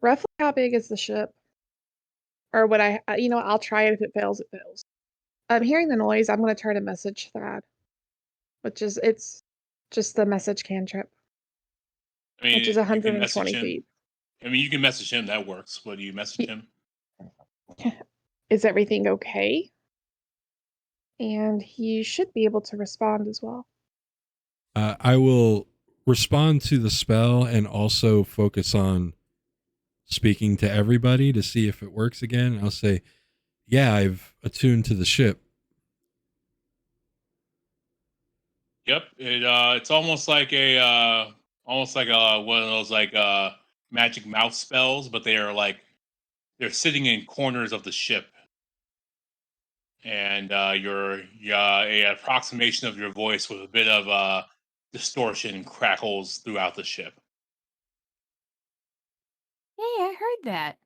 Roughly how big is the ship? Or would I, I'll try it. If it fails, it fails. I'm hearing the noise. I'm going to turn a message thread, it's just the message cantrip, I mean, which is you can 120 message him. feet. I mean, you can message him. That works. What do you message him? Is everything okay? And he should be able to respond as well. I will respond to the spell and also focus on speaking to everybody to see if it works again. I'll say, yeah, I've attuned to the ship. Yep. It's almost like one of those magic mouth spells, but they're sitting in corners of the ship, and your a approximation of your voice with a bit of distortion crackles throughout the ship. Hey, I heard that.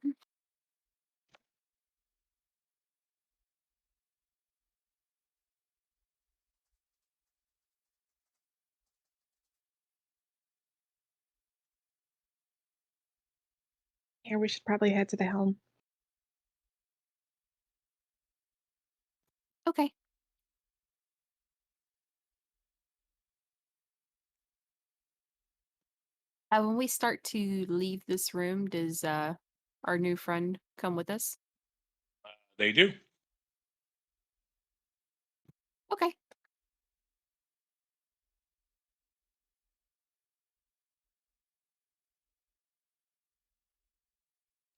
Here, we should probably head to the helm. Okay. When we start to leave this room, does our new friend come with us? They do. Okay.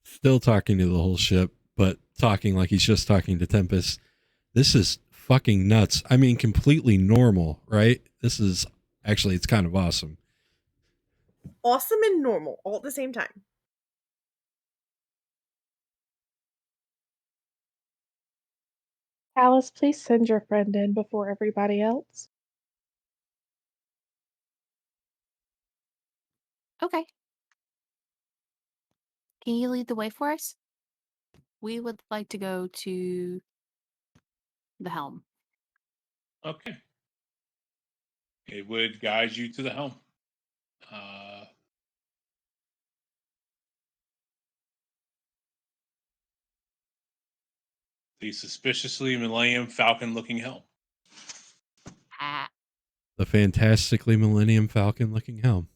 Still talking to the whole ship, but talking like he's just talking to Tempest. This is fucking nuts. I mean, completely normal, right? This is actually, it's kind of awesome. Awesome and normal all at the same time. Alice, please send your friend in before everybody else. Okay. Can you lead the way for us? We would like to go to the helm. Okay. It would guide you to the helm. The suspiciously Millennium Falcon looking helm. Ah. The fantastically Millennium Falcon looking helm.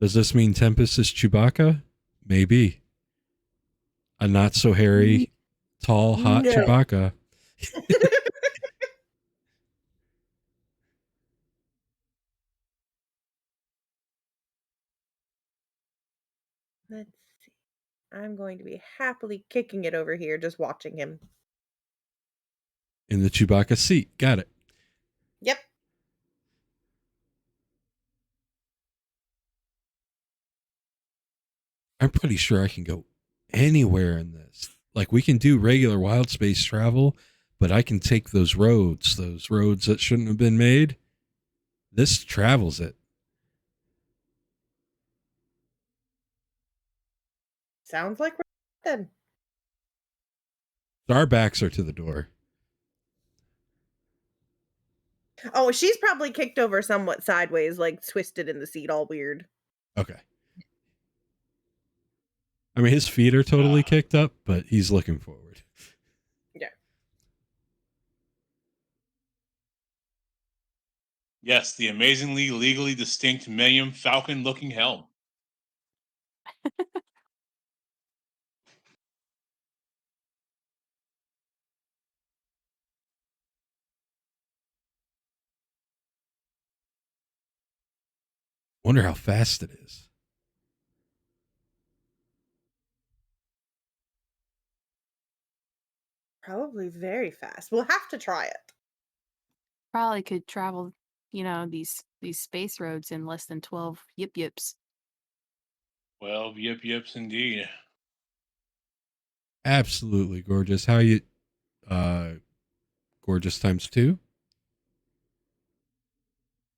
Does this mean Tempest is Chewbacca? Maybe. A not so hairy, tall, hot No. Chewbacca. Let's see. I'm going to be happily kicking it over here, just watching him. In the Chewbacca seat. Got it. Yep. I'm pretty sure I can go anywhere in this. Like, we can do regular wild space travel, but I can take those roads that shouldn't have been made. This travels it. Sounds like we're then. Our backs are to the door. Oh, she's probably kicked over somewhat sideways, like twisted in the seat, all weird. Okay. I mean, his feet are totally kicked up, but he's looking forward. Yeah. Yes, the amazingly legally distinct Millennium Falcon-looking helm. Wonder how fast it is. Probably very fast. We'll have to try it. Probably could travel, these space roads in less than 12 yips. 12 yips indeed. Absolutely gorgeous. How you gorgeous times 2?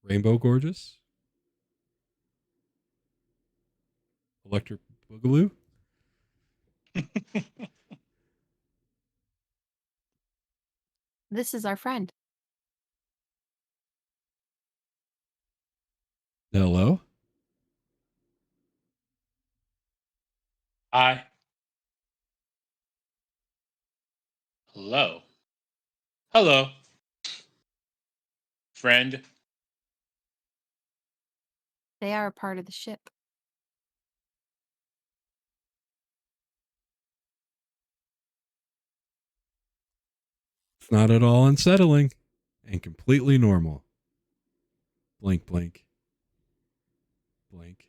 Rainbow gorgeous? Electric boogaloo? This is our friend. Hello? Hi. Hello. Hello. Friend. They are a part of the ship. It's not at all unsettling and completely normal. Blink, blink. Blink.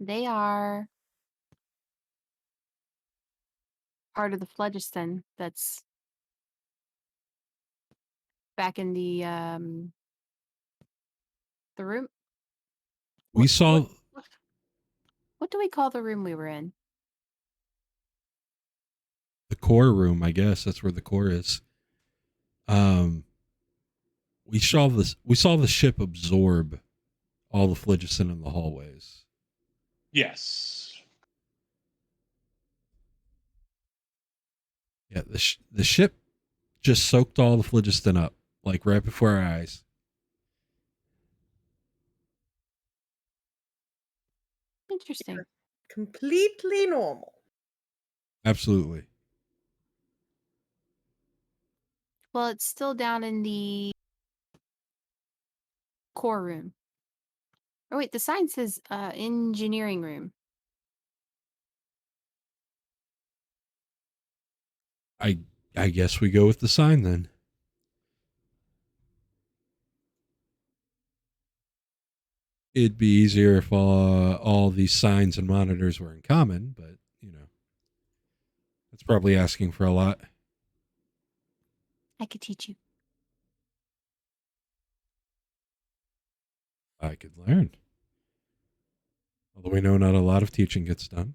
They are part of the phlogiston that's back in the room. We saw What do we call the room we were in? the core room, I guess. That's where the core is. We saw the ship absorb all the phlogiston in the hallways. Yes. Yeah, the ship just soaked all the phlogiston up, like right before our eyes. Interesting. Completely normal. Absolutely. Well, it's still down in the core room. Oh wait, the sign says engineering room. I guess we go with the sign then. It'd be easier if all these signs and monitors were in common, but that's probably asking for a lot. I could teach you. I could learn. Although we know not a lot of teaching gets done.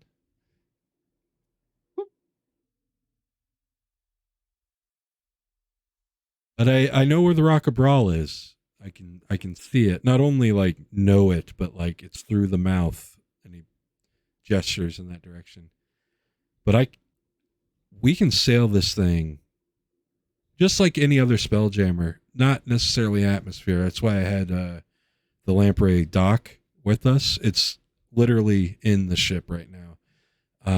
But I know where the Rock of Bral is. I can see it. Not only like know it, but like it's through the mouth, and he gestures in that direction. But we can sail this thing just like any other Spelljammer, not necessarily atmosphere. That's why I had the Lamprey dock with us. It's literally in the ship right now.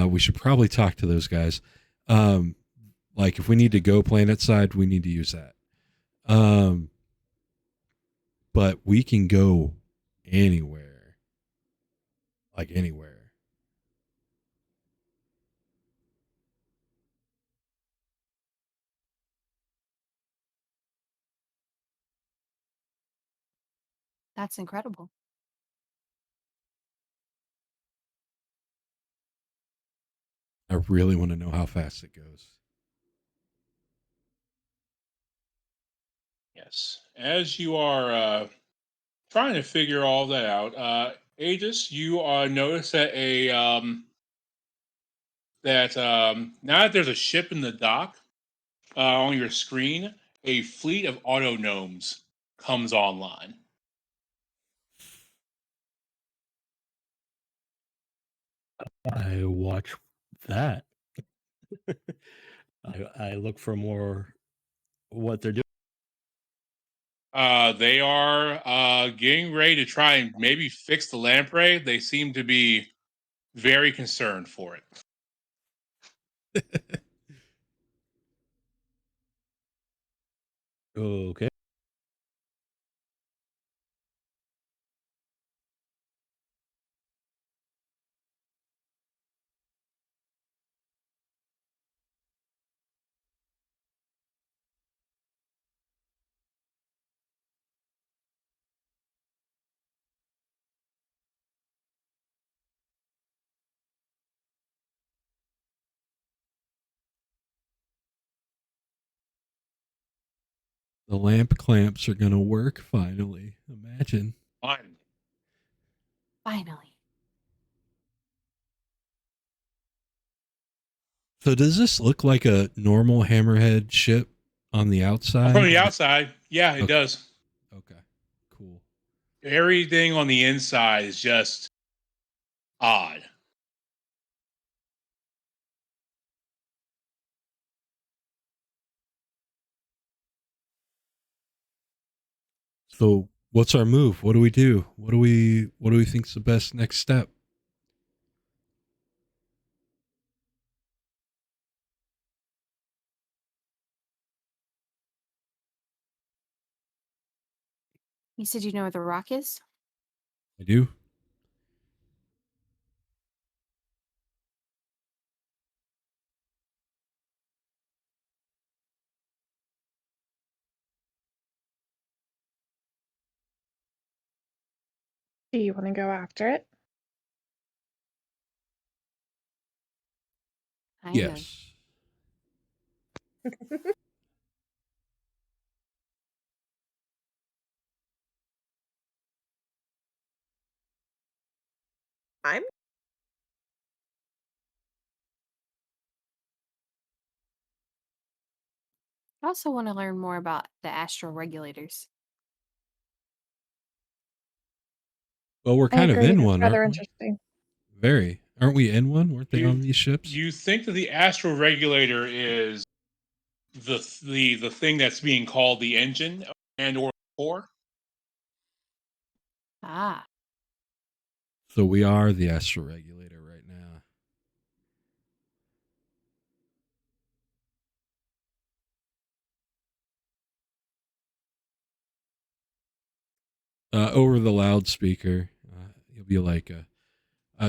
We should probably talk to those guys. Like if we need to go planet side, we need to use that. But we can go anywhere. Like anywhere. That's incredible. I really want to know how fast it goes. Yes. As you are trying to figure all that out, Aegis, you notice that now that there's a ship in the dock on your screen, a fleet of auto gnomes comes online. I watch that. I look for more what they're doing. They are getting ready to try and maybe fix the lamprey. They seem to be very concerned for it. Okay. The lamp clamps are going to work finally. Imagine. Fine. Finally. So does this look like a normal hammerhead ship on the outside? From the outside, yeah, it Okay. does. Okay. Cool. Everything on the inside is just odd. So what's our move? What do we do? What do we think's the best next step? You said you know where the rock is? I do. Do you want to go after it? Kind of. Yes. I'm I also want to learn more about the astral regulators. Well, we're I kind of agree. in That's one, rather aren't we? interesting. Very. Aren't we in one? Weren't they You- on these ships? You think that the astral regulator is the thing that's being called the engine and or core? Ah, So we are the astral regulator right now. Over the loudspeaker, you'll be like,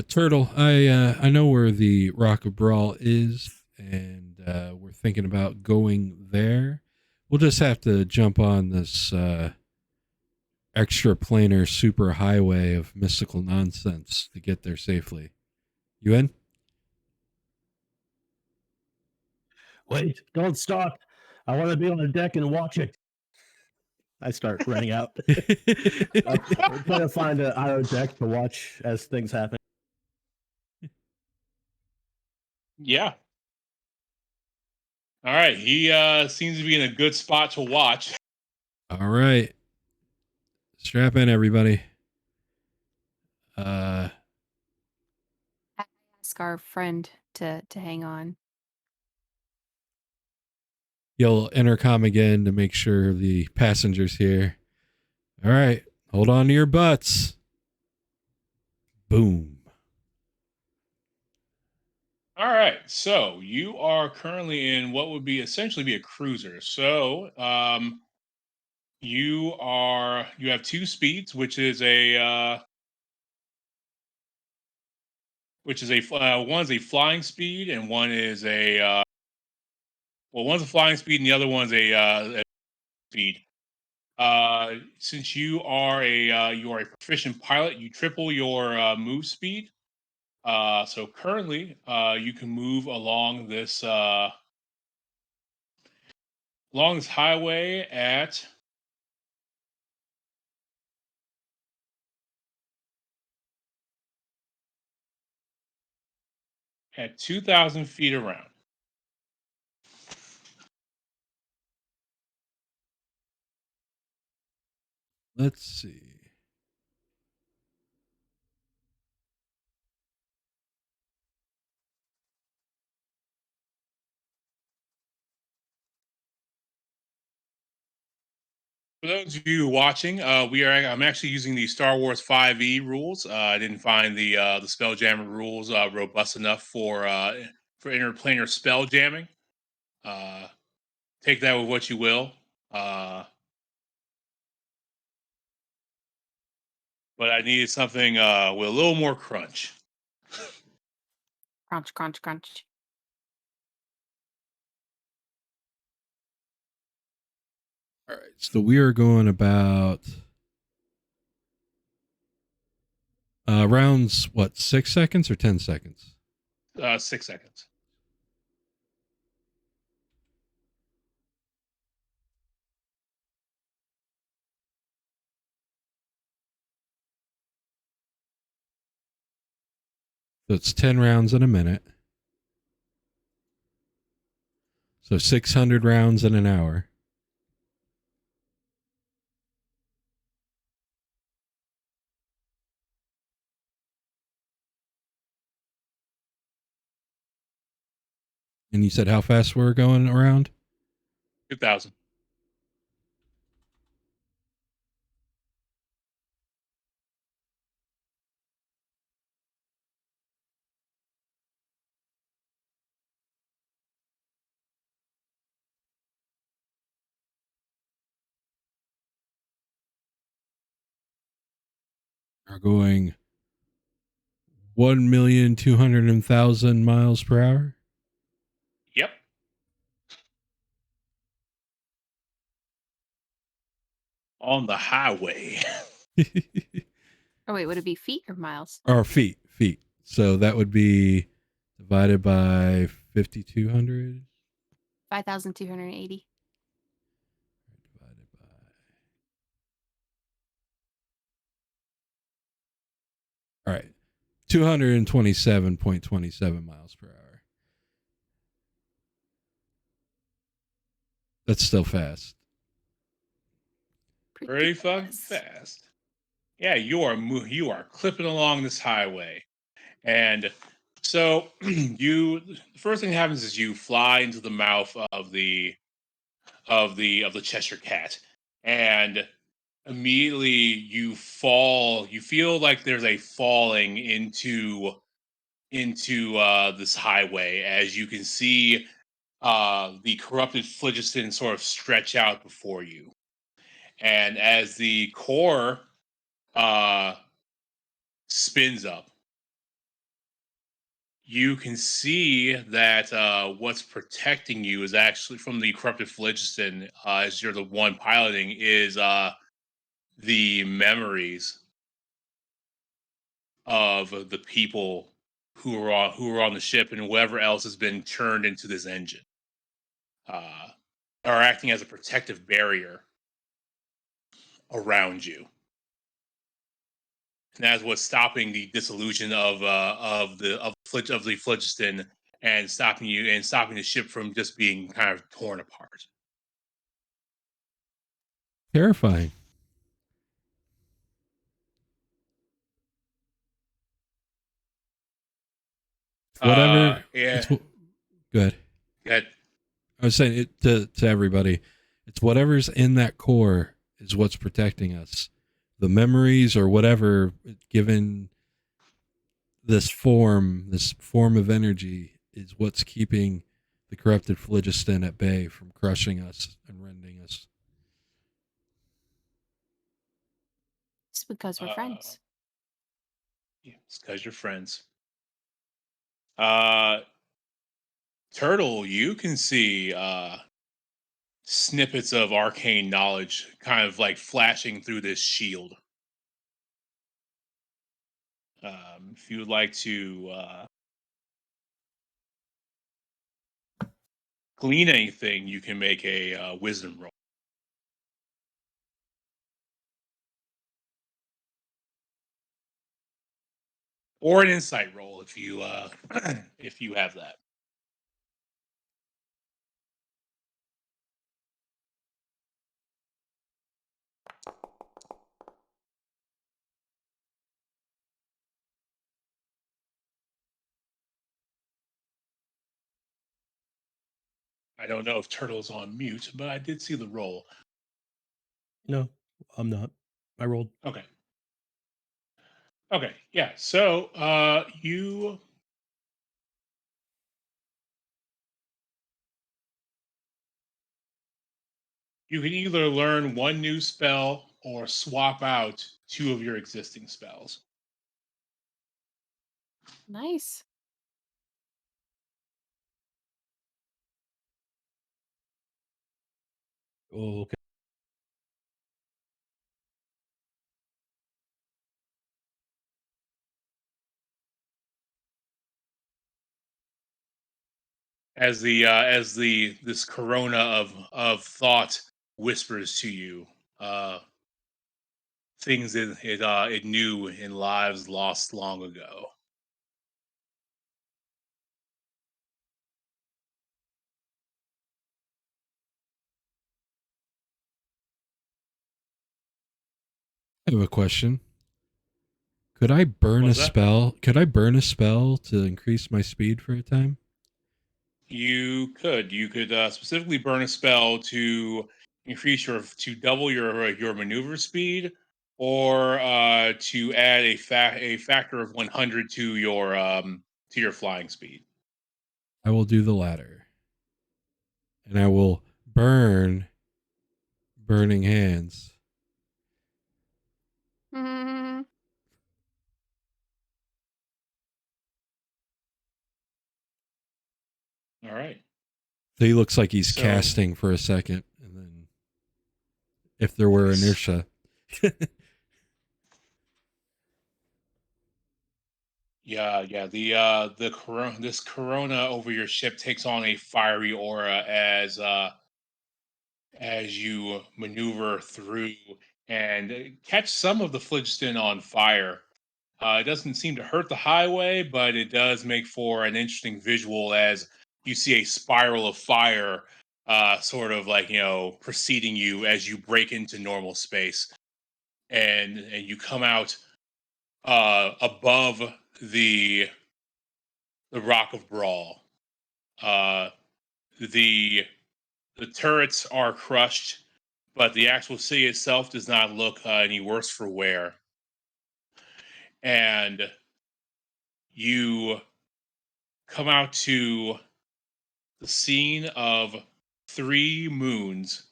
"Turtle, I know where the Rock of Bral is, and we're thinking about going there. We'll just have to jump on this extra planar super highway of mystical nonsense to get there safely. You in?" Wait, don't stop. I want to be on the deck and watch it. I start running out. I'm trying to find an IO deck to watch as things happen. Yeah. All right. He seems to be in a good spot to watch. All right. Strap in, everybody. ask our friend to hang on. You'll intercom again to make sure the passenger's here. All right. Hold on to your butts. Boom. All right. So you are currently in what would be essentially be a cruiser. So you have two speeds, which is one's a flying speed and one is one's a flying speed and the other one's a speed. Since you are a proficient pilot, you triple your move speed. So currently, you can move along this highway at 2,000 feet around. Let's see. For those of you watching, I'm actually using the Star Wars 5e rules. I didn't find the Spelljammer rules robust enough for interplanar spell jamming. Take that with what you will. But I needed something with a little more crunch. Crunch, crunch, crunch. All right. So we are going about rounds, what, 6 seconds or 10 seconds? 6 seconds. So it's 10 rounds in a minute. So 600 rounds in an hour. And you said how fast we're going around? 2,000. Are going 1,200,000 miles per hour. Yep. On the highway. Oh wait, would it be feet or miles? Or feet. So that would be divided by 5,200. 5,280. Divided by. All right. 227.27 miles per hour. That's still fast. Pretty fucking fast. Yeah, you are clipping along this highway. And so the first thing that happens is you fly into the mouth of the Cheshire Cat, and immediately you fall. You feel like there's a falling into this highway as you can see the corrupted phlogiston sort of stretch out before you, and as the core uh, spins up, you can see that what's protecting you is actually from the corrupted phlogiston, as you're the one piloting, is the memories of the people who are on the ship and whoever else has been turned into this engine, uh, are acting as a protective barrier around you. And that's what's stopping the dissolution of the phlogiston and stopping the ship from just being kind of torn apart. Terrifying. Whatever. Yeah. Go ahead. That I was saying it to everybody. It's whatever's in that core is what's protecting us. The memories or whatever, given this form of energy, is what's keeping the corrupted phlogiston at bay from crushing us and rending us. It's because we're friends. Yeah, it's because you're friends. Turtl, you can see snippets of arcane knowledge kind of like flashing through this shield. If you would like to glean anything, you can make a wisdom roll or an insight roll if you if you have that. I don't know if Turtle's on mute, but I did see the roll. No, I'm not. I rolled. Okay. Okay. Yeah. So you can either learn one new spell or swap out two of your existing spells. Nice. Oh, okay. As the this corona of thought whispers to you, things it knew in lives lost long ago. I have a question. Could I burn a What's that? spell? Could I burn a spell to increase my speed for a time? You could specifically burn a spell to increase to double your maneuver speed, or to add a factor of 100 to your flying speed. I will do the latter. And I will burn Burning Hands. Mm, All right. So he looks like he's So- casting for a second, and then if there were Nice. inertia. Yeah. This corona over your ship takes on a fiery aura as you maneuver through and catch some of the phlogiston on fire. It doesn't seem to hurt the highway, but it does make for an interesting visual as you see a spiral of fire, sort of like preceding you as you break into normal space, and you come out above the Rock of Bral. Uh, the the turrets are crushed, but the actual city itself does not look any worse for wear. And you come out to the scene of three moons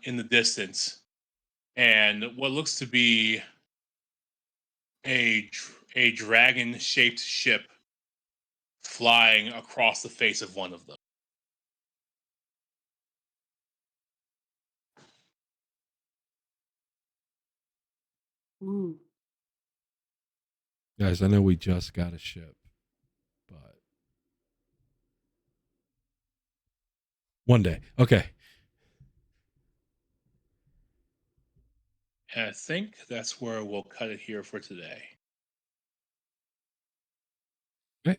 in the distance, and what looks to be a dragon-shaped ship flying across the face of one of them. ooh. Guys, I know we just got a ship, but one day. Okay. And I think that's where we'll cut it here for today. Okay.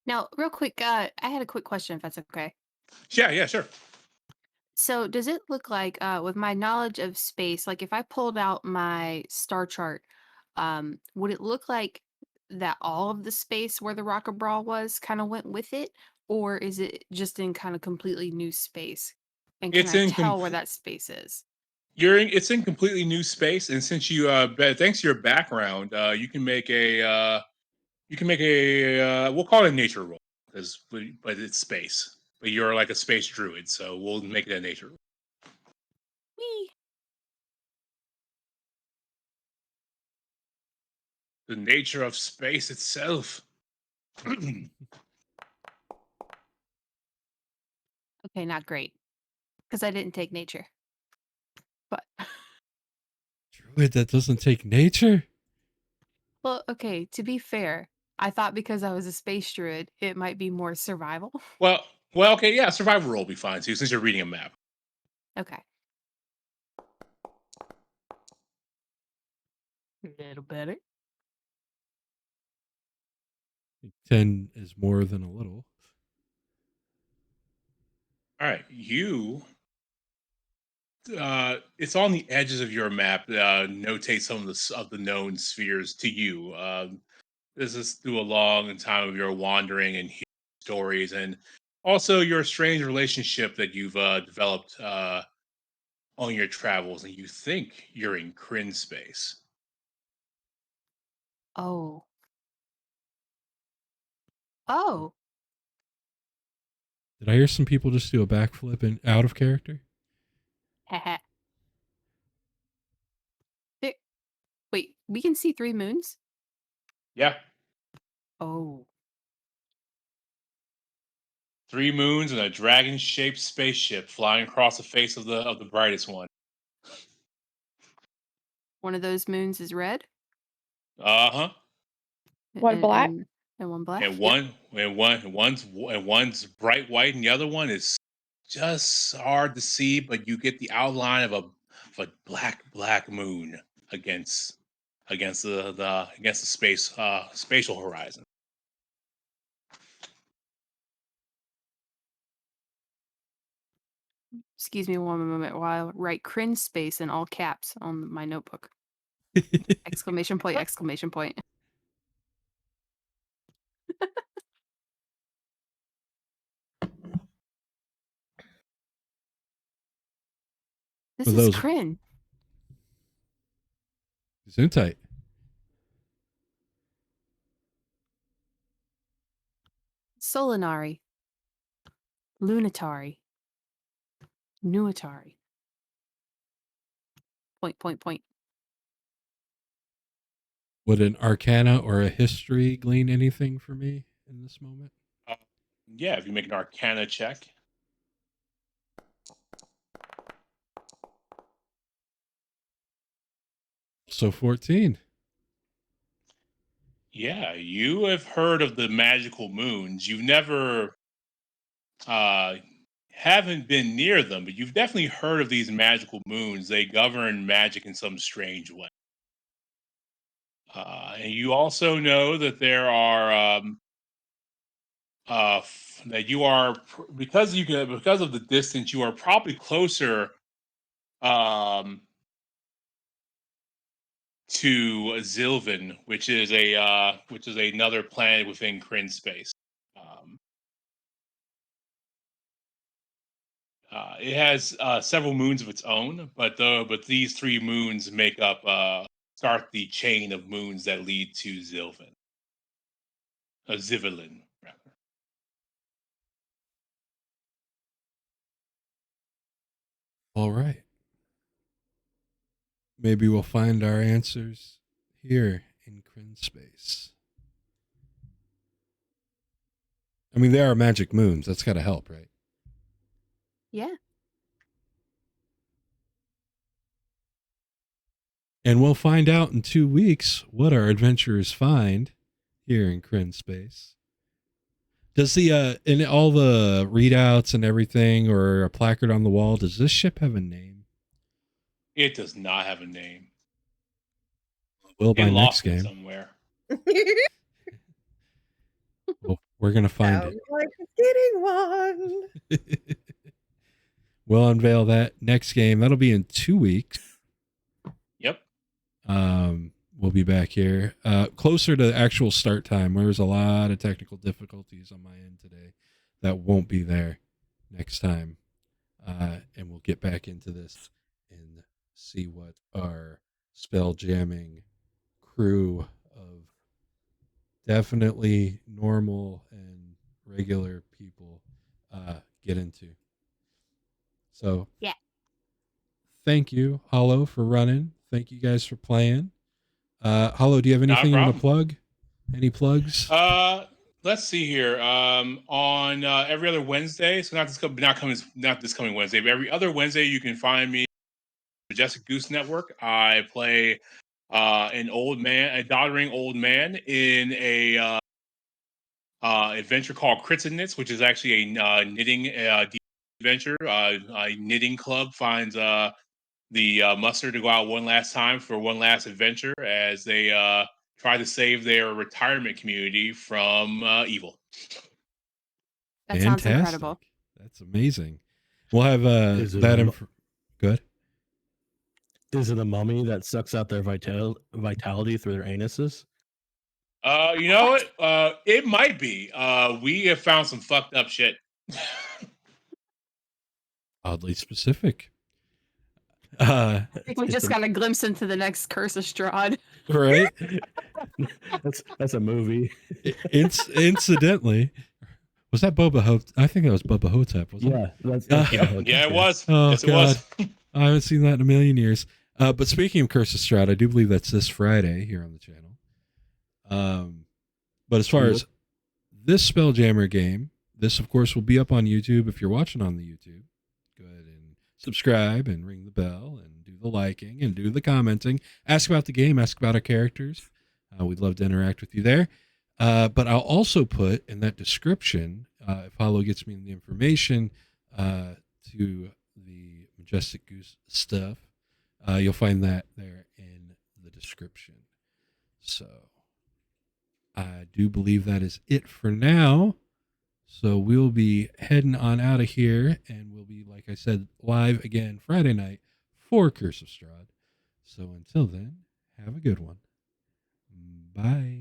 Now, real quick, I had a quick question, if that's okay. Yeah, sure. So, does it look like, with my knowledge of space, like if I pulled out my star chart, would it look like that all of the space where the Rock of Brawl was kind of went with it, or is it just in kind of completely new space? And can It's I in tell where that space is? it's in completely new space, and since you thanks to your background, you can make a we'll call it a nature roll because but it's space. But you're like a space druid, so we'll make it a nature roll. Whee! The nature of space itself. Okay, not great. Because I didn't take nature. But Druid that doesn't take nature? well, okay, to be fair, I thought because I was a space druid, it might be more survival. Well, okay, yeah, survival roll will be fine too, since you're reading a map. Okay. A little better. 10 is more than a little. All right, it's on the edges of your map. Notate some of the known spheres to you. This is through a long time of your wandering and hearing stories, and also your strange relationship that you've developed on your travels, and you think you're in Kryn space. Oh. Oh. Did I hear some people just do a backflip and out of character? Haha. Wait, we can see 3 moons? Yeah, Oh. 3 moons and a dragon-shaped spaceship flying across the face of the brightest one. One of those moons is red? Uh-huh. One black? And one black? And Yep. one's bright white, and the other one is just hard to see, but you get the outline of a black moon against the spatial horizon. Excuse me one moment while I write Kryn space in all caps on my notebook. Exclamation point, exclamation point. This For is those- Kryn. Zoom tight. Solinari. Lunatari. Nuatari. Point. Would an arcana or a history glean anything for me in this moment? Yeah, if you make an Arcana check. So 14. Yeah, you have heard of the magical moons. You've never haven't been near them, but you've definitely heard of these magical moons. They govern magic in some strange way. And you also know that there are that you are because of the distance, you are probably closer um, to Zilvin, which is another planet within Kryn space. Um, it has several moons of its own, but these 3 moons make up start the chain of moons that lead to Zilvin. Zivelin, rather. All right. Maybe we'll find our answers here in Kryn space. I mean, there are magic moons. That's got to help, right? Yeah. And we'll find out in 2 weeks what our adventurers find here in Kryn space. Does the in all the readouts and everything, or a placard on the wall, does this ship have a name? It does not have a name. Will by It next lost it game. somewhere. Well, we're gonna find Sounds like it's getting one. it. We'll unveil that next game. That'll be in 2 weeks. Yep. We'll be back here closer to actual start time. There's a lot of technical difficulties on my end today that won't be there next time, and we'll get back into this and see what our spell jamming crew of definitely normal and regular people get into. So Yeah. Thank you, Hollow, for running. Thank you guys for playing. Hollow, do you have Not a anything you want to problem. plug? Any plugs? Let's let's see here. On every other Wednesday, so not this coming Wednesday, but every other Wednesday, you can find me Majestic Goose Network. I play a doddering old man in a adventure called Crits and Knits, which is actually a knitting adventure. A knitting club finds the muster to go out one last time for one last adventure as they try to save their retirement community from evil. That sounds incredible. That's amazing. We'll have Is it that. a Good. Is it a mummy that sucks out their vitality through their anuses? You know what? It might be. We have found some fucked up shit. Oddly specific. I think we just got a glimpse into the next Curse of Strahd. Right? that's a movie. Incidentally, was that Boba Hotep? I think that was Boba Hotep. Was Yeah, Yeah, it was. Oh, yes, it God. was. I haven't seen that in a million years. But speaking of Curse of Strahd, I do believe that's this Friday here on the channel. But as far as this Spelljammer game, this, of course, will be up on YouTube. If you're watching on the YouTube, go ahead and subscribe and ring the bell and do the liking and do the commenting. Ask about the game. Ask about our characters. We'd love to interact with you there. But I'll also put in that description, if Hollow gets me the information to the Majestic Goose stuff, you'll find that there in the description. So I do believe that is it for now. So we'll be heading on out of here, and we'll be, like I said, live again Friday night for Curse of Strahd. So until then, have a good one. Bye.